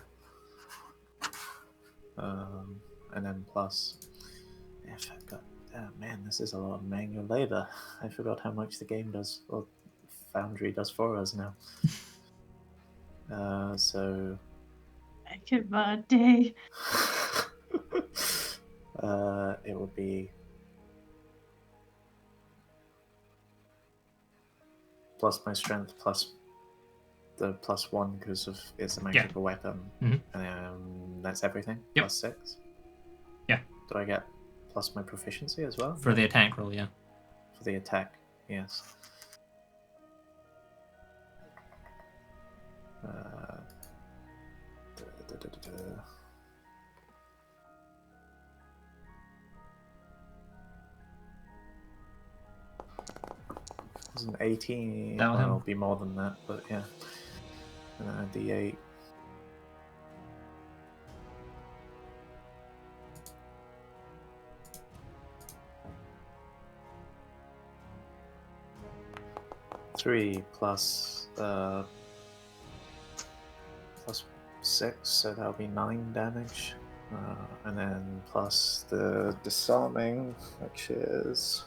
And then plus. Yeah, I forgot. Oh man, this is a lot of manual labor. I forgot how much the game does, or Foundry does for us now. So. Make it my day. It would be plus my strength plus the +1 because of it's a magical weapon. That's everything. Yep. Plus 6. Yeah. Do I get plus my proficiency as well? For the attack roll, yeah. For the attack, yes. It's an 18. That'll Well, it'll be more than that, but yeah. And then a D8. Three plus plus 6, so that'll be 9 damage. And then plus the disarming, which is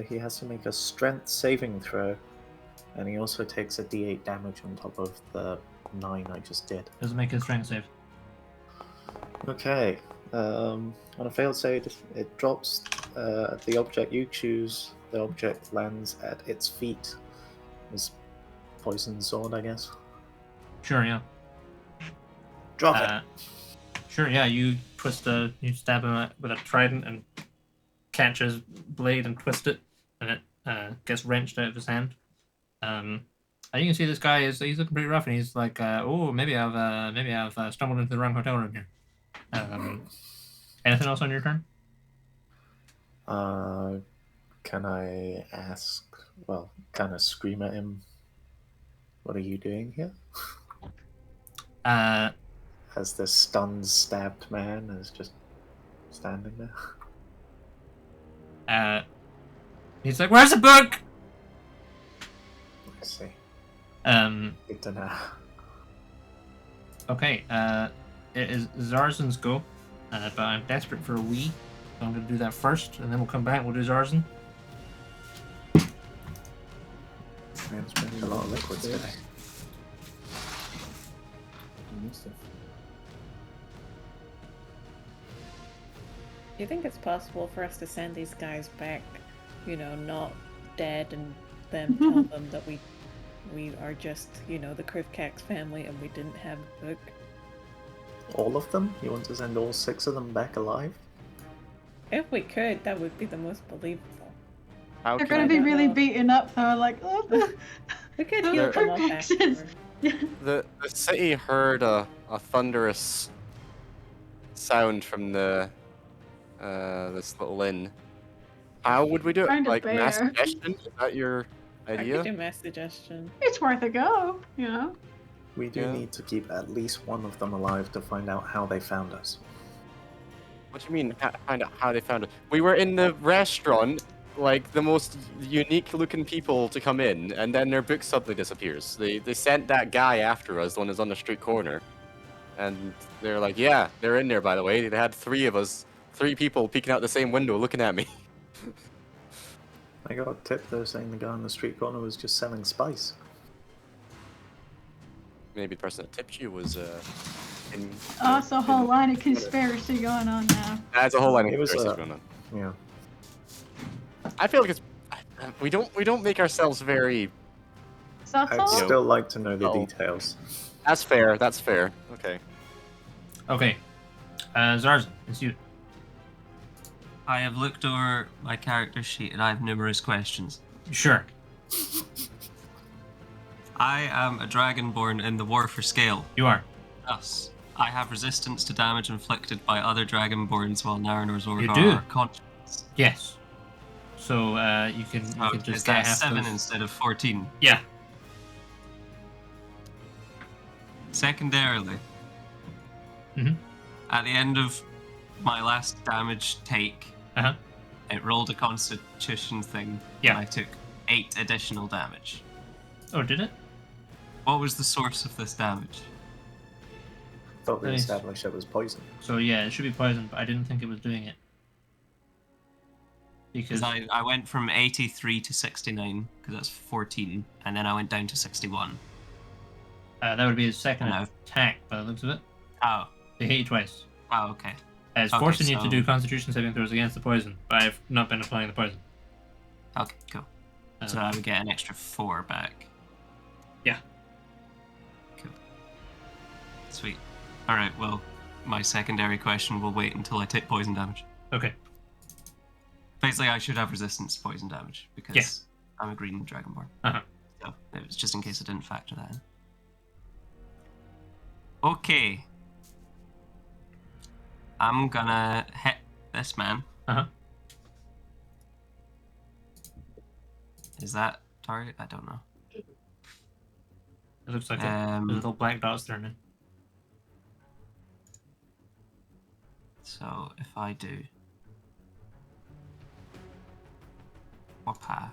he has to make a strength saving throw, and he also takes a D8 damage on top of the 9 I just did. Doesn't make a strength save. Okay. On a failed save, it drops the object you choose. The object lands at its feet. This poison sword, I guess. Sure, yeah. Drop it. Sure, yeah. You stab him with a trident and catch his blade and twist it, and it gets wrenched out of his hand. And you can see this guy he's looking pretty rough, and he's like, "Oh, maybe I've stumbled into the wrong hotel room here." Anything else on your turn? Can I ask? Well, kind of scream at him. What are you doing here? As this stunned, stabbed man is just standing there. He's like, "Where's the book?" I see. Good to know. Okay. It is Zarzan's go, but I'm desperate for a wee, so I'm going to do that first, and then we'll come back and we'll do Zarzan. Man, it's drinking a lot of liquids today. Do you think it's possible for us to send these guys back, not dead, and then tell them that we we are just, the Krivkax family and we didn't have a book. All of them? You want to send all 6 of them back alive? If we could, that would be the most believable. How They're can going I to be don't really know. beaten up though, like, oh, We could the heal them up Krivkaxes. afterwards. The city heard a thunderous sound from this little inn. How would we do it? Find a Like mass bear. suggestion? Is that your I could idea? do mass suggestion. It's worth a go, you know? We do Yeah. need to keep at least one of them alive to find out how they found us. What do you mean? Find out how they found it? We were in the restaurant, like the most unique-looking people to come in, and then their book suddenly disappears. They sent that guy after us, the one who's on the street corner, and they're like, "Yeah, they're in there." By the way, they had 3 of us, 3 people peeking out the same window, looking at me. I got a tip though saying the guy on the street corner was just selling spice. Maybe the person that tipped you was in. Oh, it's a whole line of conspiracy going on now. That's a whole line of It was, conspiracies going on. Yeah. I feel like it's we don't make ourselves very. I'd Subtle? still like to know the Oh. details. That's fair. That's fair. Okay. Okay. Zarzan, it's you. I have looked over my character sheet and I have numerous questions. Sure. I am a dragonborn in the War for Scale. You are. Thus, I have resistance to damage inflicted by other dragonborns while Naren or Zorgar do. are conscious. Yes. So you can Is just that get half 7 those- instead of 14? Yeah. Secondarily, Mhm. at the end of my last damage take, Uh-huh. it rolled a constitution thing, Yeah. and I took 8 additional damage. Oh, did it? What was the source of this damage? Thought we Nice. established it was poison. So yeah, it should be poison, but I didn't think it was doing it. Because Because I went from 83 to 69, because that's 14, and then I went down to 61. that would be his second No. attack by the looks of it. Oh, They hit you twice. oh, okay. It's Okay, forcing you to so- do Constitution saving throws against the poison, but I've not been applying the poison. Okay, cool. So I would get an extra 4 back. Yeah. Cool. Sweet. Alright, well, my secondary question will wait until I take poison damage. Okay. Basically, I should have resistance to poison damage, because Yeah. I'm a green dragonborn. Uh-huh. So, it was just in case I didn't factor that in. Okay. I'm gonna hit this man. Uh-huh. Is that target? I don't know. It looks like a Um, little black dots turning. So if I do Wapa.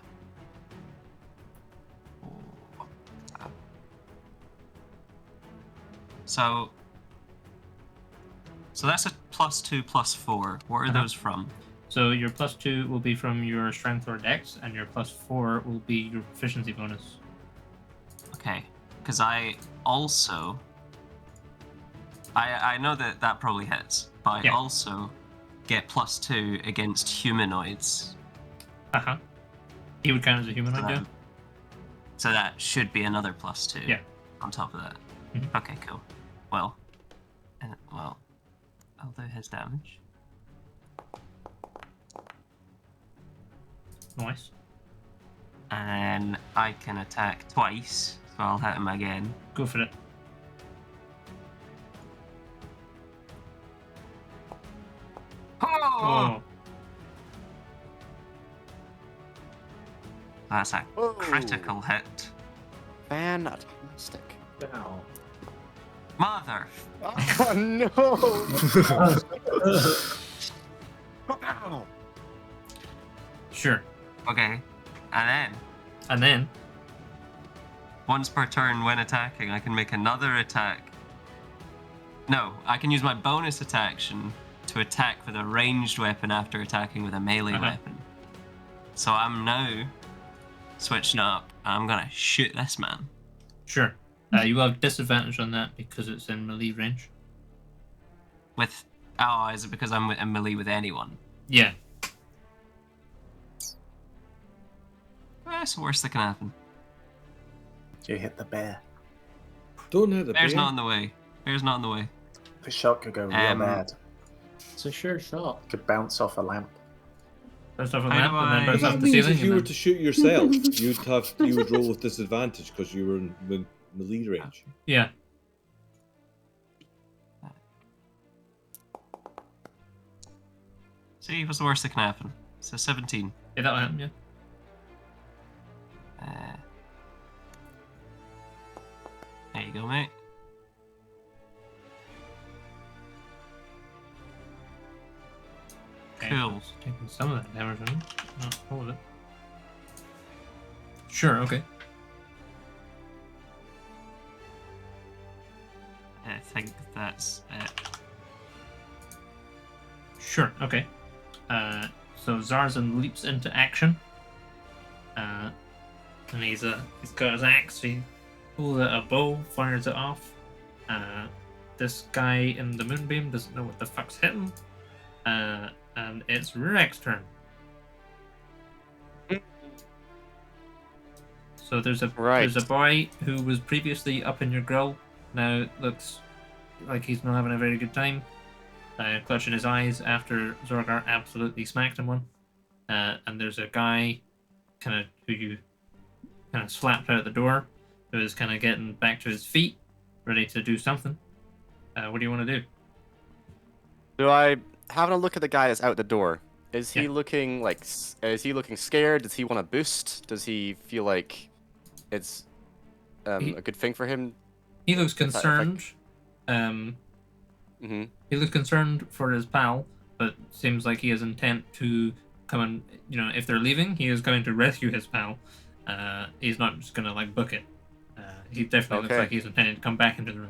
So that's a +2 +4. What are Uh-huh. those from? So your +2 will be from your strength or dex, and your +4 will be your proficiency bonus. Okay, because I also I know that probably hits, but I Yeah. also get +2 against humanoids. Uh-huh. He would count as a humanoid, yeah? So that should be another +2. Yeah. On top of that. Mhm. Okay, cool. Well, I'll do his damage. Nice. And I can attack twice, so I'll hit him again. Go for it. Oh! That's a Whoa. critical hit. Fantastic. Ow. Mother! Oh no! Ow. Sure. Okay. And And then, once per turn when attacking, I can make another attack. No, I can use my bonus action to attack with a ranged weapon after attacking with a melee Uh-huh. weapon. So I'm now switching up. I'm gonna shoot this man. sure. You will have disadvantage on that because it's in melee range. With is it because I'm in melee with anyone? Yeah. That's the worst that can happen. You hit the bear. Don't hit the Bear's bear. not in the way. Bear's not in the way. The shot could go real bad. It's a sure shot. Could bounce off a lamp. First off a How lamp, do and then I- bounce But off that the means ceiling. if you and were then... to shoot yourself, you would roll with disadvantage because you were in melee range. Yeah. See, what's the worst that can happen? So 17. Yeah, that'll happen, yeah. There you go, mate. Okay, Cool. so taking some of that damage on him. Not all of it. Sure, okay. I think that's it. Sure, okay. So Zarzan leaps into action. And he's got his axe, he pulls out a bow, fires it off. This guy in the moonbeam doesn't know what the fuck's hit him. And it's Rurik's turn. So there's a boy who was previously up in your grill. Now looks like he's not having a very good time. Clutching his eyes after Zorgar absolutely smacked him one. And there's a guy who you kind of slapped out the door, who is kind of getting back to his feet, ready to do something. What do you want to do? Do I having a look at the guy that's out the door? Is he Yeah. looking like? Is he looking scared? Does he want to boost? Does he feel like it's a good thing for him? He looks If I- if I- concerned. Mm-hmm. He looks concerned for his pal, but seems like he has intent to come and, if they're leaving, he is going to rescue his pal. He's not just going to, book it. He definitely looks Okay. like he's intending to come back into the room.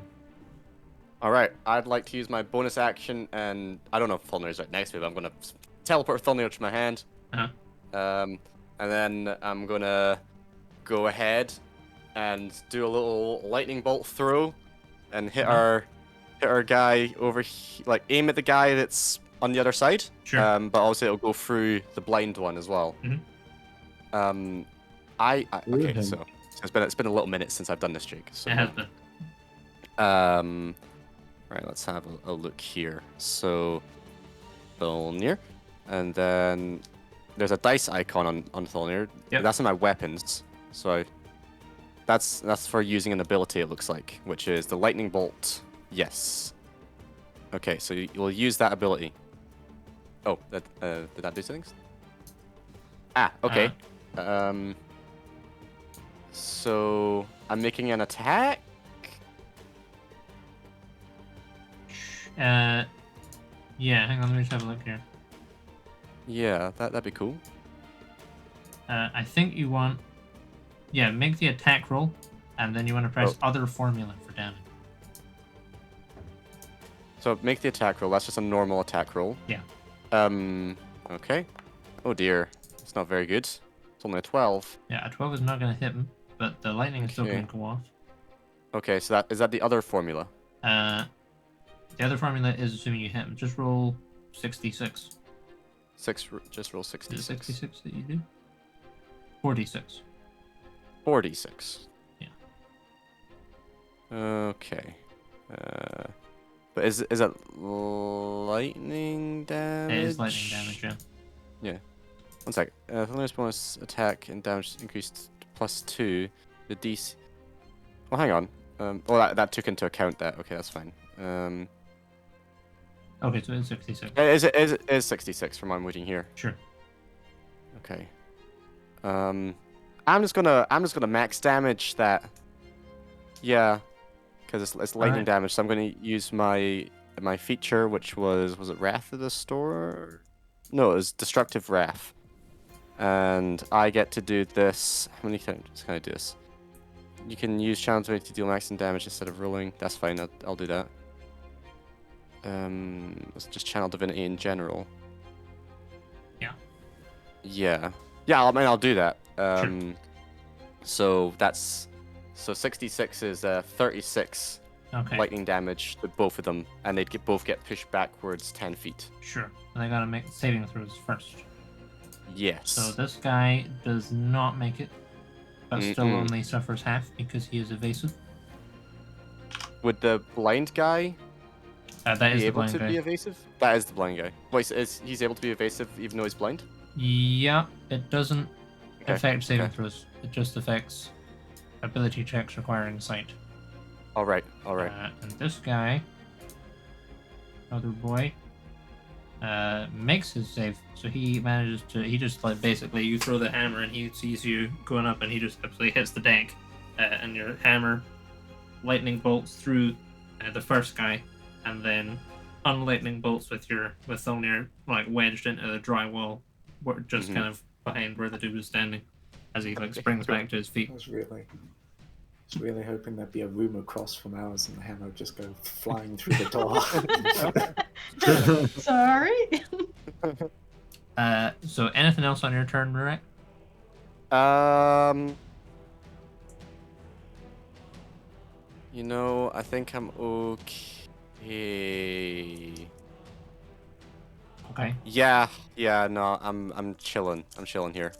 All right, I'd like to use my bonus action, and I don't know if Thulnir is right next to me, but I'm gonna teleport Thulnir to my hand. Uh-huh. And then I'm gonna go ahead and do a little lightning bolt throw, and hit our guy over, aim at the guy that's on the other side. Sure. But also it'll go through the blind one as well. Mhm. Okay, so it's been a little minute since I've done this, Jake. So, It has been. right, let's have a look here. So, Thulnir, and then there's a dice icon on Thulnir. Yep. That's in my weapons. So that's for using an ability, it looks like, which is the lightning bolt. Yes. Okay, so you'll use that ability. Oh, that did that do things? Ah, okay. So I'm making an attack. Yeah, hang on, let me just have a look here. Yeah, that'd be cool. I think you want... Yeah, make the attack roll, and then you want to press other formula for damage. So make the attack roll. That's just a normal attack roll. Yeah. Okay. Oh dear. It's not very good. It's only a 12. Yeah, a 12 is not going to hit him, but the lightning is still Okay. going to go off. Okay, so is that the other formula? The other formula is assuming you hit him. Just roll 66. Just roll Is it 66. 66 that you do? 46. 46. Yeah. Okay. But is it lightning damage? It is lightning damage, yeah. Yeah. One sec. Thunder's bonus attack and damage increased to +2. The DC. Oh, hang on. That took into account that. Okay, that's fine. Okay, so it's 66. It is 66 from what I'm reading here. Sure. Okay. I'm just gonna max damage that. Yeah, because it's lightning Alright. damage. So I'm gonna use my feature, which was it Wrath of the Store? No, it was Destructive Wrath. And I get to do this. How many times can I do this? You can use Channel Divinity to deal maximum damage instead of rolling. That's fine. I'll do that. Let's just Channel Divinity in general. Yeah. Yeah. Yeah, I mean, I'll do that. Sure. So 66 is 36 Okay. lightning damage to both of them, and they'd both get pushed backwards 10 feet. Sure. And I gotta make saving throws first. Yes. So this guy does not make it. but still only suffers half because he is evasive. Would the blind guy That is be the able blind to guy. be evasive? That is the blind guy. Wait, he's able to be evasive even though he's blind? Yeah, it doesn't Okay, affect saving okay. throws. It just affects ability checks requiring sight. All right, all right. And this guy, other boy, makes his save. So he manages to. He just like basically you throw the hammer and he sees you going up and he just absolutely hits the deck, and your hammer lightning bolts through the first guy, and then unlightning bolts with only your like wedged into the drywall, just kind of behind where the dude was standing, as he like springs back to his feet. I was really hoping there'd be a room across from ours and the hammer would just go flying through the door. Sorry. So anything else on your turn, Marek? You know, I think I'm okay. Okay. Yeah, no, I'm chilling. I'm chilling here.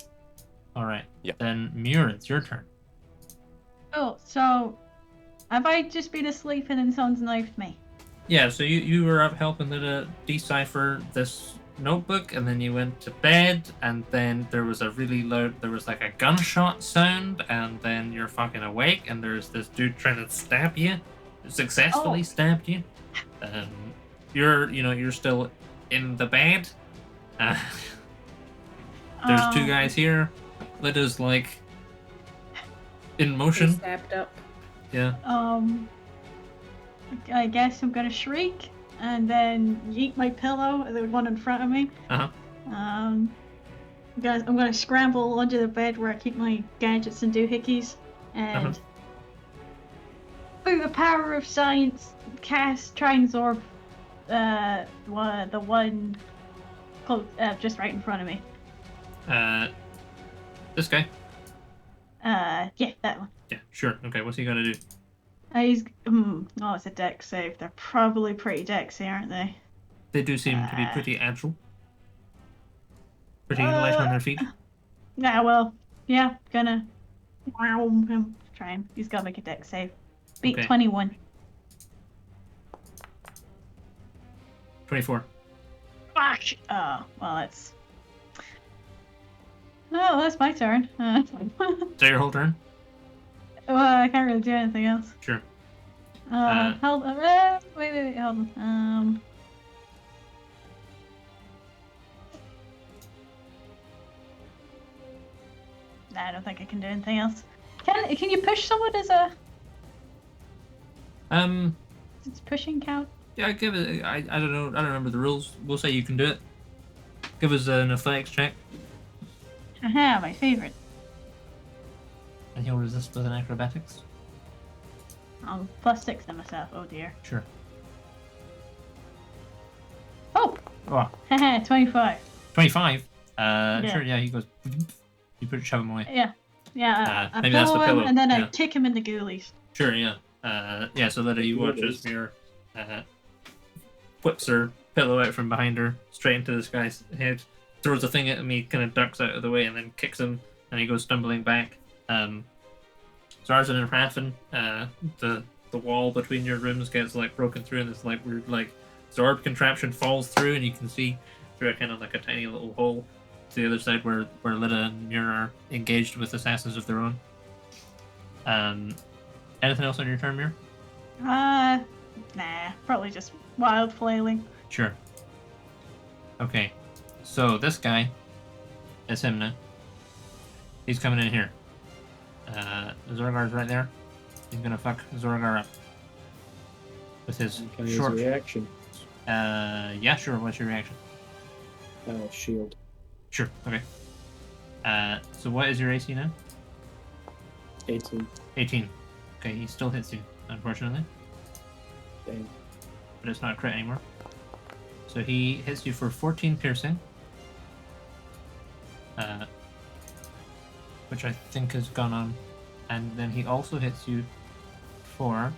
All right. Yeah. Then Muir, it's your turn. Oh, so have I just been asleep and then someone's knifed me? Yeah. So you were up helping Lita decipher this notebook, and then you went to bed, and then there was a really loud. There was like a gunshot sound, and then you're fucking awake, and there's this dude trying to stab you, successfully stabbed you. You're still in the bed. There's two guys here. Lita's like in motion. Stabbed up. Yeah. I guess I'm gonna shriek and then yeet my pillow, the one in front of me. I'm gonna scramble under the bed where I keep my gadgets and doohickeys, and through the power of science, try and absorb the one close, just right in front of me. This guy. Yeah, that one. Yeah, sure. Okay, what's he gonna do? It's a dex save. They're probably pretty dexy, aren't they? They do seem to be pretty agile. Pretty light on their feet. Yeah, well, yeah, gonna try him. He's gotta make a dex save. Beat 21. 24. Fuck! Oh, well, that's... Oh, that's my turn. Is that your whole turn? Well, I can't really do anything else. Sure. Hold on. Wait, hold on. Nah, I don't think I can do anything else. Can you push someone as a... Does pushing count? Yeah, give it... I don't know. I don't remember the rules. We'll say you can do it. Give us an athletics check. Aha, my favorite. And he'll resist with an acrobatics. +6 to myself. Oh dear. Sure. Oh! Oh. Haha, 25. 25? Yeah. Sure, yeah, he goes... You put shove him away. Yeah. Yeah, I maybe that's the pillow him, pillow. and then I Yeah. kick him in the ghoulies. Sure, yeah. Yeah, so Lita, you watch as Muir whips her pillow out from behind her, straight into this guy's head, throws a thing at him, he kind of ducks out of the way, and then kicks him, and he goes stumbling back. Zarzan and Raffin, the wall between your rooms gets like broken through, and this like weird like Zorb contraption falls through, and you can see through a kind of like a tiny little hole to the other side where Lita and Muir are engaged with assassins of their own. Anything else on your turn, Muir? Nah, probably just wild flailing. Sure. Okay, so this guy is him now. He's coming in here. Zorgar's right there. He's gonna fuck Zorgar up with his Can I use short a reaction? Yeah, sure. What's your reaction? Shield. Sure. Okay. So what is your AC now? 18. 18. Okay, he still hits you, unfortunately. Damn. But it's not a crit anymore. So he hits you for 14 piercing. Which I think has gone on. And then he also hits you for...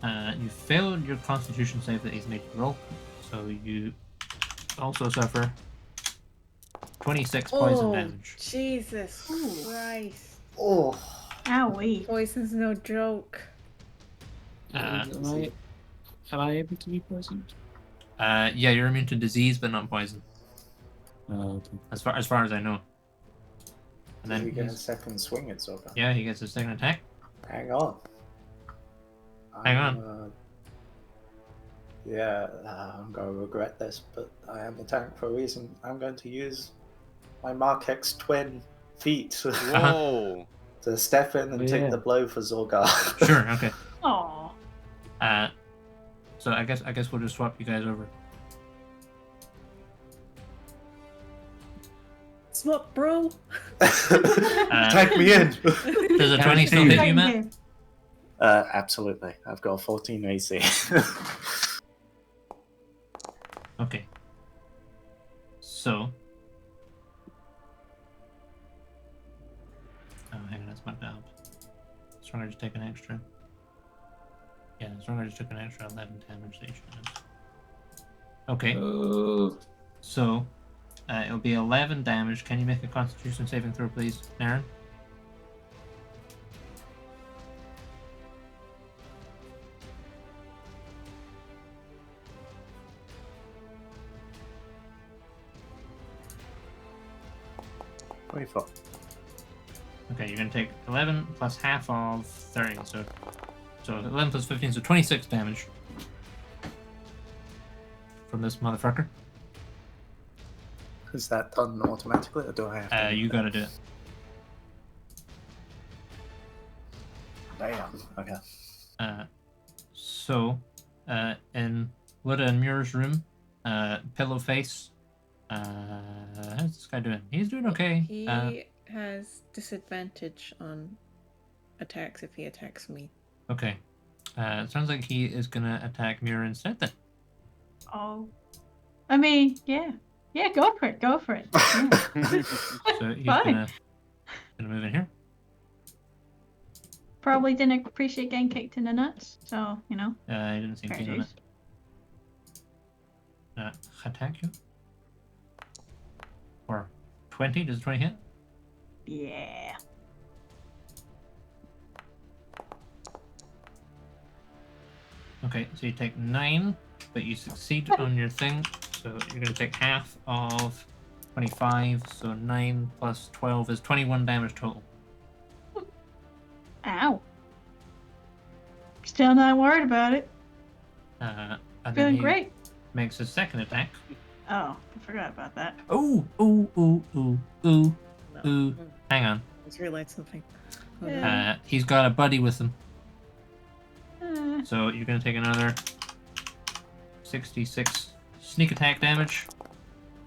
you failed your constitution save that he's made you roll. So you also suffer 26 poison damage. Jesus Christ. Oh. Owie. Poison's no joke. Am I able to be poisoned? Yeah, you're immune to disease, but not poison. Oh, okay. As far as I know. And Did then he get a second swing at Zorga? yeah, he gets a second attack. Hang on. Hang on. I'm going to regret this, but I am the tank for a reason. I'm going to use my Mark X twin feet Whoa. to step in and take the blow for Zorga. Sure, okay. Aww. So I guess we'll just swap you guys over. Swap, bro. Tag me in. Does a 20 still hit you, Matt? Absolutely. I've got a 14 AC. Okay. So. Oh, hang on, that's my job. Stronger just take an extra. Yeah, Stronger just took an extra 11 damage each. Okay. So, it'll be 11 damage. Can you make a Constitution saving throw, please, Naren? Okay, you're gonna take 11 plus half of 30, so 11 plus 15, so 26 damage from this motherfucker. Is that done automatically, or do I have to? You gotta do it. Damn. Okay. So, in Luda and Muir's room, Pillow Face. How's this guy doing? He's doing okay. He has disadvantage on attacks if he attacks me. Okay. It sounds like he is gonna attack Muir instead then. Oh. I mean, yeah. Yeah, go for it. Go for it. Yeah. So he's gonna move in here. Probably didn't appreciate getting kicked in the nuts, so, you know. He didn't seem keen on it. Attack you? Or 20? Does 20 hit? Yeah. Okay, so you take 9, but you succeed on your thing. So you're going to take half of 25. So 9 plus 12 is 21 damage total. Ow. Still not worried about it. And Feeling then he great. makes his second attack. Oh, I forgot about that. Ooh. Hang on. I just realized something. He's got a buddy with him. Uh, So you're going to take another 66 sneak attack damage.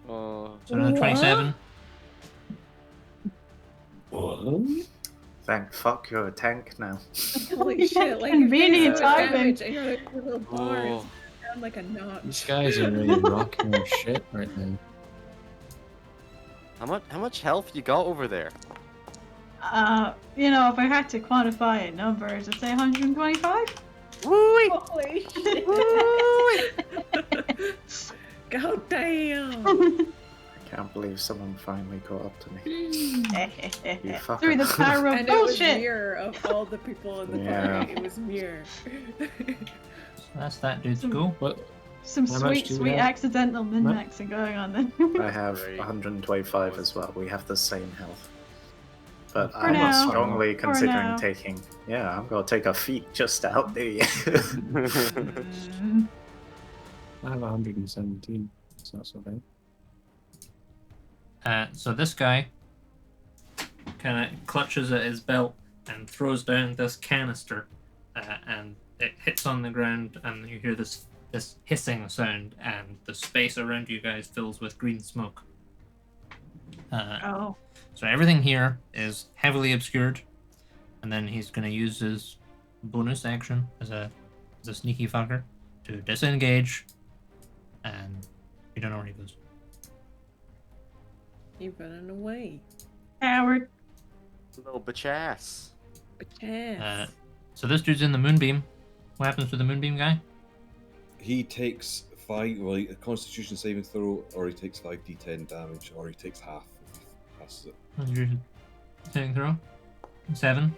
So another 27. Thank fuck you're a tank now. Holy shit! Like Convenient so timing. damage, and you're like your little bars down like a notch. These guys are really rocking their shit right now. How much health you got over there? You know, if I had to quantify it in numbers, I'd say 125. Holy shit! God damn! I can't believe someone finally caught up to me. You fucker. Through the power of And it was bullshit. Mir of all the people in the party. It was Mir. So that's that dude's go. Some How much sweet, do we sweet have? accidental min-maxing going on then. I have 125 as well. We have the same health. But For I'm now. strongly For considering now. taking. Yeah, I'm gonna take a feat just out there. Mm. I have 117. It's not so bad. So this guy kind of clutches at his belt and throws down this canister, and it hits on the ground, and you hear this hissing sound, and the space around you guys fills with green smoke. Oh. So everything here is heavily obscured, and then he's going to use his bonus action as a sneaky fucker to disengage, and you don't know where he goes. You're running away. Howard. Little bitch ass. Yes. So this dude's in the moonbeam. What happens to the moonbeam guy? He takes 5, a Constitution saving throw, or he takes 5d10 damage, or he takes half. passes it. What's your saving throw? 7.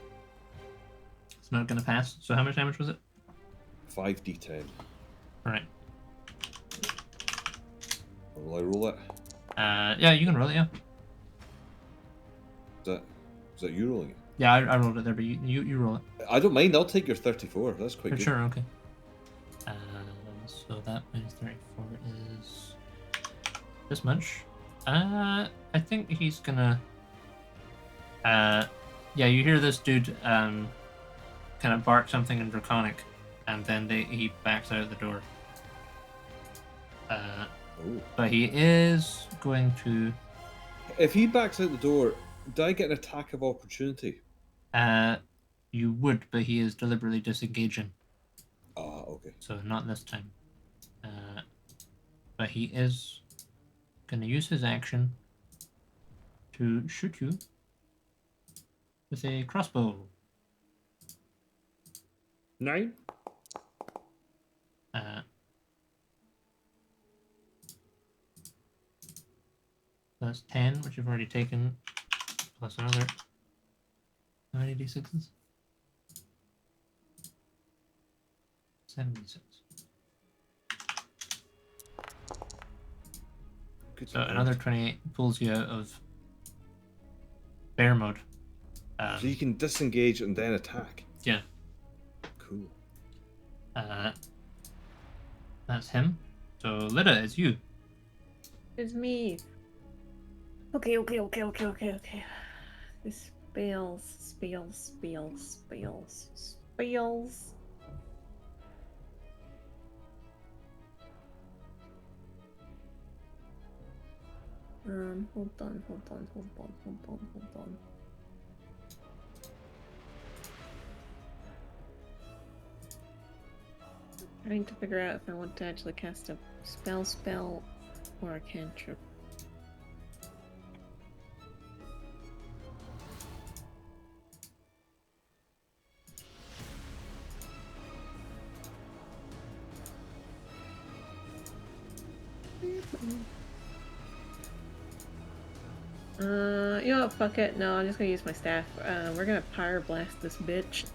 It's not gonna pass. So how much damage was it? 5d10. Alright. Will I roll it? Yeah, you can roll it, yeah. Is that you rolling it? Yeah, I rolled it there, but you roll it. I don't mind. I'll take your 34. That's quite good. Sure, okay. So that minus 34 is this much. I think he's gonna. Yeah, you hear this dude kind of bark something in Draconic, and then he backs out the door. But he is going to. If he backs out the door, do I get an attack of opportunity? You would, but he is deliberately disengaging. Ah, okay. So not this time. But he is going to use his action to shoot you with a crossbow. 9. That's 10, which you've already taken, plus another 96s. 76. Good So to know. another 28 pulls you out of bear mode. So you can disengage and then attack. Yeah. Cool. That's him. So Lida, it's you. It's me. Okay. This spells. Hold on. Trying to figure out if I want to actually cast a spell or a cantrip. You know what, fuck it. No, I'm just gonna use my staff. We're gonna pyre blast this bitch.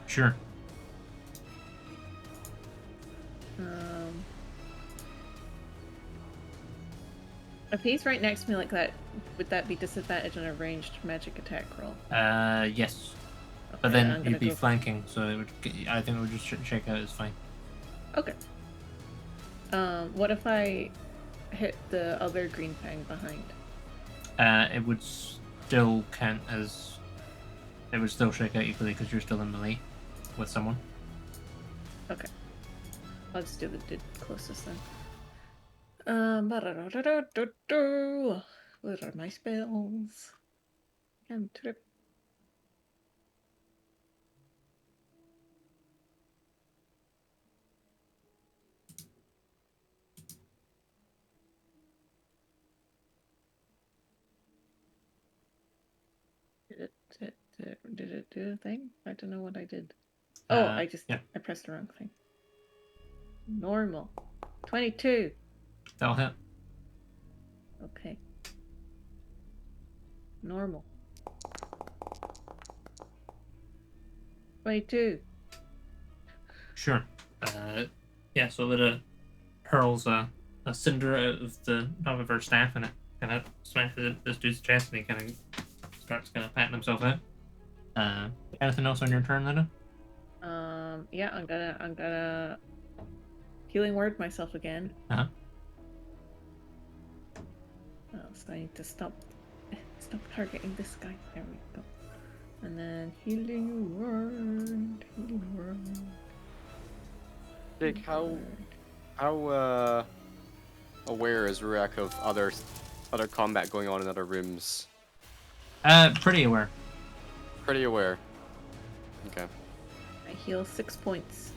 Sure. If he's right next to me like that, would that be disadvantage on a ranged magic attack roll? Yes. Okay, But then I'm gonna you'd be go- flanking, so it would. I think it would just shake out as fine. Okay. What if I hit the other green fang behind? It would still count as. It would still shake out equally because you're still in melee with someone. Okay. I'll just do the dude closest then. What are my spells? Cantrip. Did it do a thing? I don't know what I did. Oh, I pressed the wrong thing. Normal. 22. That'll hit. Okay. Normal. 22. Sure. Yeah, so Lida hurls a cinder out of the top of her staff and it kind of smashes this dude's chest and he kind of starts kind of patting himself out. Anything else on your turn, Lida? Yeah, I'm gonna healing word myself again. Uh-huh. Oh, so I need to stop targeting this guy. There we go. And then healing word. Jake, how aware is Rurak of other combat going on in other rooms? Pretty aware. Pretty aware. Okay. I heal 6 points.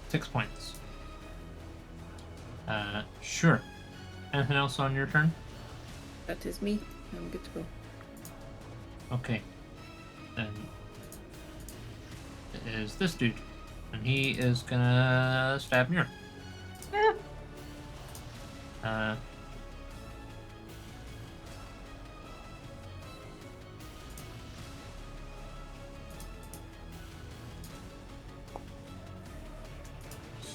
6 points. Sure. Anything else on your turn? That is me. I'm good to go. Okay. Then it is this dude. And he is gonna stab Muir.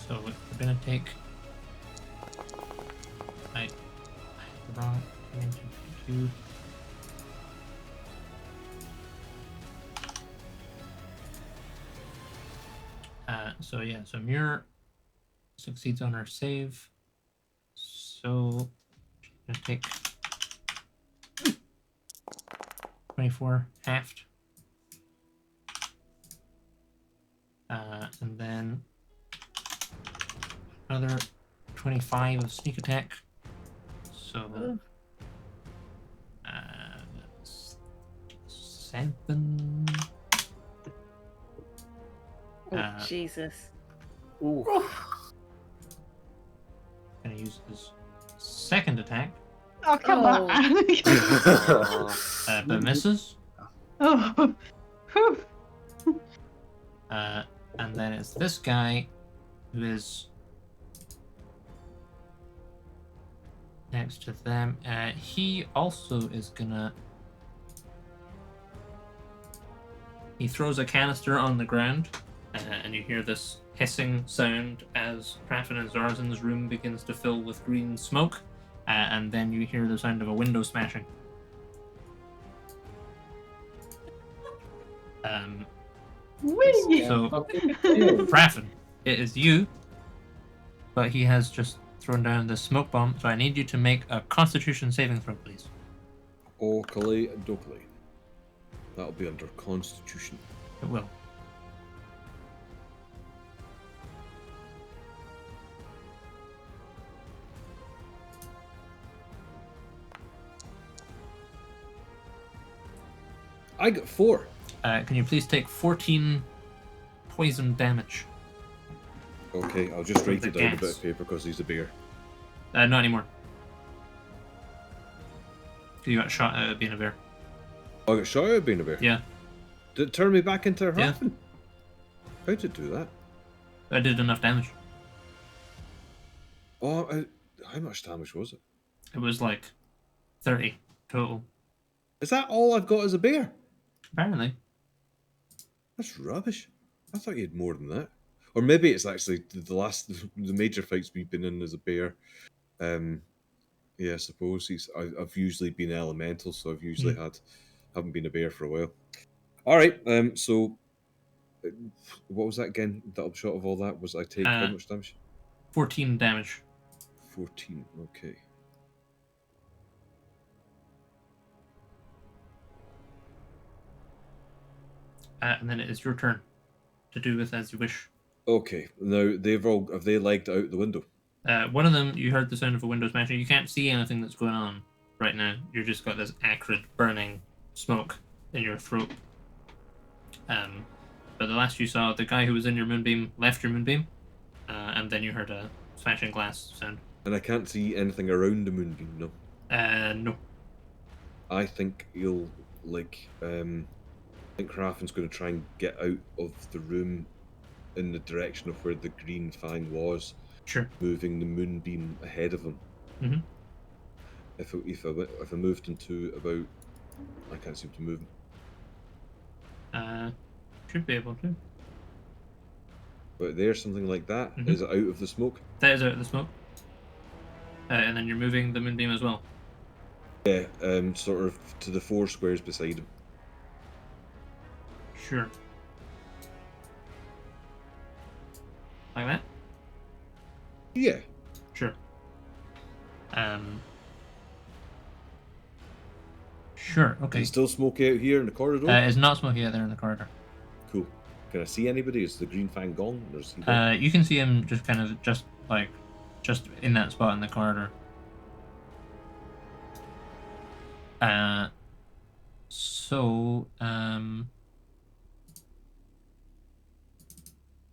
So we're gonna take. I wrong. Two. So yeah, so Muir succeeds on her save. So she's gonna take 24 halved. And then another 25 of sneak attack. So that's 7. Oh, Jesus. Ooh. Gonna use his second attack, Oh, come Oh. on. but misses. Oh. Whew. And then it's this guy who is next to them. He also is gonna. He throws a canister on the ground, and you hear this hissing sound as Krafen and Zarzin's room begins to fill with green smoke, and then you hear the sound of a window smashing. Whee! So, Krafen, it is you, but he has just thrown down the smoke bomb, so I need you to make a Constitution saving throw, please. Oakley and Dokley. That'll be under Constitution. It will. I got 4. Can you please take 14 poison damage? Okay, I'll just write The it down on a gas. bit of paper because he's a bear. Not anymore. You got shot at being a bear. Oh, I got shot at being a bear? Yeah, Did it turn me back into a Yeah. Raffen? How did it do that? I did enough damage. Oh, how much damage was it? It was like 30 total. Is that all I've got as a bear? Apparently. That's rubbish. I thought you had more than that. Or maybe it's actually the major fights we've been in as a bear. Yeah, I suppose I've usually been elemental, so I've usually haven't been a bear for a while. All right. So what was that again? The upshot of all that was I take how much damage? 14 damage. 14. Okay. And then it is your turn to do with as you wish. Okay. Now have they legged out the window? One of them, you heard the sound of a window smashing. You can't see anything that's going on right now. You've just got this acrid, burning smoke in your throat. But the last you saw, the guy who was in your moonbeam left your moonbeam, and then you heard a smashing glass sound. And I can't see anything around the moonbeam, no. No. I think he'll I think Krafen's going to try and get out of the room in the direction of where the green fang was. Sure. Moving the moonbeam ahead of him. Mm-hmm. If I moved into about, I can't seem to move him. Should be able to. But there's something like that. Mhm. Is it out of the smoke? That is out of the smoke. And then you're moving the moonbeam as well. Yeah, sort of to the 4 squares beside him. Sure. Like that? Yeah. Sure. Sure, okay. Is it still smoky out here in the corridor? It's not smoky out there in the corridor. Cool. Can I see anybody? Is the green fang gone? Or is he gone? You can see him just kind of just in that spot in the corridor. I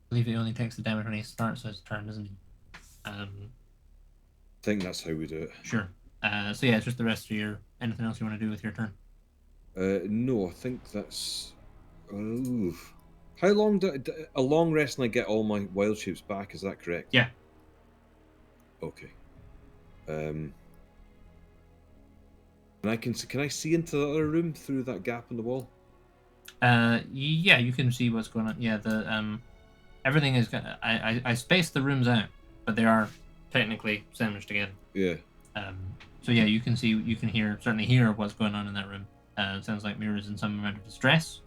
believe he only takes the damage when he starts his turn, doesn't he? I think that's how we do it. Sure. So yeah, it's just the rest of your. Anything else you want to do with your turn? No, I think that's. Oh. How long a long rest and I get all my wild shapes back? Is that correct? Yeah. Okay. And can I see into the other room through that gap in the wall? Yeah, you can see what's going on. Yeah, everything is. I spaced the rooms out, but they are technically sandwiched together. Yeah. So yeah, you can certainly hear what's going on in that room. It sounds like Mira's in some amount of distress.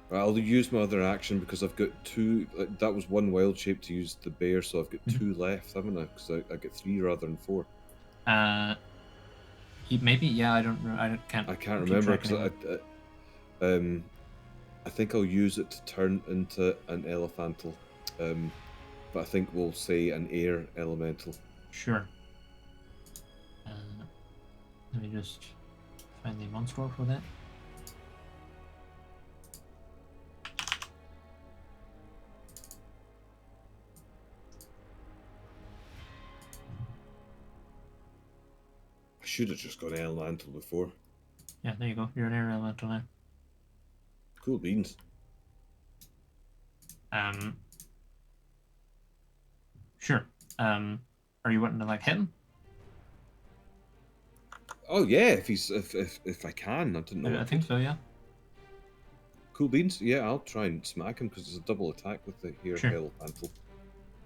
I'll use my other action because I've got 2. That was 1 wild shape to use the bear, so I've got 2 left, haven't I? Because I get 3 rather than 4. Maybe, yeah. I don't know. I can't remember because I think I'll use it to turn into an elemental, but I think we'll say an air elemental. Sure. Let me just find the monster for that. I should have just gone elemental before. Yeah, there you go. You're an air elemental now. Cool beans. Sure. Are you wanting to like hit him? Oh yeah, if I can, I didn't know. I think so, yeah. Cool beans. Yeah, I'll try and smack him because it's a double attack with the here Sure. elemental.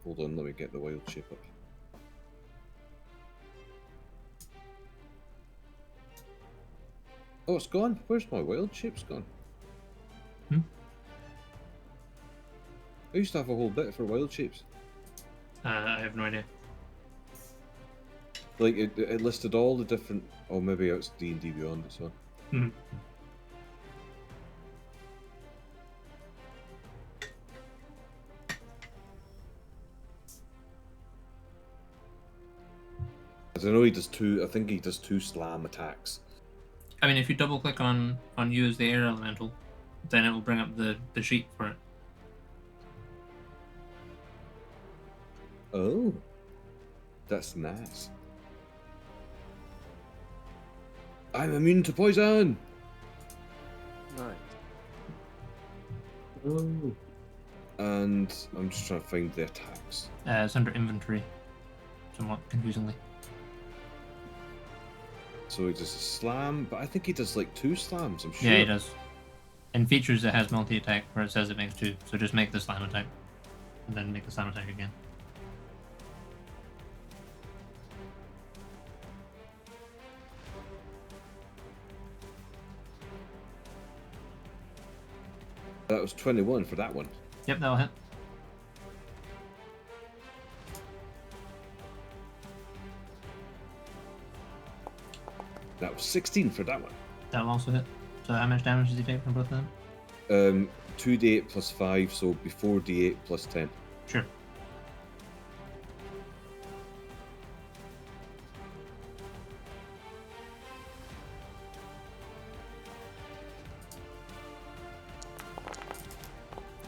Hold on, let me get the wild shape up. Oh, it's gone. Where's my wild shape's gone? I used to have a whole bit for wild shapes. I have no idea. Like it listed all the different. Oh, maybe it's D&D Beyond as well. I know he does 2. I think he does 2 slam attacks. I mean, if you double click on you as the air elemental, then it will bring up the sheet for it. Oh, that's nice. I'm immune to poison. Nice. Oh. And I'm just trying to find the attacks. It's under inventory, somewhat confusingly. So he does a slam, but I think he does like 2 slams, I'm sure. Yeah, he does. In features, it has multi-attack where it says it makes 2. So just make the slam attack, and then make the slam attack again. That was 21 for that one. Yep, that'll hit. That was 16 for that one. That'll also hit. So how much damage does he take from both of them? 2d8 plus 5, so before d8 plus 10. Sure.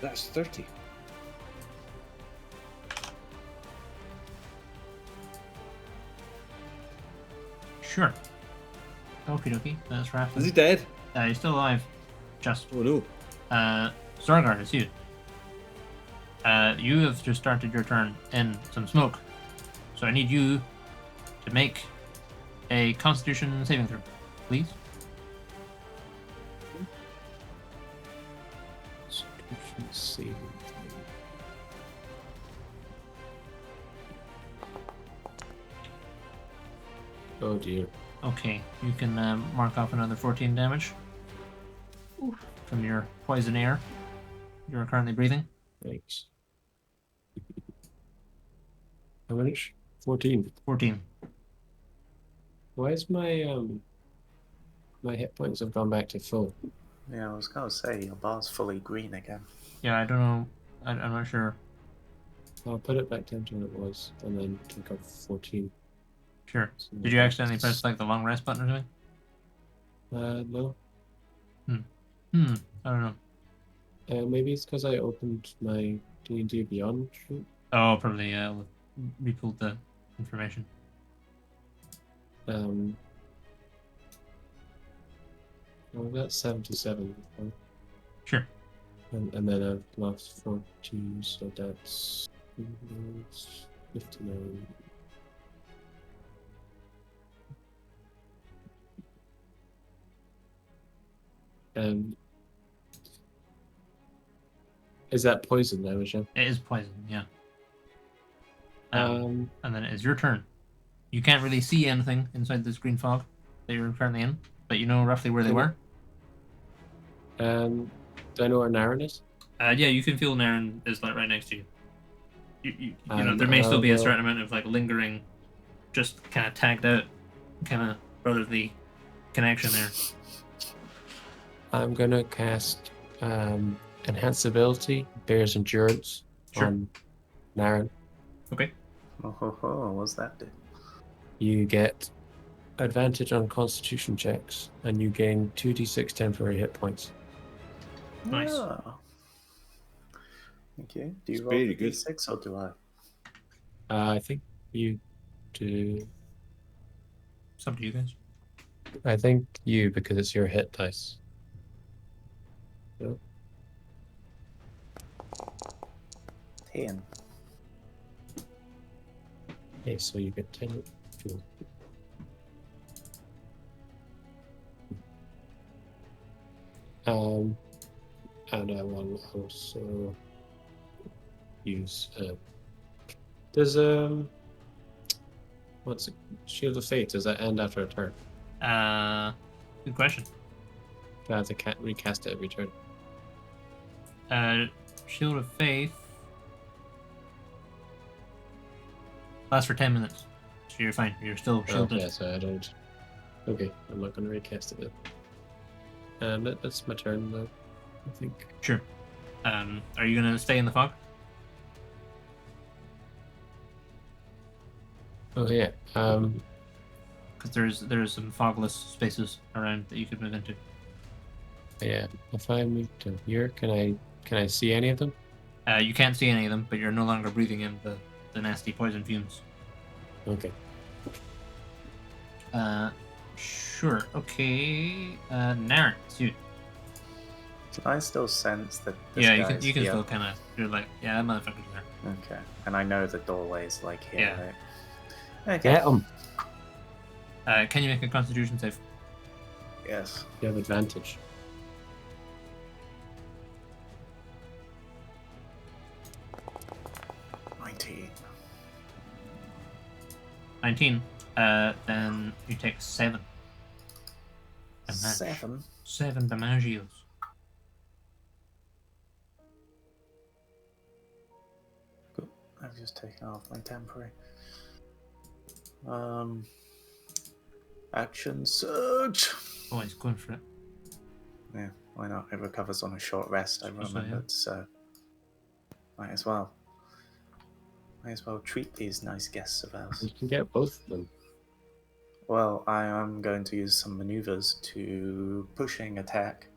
That's 30. Sure. Okie dokie, that's Rafa. Is he dead? He's still alive. Just. Oh no. Storgard, it's you. You have just started your turn in some smoke. So I need you to make a Constitution saving throw, please. Constitution saving throw. Oh dear. Okay, you can mark off another 14 damage from your poison air you're currently breathing. Thanks. How much? 14. 14. Why is my my hit points have gone back to full? Yeah, I was gonna say your bar's fully green again. Yeah, I don't know. I'm not sure. I'll put it back down to what it was, and then take off 14. Sure. So Did you accidentally press like the long rest button or something? No. I don't know. Maybe it's because I opened my D&D Beyond sheet. Oh, probably, yeah. Repulled the information. Well, that's 77. Sure. And then I've lost 14, so that's 59. Is that poison damage? Yeah? It is poison, yeah. Um, And then it is your turn. You can't really see anything inside this green fog that you're currently in, but you know roughly where they were. Do I know where Naren is? Yeah, you can feel Naren is like right next to you. You know, there may still be a certain amount of like lingering, just kind of tagged out, kind of brotherly connection there. I'm gonna cast Enhance Ability, Bear's Endurance on Naren. Okay. What's that do? You get advantage on Constitution checks, and you gain 2d6 temporary hit points. Nice. Oh. Okay. Do you It's roll very the good. d6 or do I? I think you do. It's up to you guys. I think you, because it's your hit dice. Yep. 10. Okay, so you get 10 fuel. And I will also use does what's it? Shield of Fate, does that end after a turn? Good question. Do I have to recast it every turn? Shield of Faith lasts for 10 minutes. So you're fine. You're still shielded. Okay, so I don't. Okay, I'm not going to recast it then. And that's my turn, though, I think. Sure. Are you gonna stay in the fog? Oh yeah. Because there's some fogless spaces around that you could move into. Yeah. If I move to here, can I see any of them? You can't see any of them, but you're no longer breathing in the nasty poison fumes. Okay. Sure. Okay. Naren, it's you. Can I still sense that this Yeah, guy's you can here? still kind of. You're like, yeah, that motherfucker's there. Okay. And I know the doorway's like here, Yeah. right? Okay. Get them. Can you make a Constitution save? Yes. You have advantage. $19. 19. Then you take 7. Damage. 7? 7 damagios. Cool. I've just taken off my temporary. Action surge. Oh, he's going for it. Yeah, why not? It recovers on a short rest, I remembered, so might as well. Might as well treat these nice guests of ours. You can get both of them. Well, I am going to use some maneuvers to pushing attack.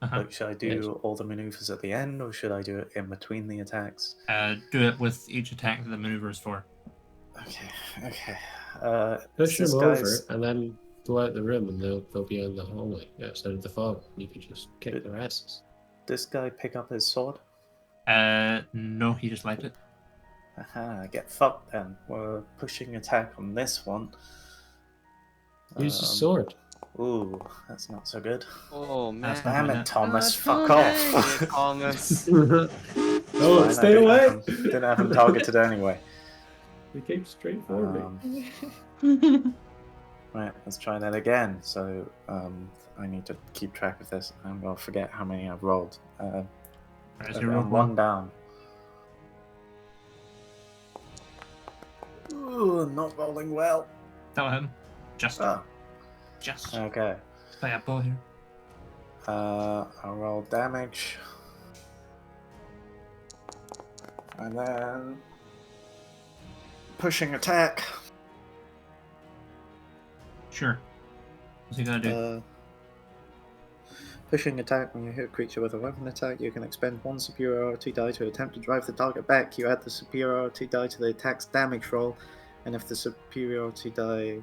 Like, should I do all the maneuvers at the end, or should I do it in between the attacks? Do it with each attack that the maneuver is for. Okay. Push this them over, guy's- and then go out the room, and they'll be in the hallway outside of the fog. You can just kick their asses. This guy pick up his sword? No, he just liked it. Aha, get fucked then. We're pushing attack on this one. Use the sword. Ooh, that's not so good. Oh man. Damn it, Thomas, fuck Hey, off. Thomas. Oh, stay away! Didn't have him targeted anyway. He came straight for me. Right, let's try that again. So, I need to keep track of this. I'm gonna forget how many I've rolled. Alright, so I'm you rolled one down. Ooh, not rolling well. Tell him. Just. Oh, Just. okay. Play a ball here. I'll roll damage. And then pushing attack. Sure. What's he gonna do? Pushing attack. When you hit a creature with a weapon attack, you can expend one superiority die to attempt to drive the target back. You add the superiority die to the attack's damage roll, and if the superiority die...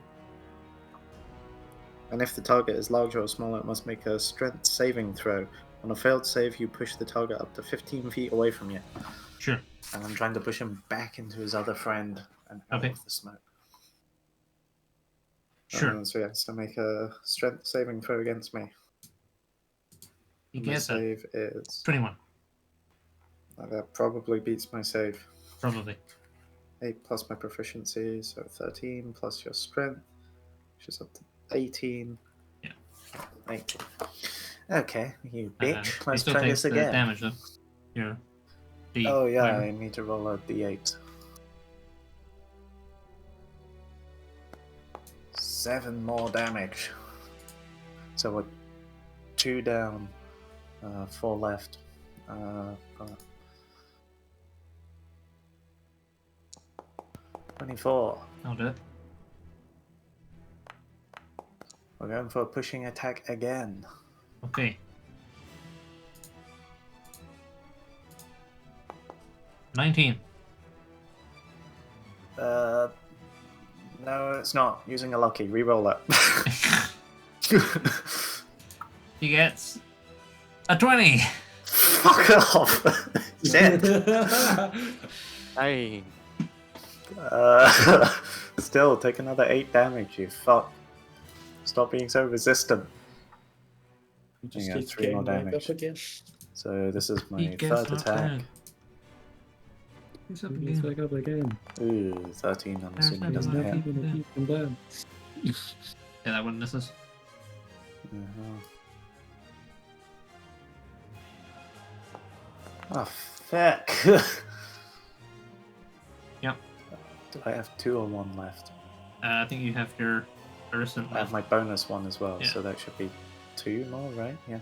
And if the target is larger or smaller, it must make a strength saving throw. On a failed save, you push the target up to 15 feet away from you. Sure. And I'm trying to push him back into his other friend and out Okay. of the smoke. Sure. So he has to make a strength saving throw against me. He And the gets it. save is... 21. That probably beats my save. Probably. 8 plus my proficiency, so 13 plus your strength, which is up to 18. Yeah. 18. Okay, you bitch. He Let's still try takes this the again. damage though. Your D. Oh yeah, whatever. I need to roll a d8. 7 more damage. So we're 2 down, 4 left. 24. I'll do it. We're going for a pushing attack again. Okay. 19. No, it's not. Using a lucky. Reroll it. He gets a 20. Fuck off. Shit. Hey. Still, take another 8 damage, you fuck. Stop being so resistant. Just You got keeps 3 more getting back damage. up again. So this is He my gets 3rd knocked attack. down. He's up He gets again. back up again. Ooh, 13, I'm There's assuming nothing doesn't left. hit. Nothing gonna keep him down. Yeah, that one misses. Oh, fuck. Yep. Do I have 2 or 1 left? I think you have your person I have left. my bonus one as well, Yeah. so that should be 2 more, right? Yeah.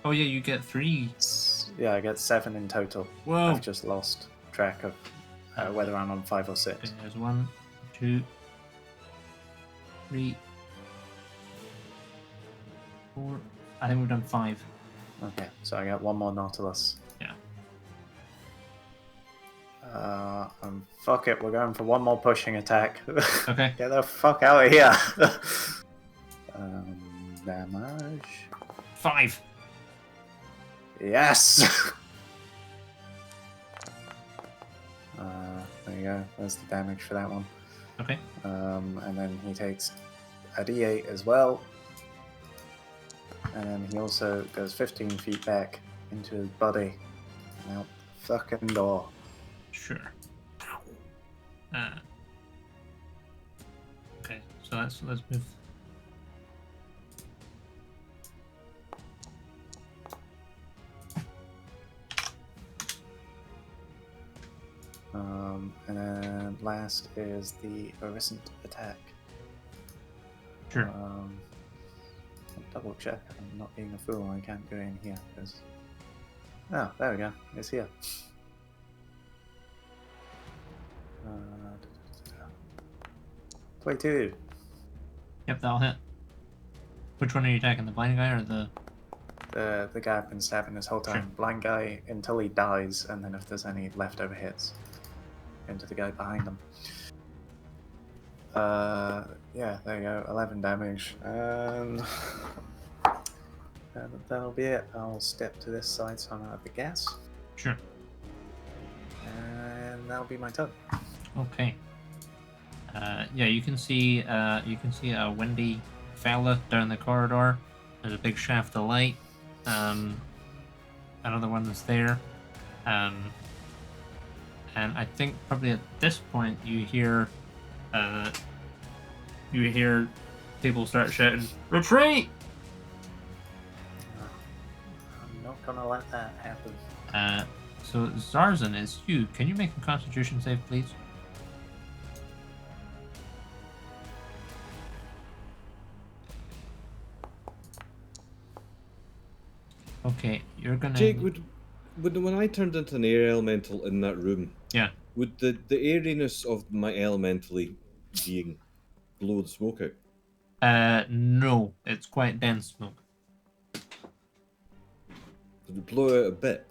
Oh yeah, you get 3. Yeah, I get 7 in total. Whoa. I've just lost track of whether I'm on 5 or 6. Okay, there's 1, 2, 3, 4. I think we've done 5. Okay, so I got 1 more Nautilus. Yeah. Fuck it, we're going for 1 more pushing attack. Okay. Get the fuck out of here. Damage. 5. Yes! There you go, there's the damage for that one. Okay. And then he takes a d8 as well. And then he also goes 15 feet back into his body. And out the fucking door. Sure. Okay, so let's move. And then last is the Oriscent attack. Sure. Double check. I'm not being a fool. I can't go in here because. Oh, there we go. It's here. 22. Yep, that'll hit. Which one are you attacking? The blind guy or the? The guy I've been stabbing this whole time. Sure. Blind guy until he dies, and then if there's any leftover hits, into the guy behind him. Yeah, there you go. 11 damage. And that'll be it. I'll step to this side so I'm out of the gas. Sure. And that'll be my turn. Okay. Yeah, you can see a windy fella down the corridor. There's a big shaft of light. Another one that's there. And I think probably at this point you hear people start shouting, "Retreat!" I'm not gonna let that happen. So Zarzan, is you. Can you make a Constitution save, please? Okay, you're gonna. Jake, would when I turned into an air elemental in that room, Yeah. would the airiness of my elementally being blow the smoke out? No, it's quite dense smoke. Would it blow out a bit?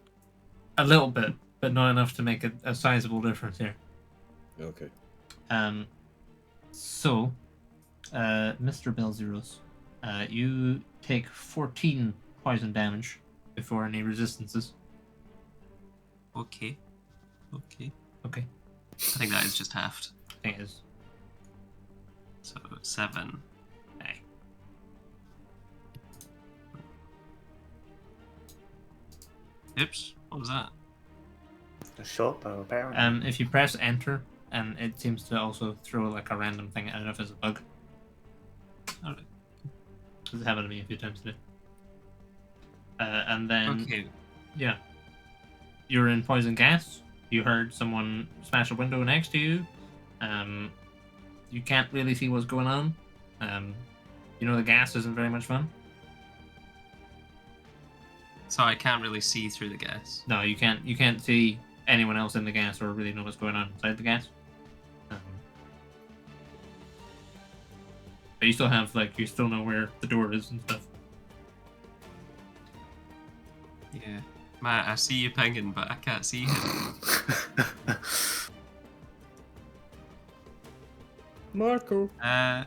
A little bit, but not enough to make a sizable difference here. Okay. So, Mr. Belzeros, you take 14 poison damage before any resistances. Okay. Okay. I think that is just halved. I think it is. So 7. Hey. Oops. What was that? A short bow, apparently. If you press enter, and it seems to also throw like a random thing. I don't know if it's a bug. Alright. It's happened to me a few times today. And then Okay. yeah, you're in poison gas. You heard someone smash a window next to you. You can't really see what's going on. You know the gas isn't very much fun. So I can't really see through the gas. No, you can't. You can't see anyone else in the gas or really know what's going on inside the gas. But you still have you still know where the door is and stuff. Yeah. Matt, I see you pinging, but I can't see him. Marco. I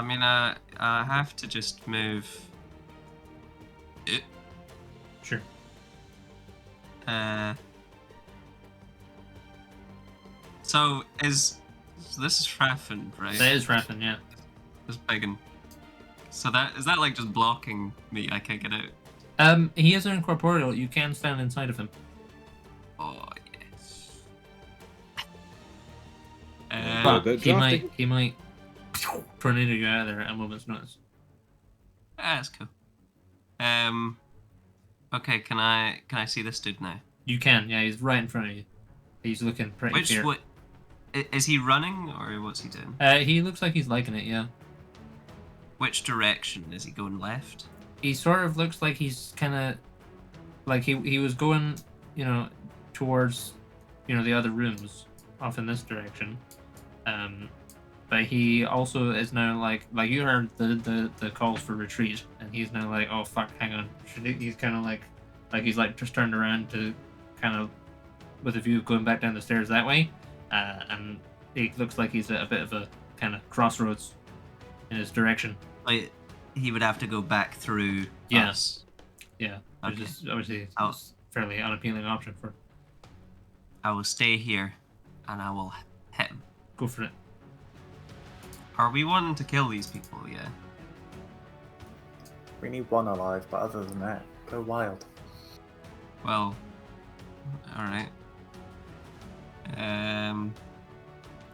mean, I have to just move. Sure. So this is Raffen, right? That is Raffen, yeah. This pagan. So is that like just blocking me? I can't get out. He is incorporeal. You can stand inside of him. Oh yes. But he might tornado you out of there at a moment's notice. That's cool. Okay, can I see this dude now? You can, yeah. He's right in front of you. He's looking pretty fierce. Is he running or what's he doing? He looks like he's liking it, yeah. Which direction is he going? Left? He sort of looks like he's kind of like he was going, towards, the other rooms off in this direction. But he also is now like you heard the calls for retreat, and he's now like, oh fuck, hang on. He's kind of like he's just turned around to kind of with a view of going back down the stairs that way, and it looks like he's at a bit of a kind of crossroads in his direction. Like he would have to go back through. Yeah. Us. Yeah. Okay. Which is obviously a fairly unappealing option for. I will stay here, and I will hit him. Go for it. Are we wanting to kill these people? Yeah. We need one alive, but other than that, go wild. Well, alright.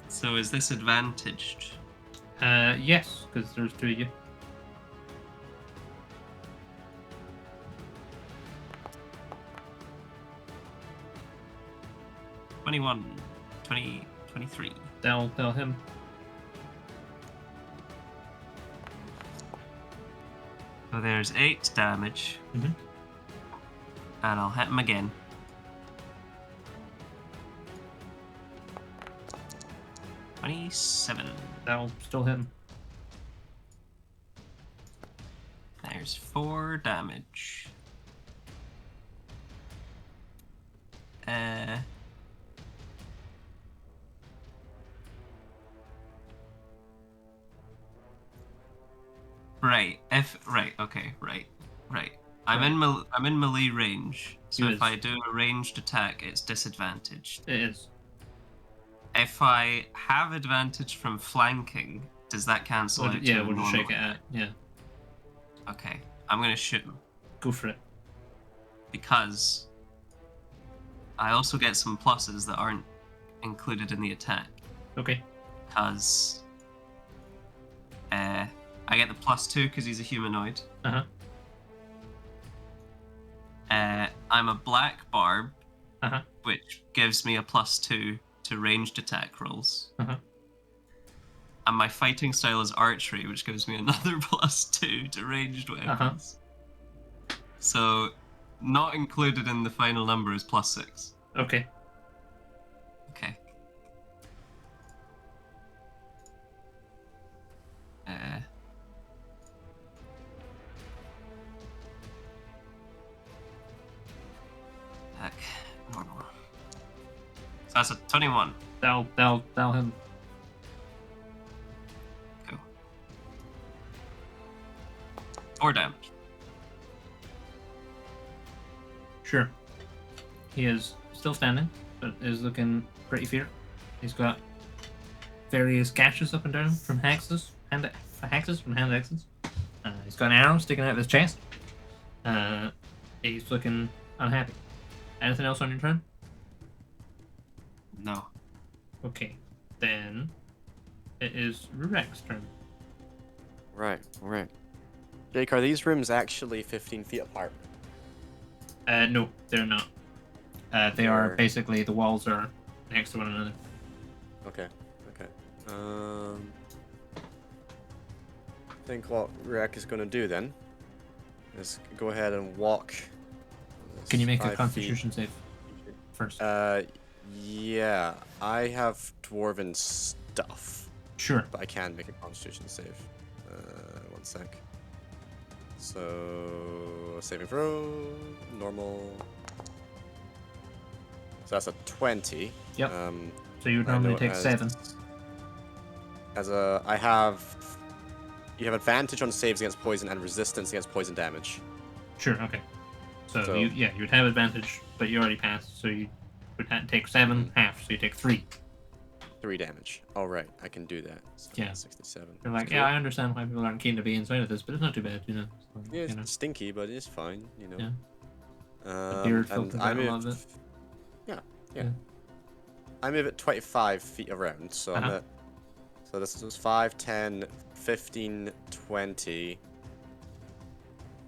So is this advantaged? Yes, because there's two of you. $21, 20, 23. They'll him. So there's 8 damage. Mm-hmm. And I'll hit him again. $27. That'll still hit him. There's 4 damage. Right. I'm in melee range, so if I do a ranged attack, it's disadvantaged. It is. If I have advantage from flanking, does that cancel out? Yeah, we'll just shake it out. Yeah. Okay, I'm gonna shoot him. Go for it. Because I also get some pluses that aren't included in the attack. Okay. Because I get the +2 because he's a humanoid. Uh-huh. I'm a black barb, uh-huh, which gives me a +2 to ranged attack rolls. Uh-huh. And my fighting style is archery, which gives me another +2 to ranged weapons. Uh-huh. So, not included in the final number is +6. Okay. Okay. Normal. So that's a 21. That'll him. Cool. 4 damage. Sure. He is still standing, but is looking pretty fierce. He's got various gashes up and down from hand axes. He's got an arrow sticking out of his chest. He's looking unhappy. Anything else on your turn? No. Okay, then it is Rurek's turn. Right. Jake, are these rooms actually 15 feet apart? No, they're not. They are basically, the walls are next to one another. Okay. I think what Rek is going to do then is go ahead and walk. Can you make a 5 Constitution save first? Yeah, I have dwarven stuff. Sure. But I can make a Constitution save. 1 sec. So, saving throw, normal. So that's a 20. Yep. So you would normally take 7. You have advantage on saves against poison and resistance against poison damage. Sure. Okay. So you would have advantage, but you already passed, so you would take 7 half, so you take 3. 3 damage. All right, I can do that. So Yeah. 67. You're like, yeah, I understand why people aren't keen to be inside of this, but it's not too bad, you know. So, Yeah, it's you know. stinky, but it's fine, you know. Yeah. The beard filters out a lot of it. Yeah. I move it 25 feet around, so I'm at. So this is 5, 10, 15, 20.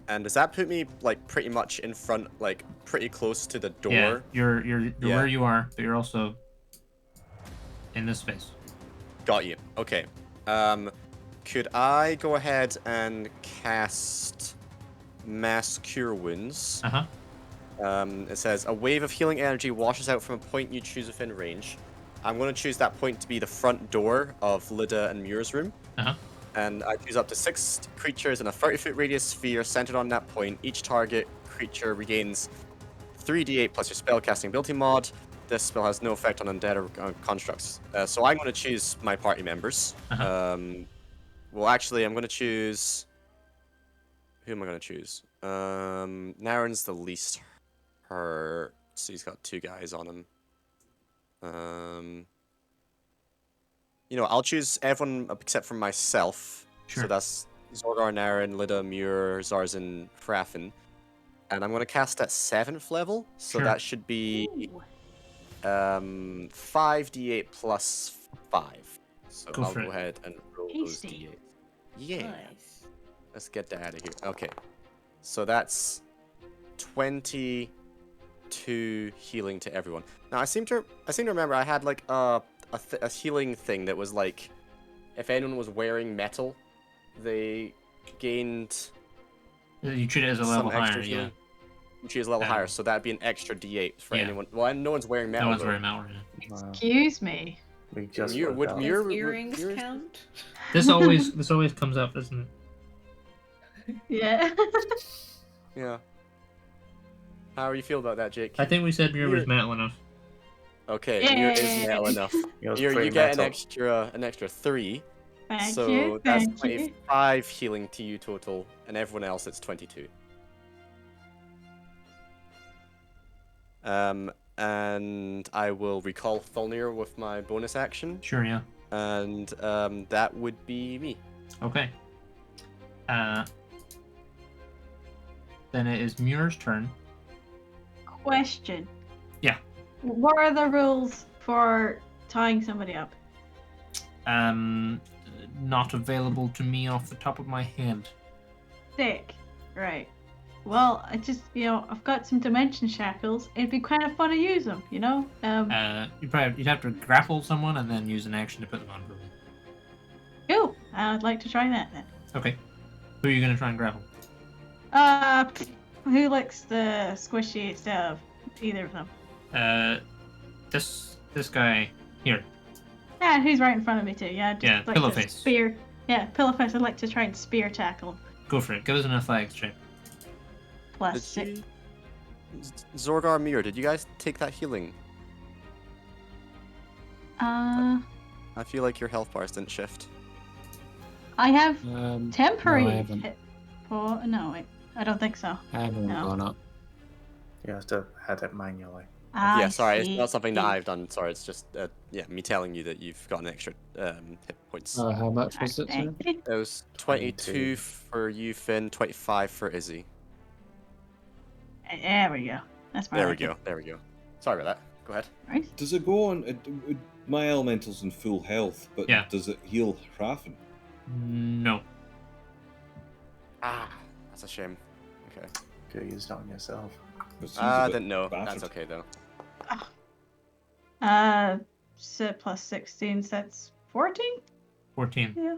And does that put me like pretty much in front, like pretty close to the door? Yeah, you're where you are, but you're also in this space. Got you. Okay. Could I go ahead and cast Mass Cure Wounds? It says a wave of healing energy washes out from a point you choose within range. I'm going to choose that point to be the front door of Lida and Muir's room. And I choose up to 6 creatures in a 30-foot radius sphere centered on that point. Each target creature regains 3d8 plus your spellcasting ability mod. This spell has no effect on undead or constructs. So I'm going to choose my party members. Well, actually, I'm going to choose... Who am I going to choose? Naren's the least hurt. So he's got 2 guys on him. You know, I'll choose everyone except for myself. Sure. So that's Zorgar, Naren, Lida, Muir, Zarzan, Frafin. And I'm going to cast at 7th level. So that should be 5d8 plus 5. So I'll go ahead and roll those d8s. Yeah. Nice. Let's get that out of here. Okay. So that's 22 healing to everyone. Now I seem to remember I had like a healing thing that was like, if anyone was wearing metal, they gained. You treat it as a level higher, yeah. You treat it as a level higher, so that'd be an extra d8 for anyone. Well, no one's wearing metal. No one's wearing metal. Yeah. Excuse me. We just would Does earrings count? This always comes up, doesn't it? Yeah. Yeah. How do you feel about that, Jake? I think we said Muir was metal enough. Okay, Muir is metal enough. You get an extra 3. Thank you. That's 25 healing to you total, and everyone else it's 22. And I will recall Thulnir with my bonus action. Sure, yeah. And that would be me. Okay. Then it is Muir's turn. Question. Yeah. What are the rules for tying somebody up? Not available to me off the top of my head. Sick. Right. Well, I just, I've got some dimension shackles. It'd be kind of fun to use them, you know? You'd have to grapple someone and then use an action to put them on for me. Cool. I'd like to try that then. Okay. Who are you going to try and grapple? Who likes the squishy stuff? Either of them. This guy here. Yeah, he's right in front of me too. Yeah, just like Pillowface. to spear. Yeah, Pillowface. I'd like to try and spear tackle him. Go for it. Give us an athletics check. Plus 6. Zorgar, Muir, did you guys take that healing? I feel like your health bars didn't shift. I have temporary. No, I haven't. No, wait. I don't think so. I haven't gone up. You have to add it manually. Yeah, sorry, it's not something that I've done. Sorry, it's just me telling you that you've got an extra hit points. How much was it, sir? It was 22 for you, Finn, 25 for Izzy. There we go. That's my There we reckon. go. There we go. Sorry about that. Go ahead. Right? Does it go on? My elemental's in full health, but Yeah. does it heal Hrafen? No. Ah, that's a shame. Okay. Could have used it on yourself. I didn't know. battered. That's okay though. So plus 16, so that's 14? 14. Yeah.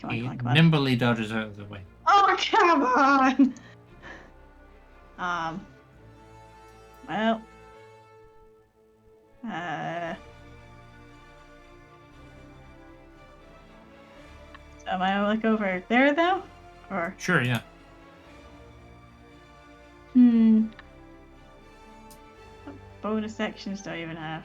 Come on, He come on, come on. nimbly dodges out of the way. Oh, come on! Well. So am I like over there though? Or? Sure, yeah. What bonus sections do I even have?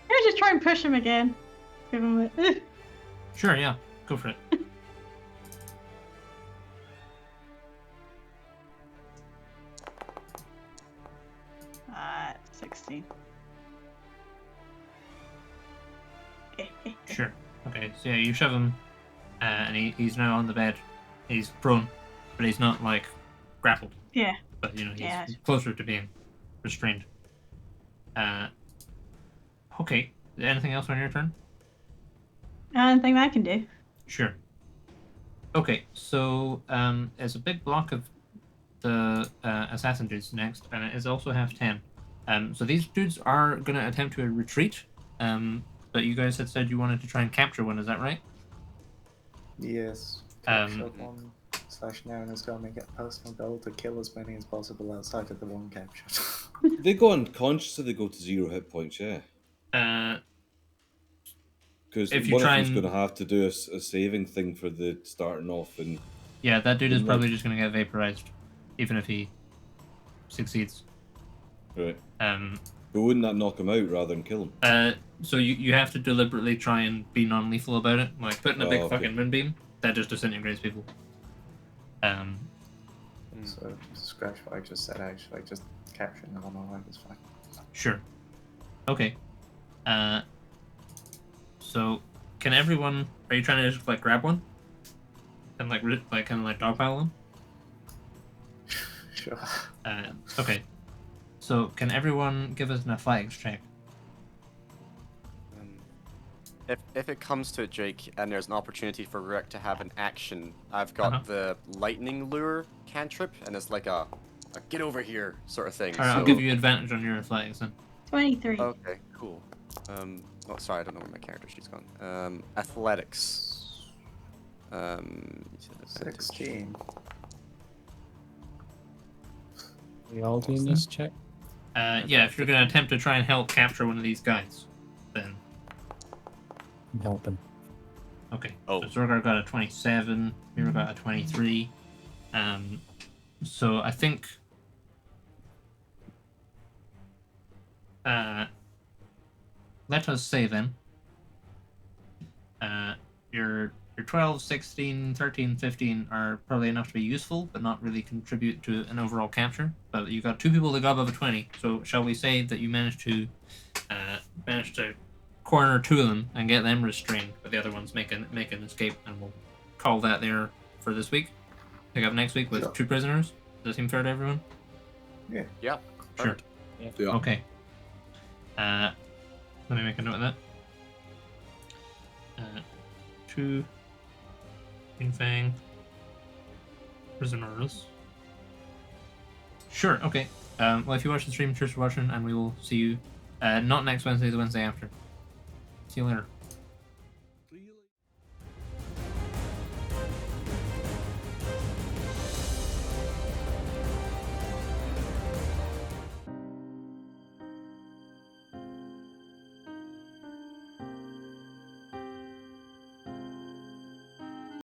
Maybe just try and push him again. Give him a... Sure, yeah. Go for it. 16. Sure. Okay, so yeah, you shove him, and he's now on the bed. He's prone, but he's not, like, grappled. Yeah. But, you know, he's Yeah. closer to being restrained. Okay. Anything else on your turn? Anything I can do. Sure. Okay, so there's a big block of the assassin dudes next, and it is also half 10. So these dudes are going to attempt to retreat, but you guys had said you wanted to try and capture one, is that right? Yes. Capture one / Naren is going to make it a personal goal to kill as many as possible outside of the one captured. They go unconscious or they go to 0 hit points, yeah. Because if you one of try them's and- going to have to do a saving thing for the starting off, and Yeah, that dude is Like- probably just going to get vaporized, even if he succeeds. right. But wouldn't that knock him out rather than kill him? So you have to deliberately try and be non-lethal about it, like putting a big okay. fucking moonbeam that just disintegrates people. So scratch what I just said. Actually, just capturing them on my line is fine. Sure. Okay. So can everyone? Are you trying to just like grab one and like kind of like dogpile them? Sure. Okay. So can everyone give us an athletics check? If it comes to it, Jake, and there's an opportunity for Rick to have an action, I've got the lightning lure cantrip, and it's like a get over here sort of thing. All right, I'll give you advantage on your athletics then. 23. Okay, cool. Oh, sorry, I don't know where my character sheet's gone. Athletics. 16. We all doing this check? Yeah, if you're going to attempt to try and help capture one of these guys, then... I'm helping. Okay. Oh. So Zorgar got a 27, Mira got a 23. So I think... let us say then, your 12, 16, 13, 15 are probably enough to be useful, but not really contribute to an overall capture. But you got 2 people that got above a 20, so shall we say that you managed to corner 2 of them and get them restrained, but the other ones make an escape, and we'll call that there for this week. Pick up next week with Sure. 2 prisoners. Does that seem fair to everyone? Yeah. Yeah. Sure. Yeah. Okay. Let me make a note of that. 2 Fang prisoners. Sure. Okay. Well, if you watch the stream, cheers for watching, and we will see you not next Wednesday, the Wednesday after. See you later.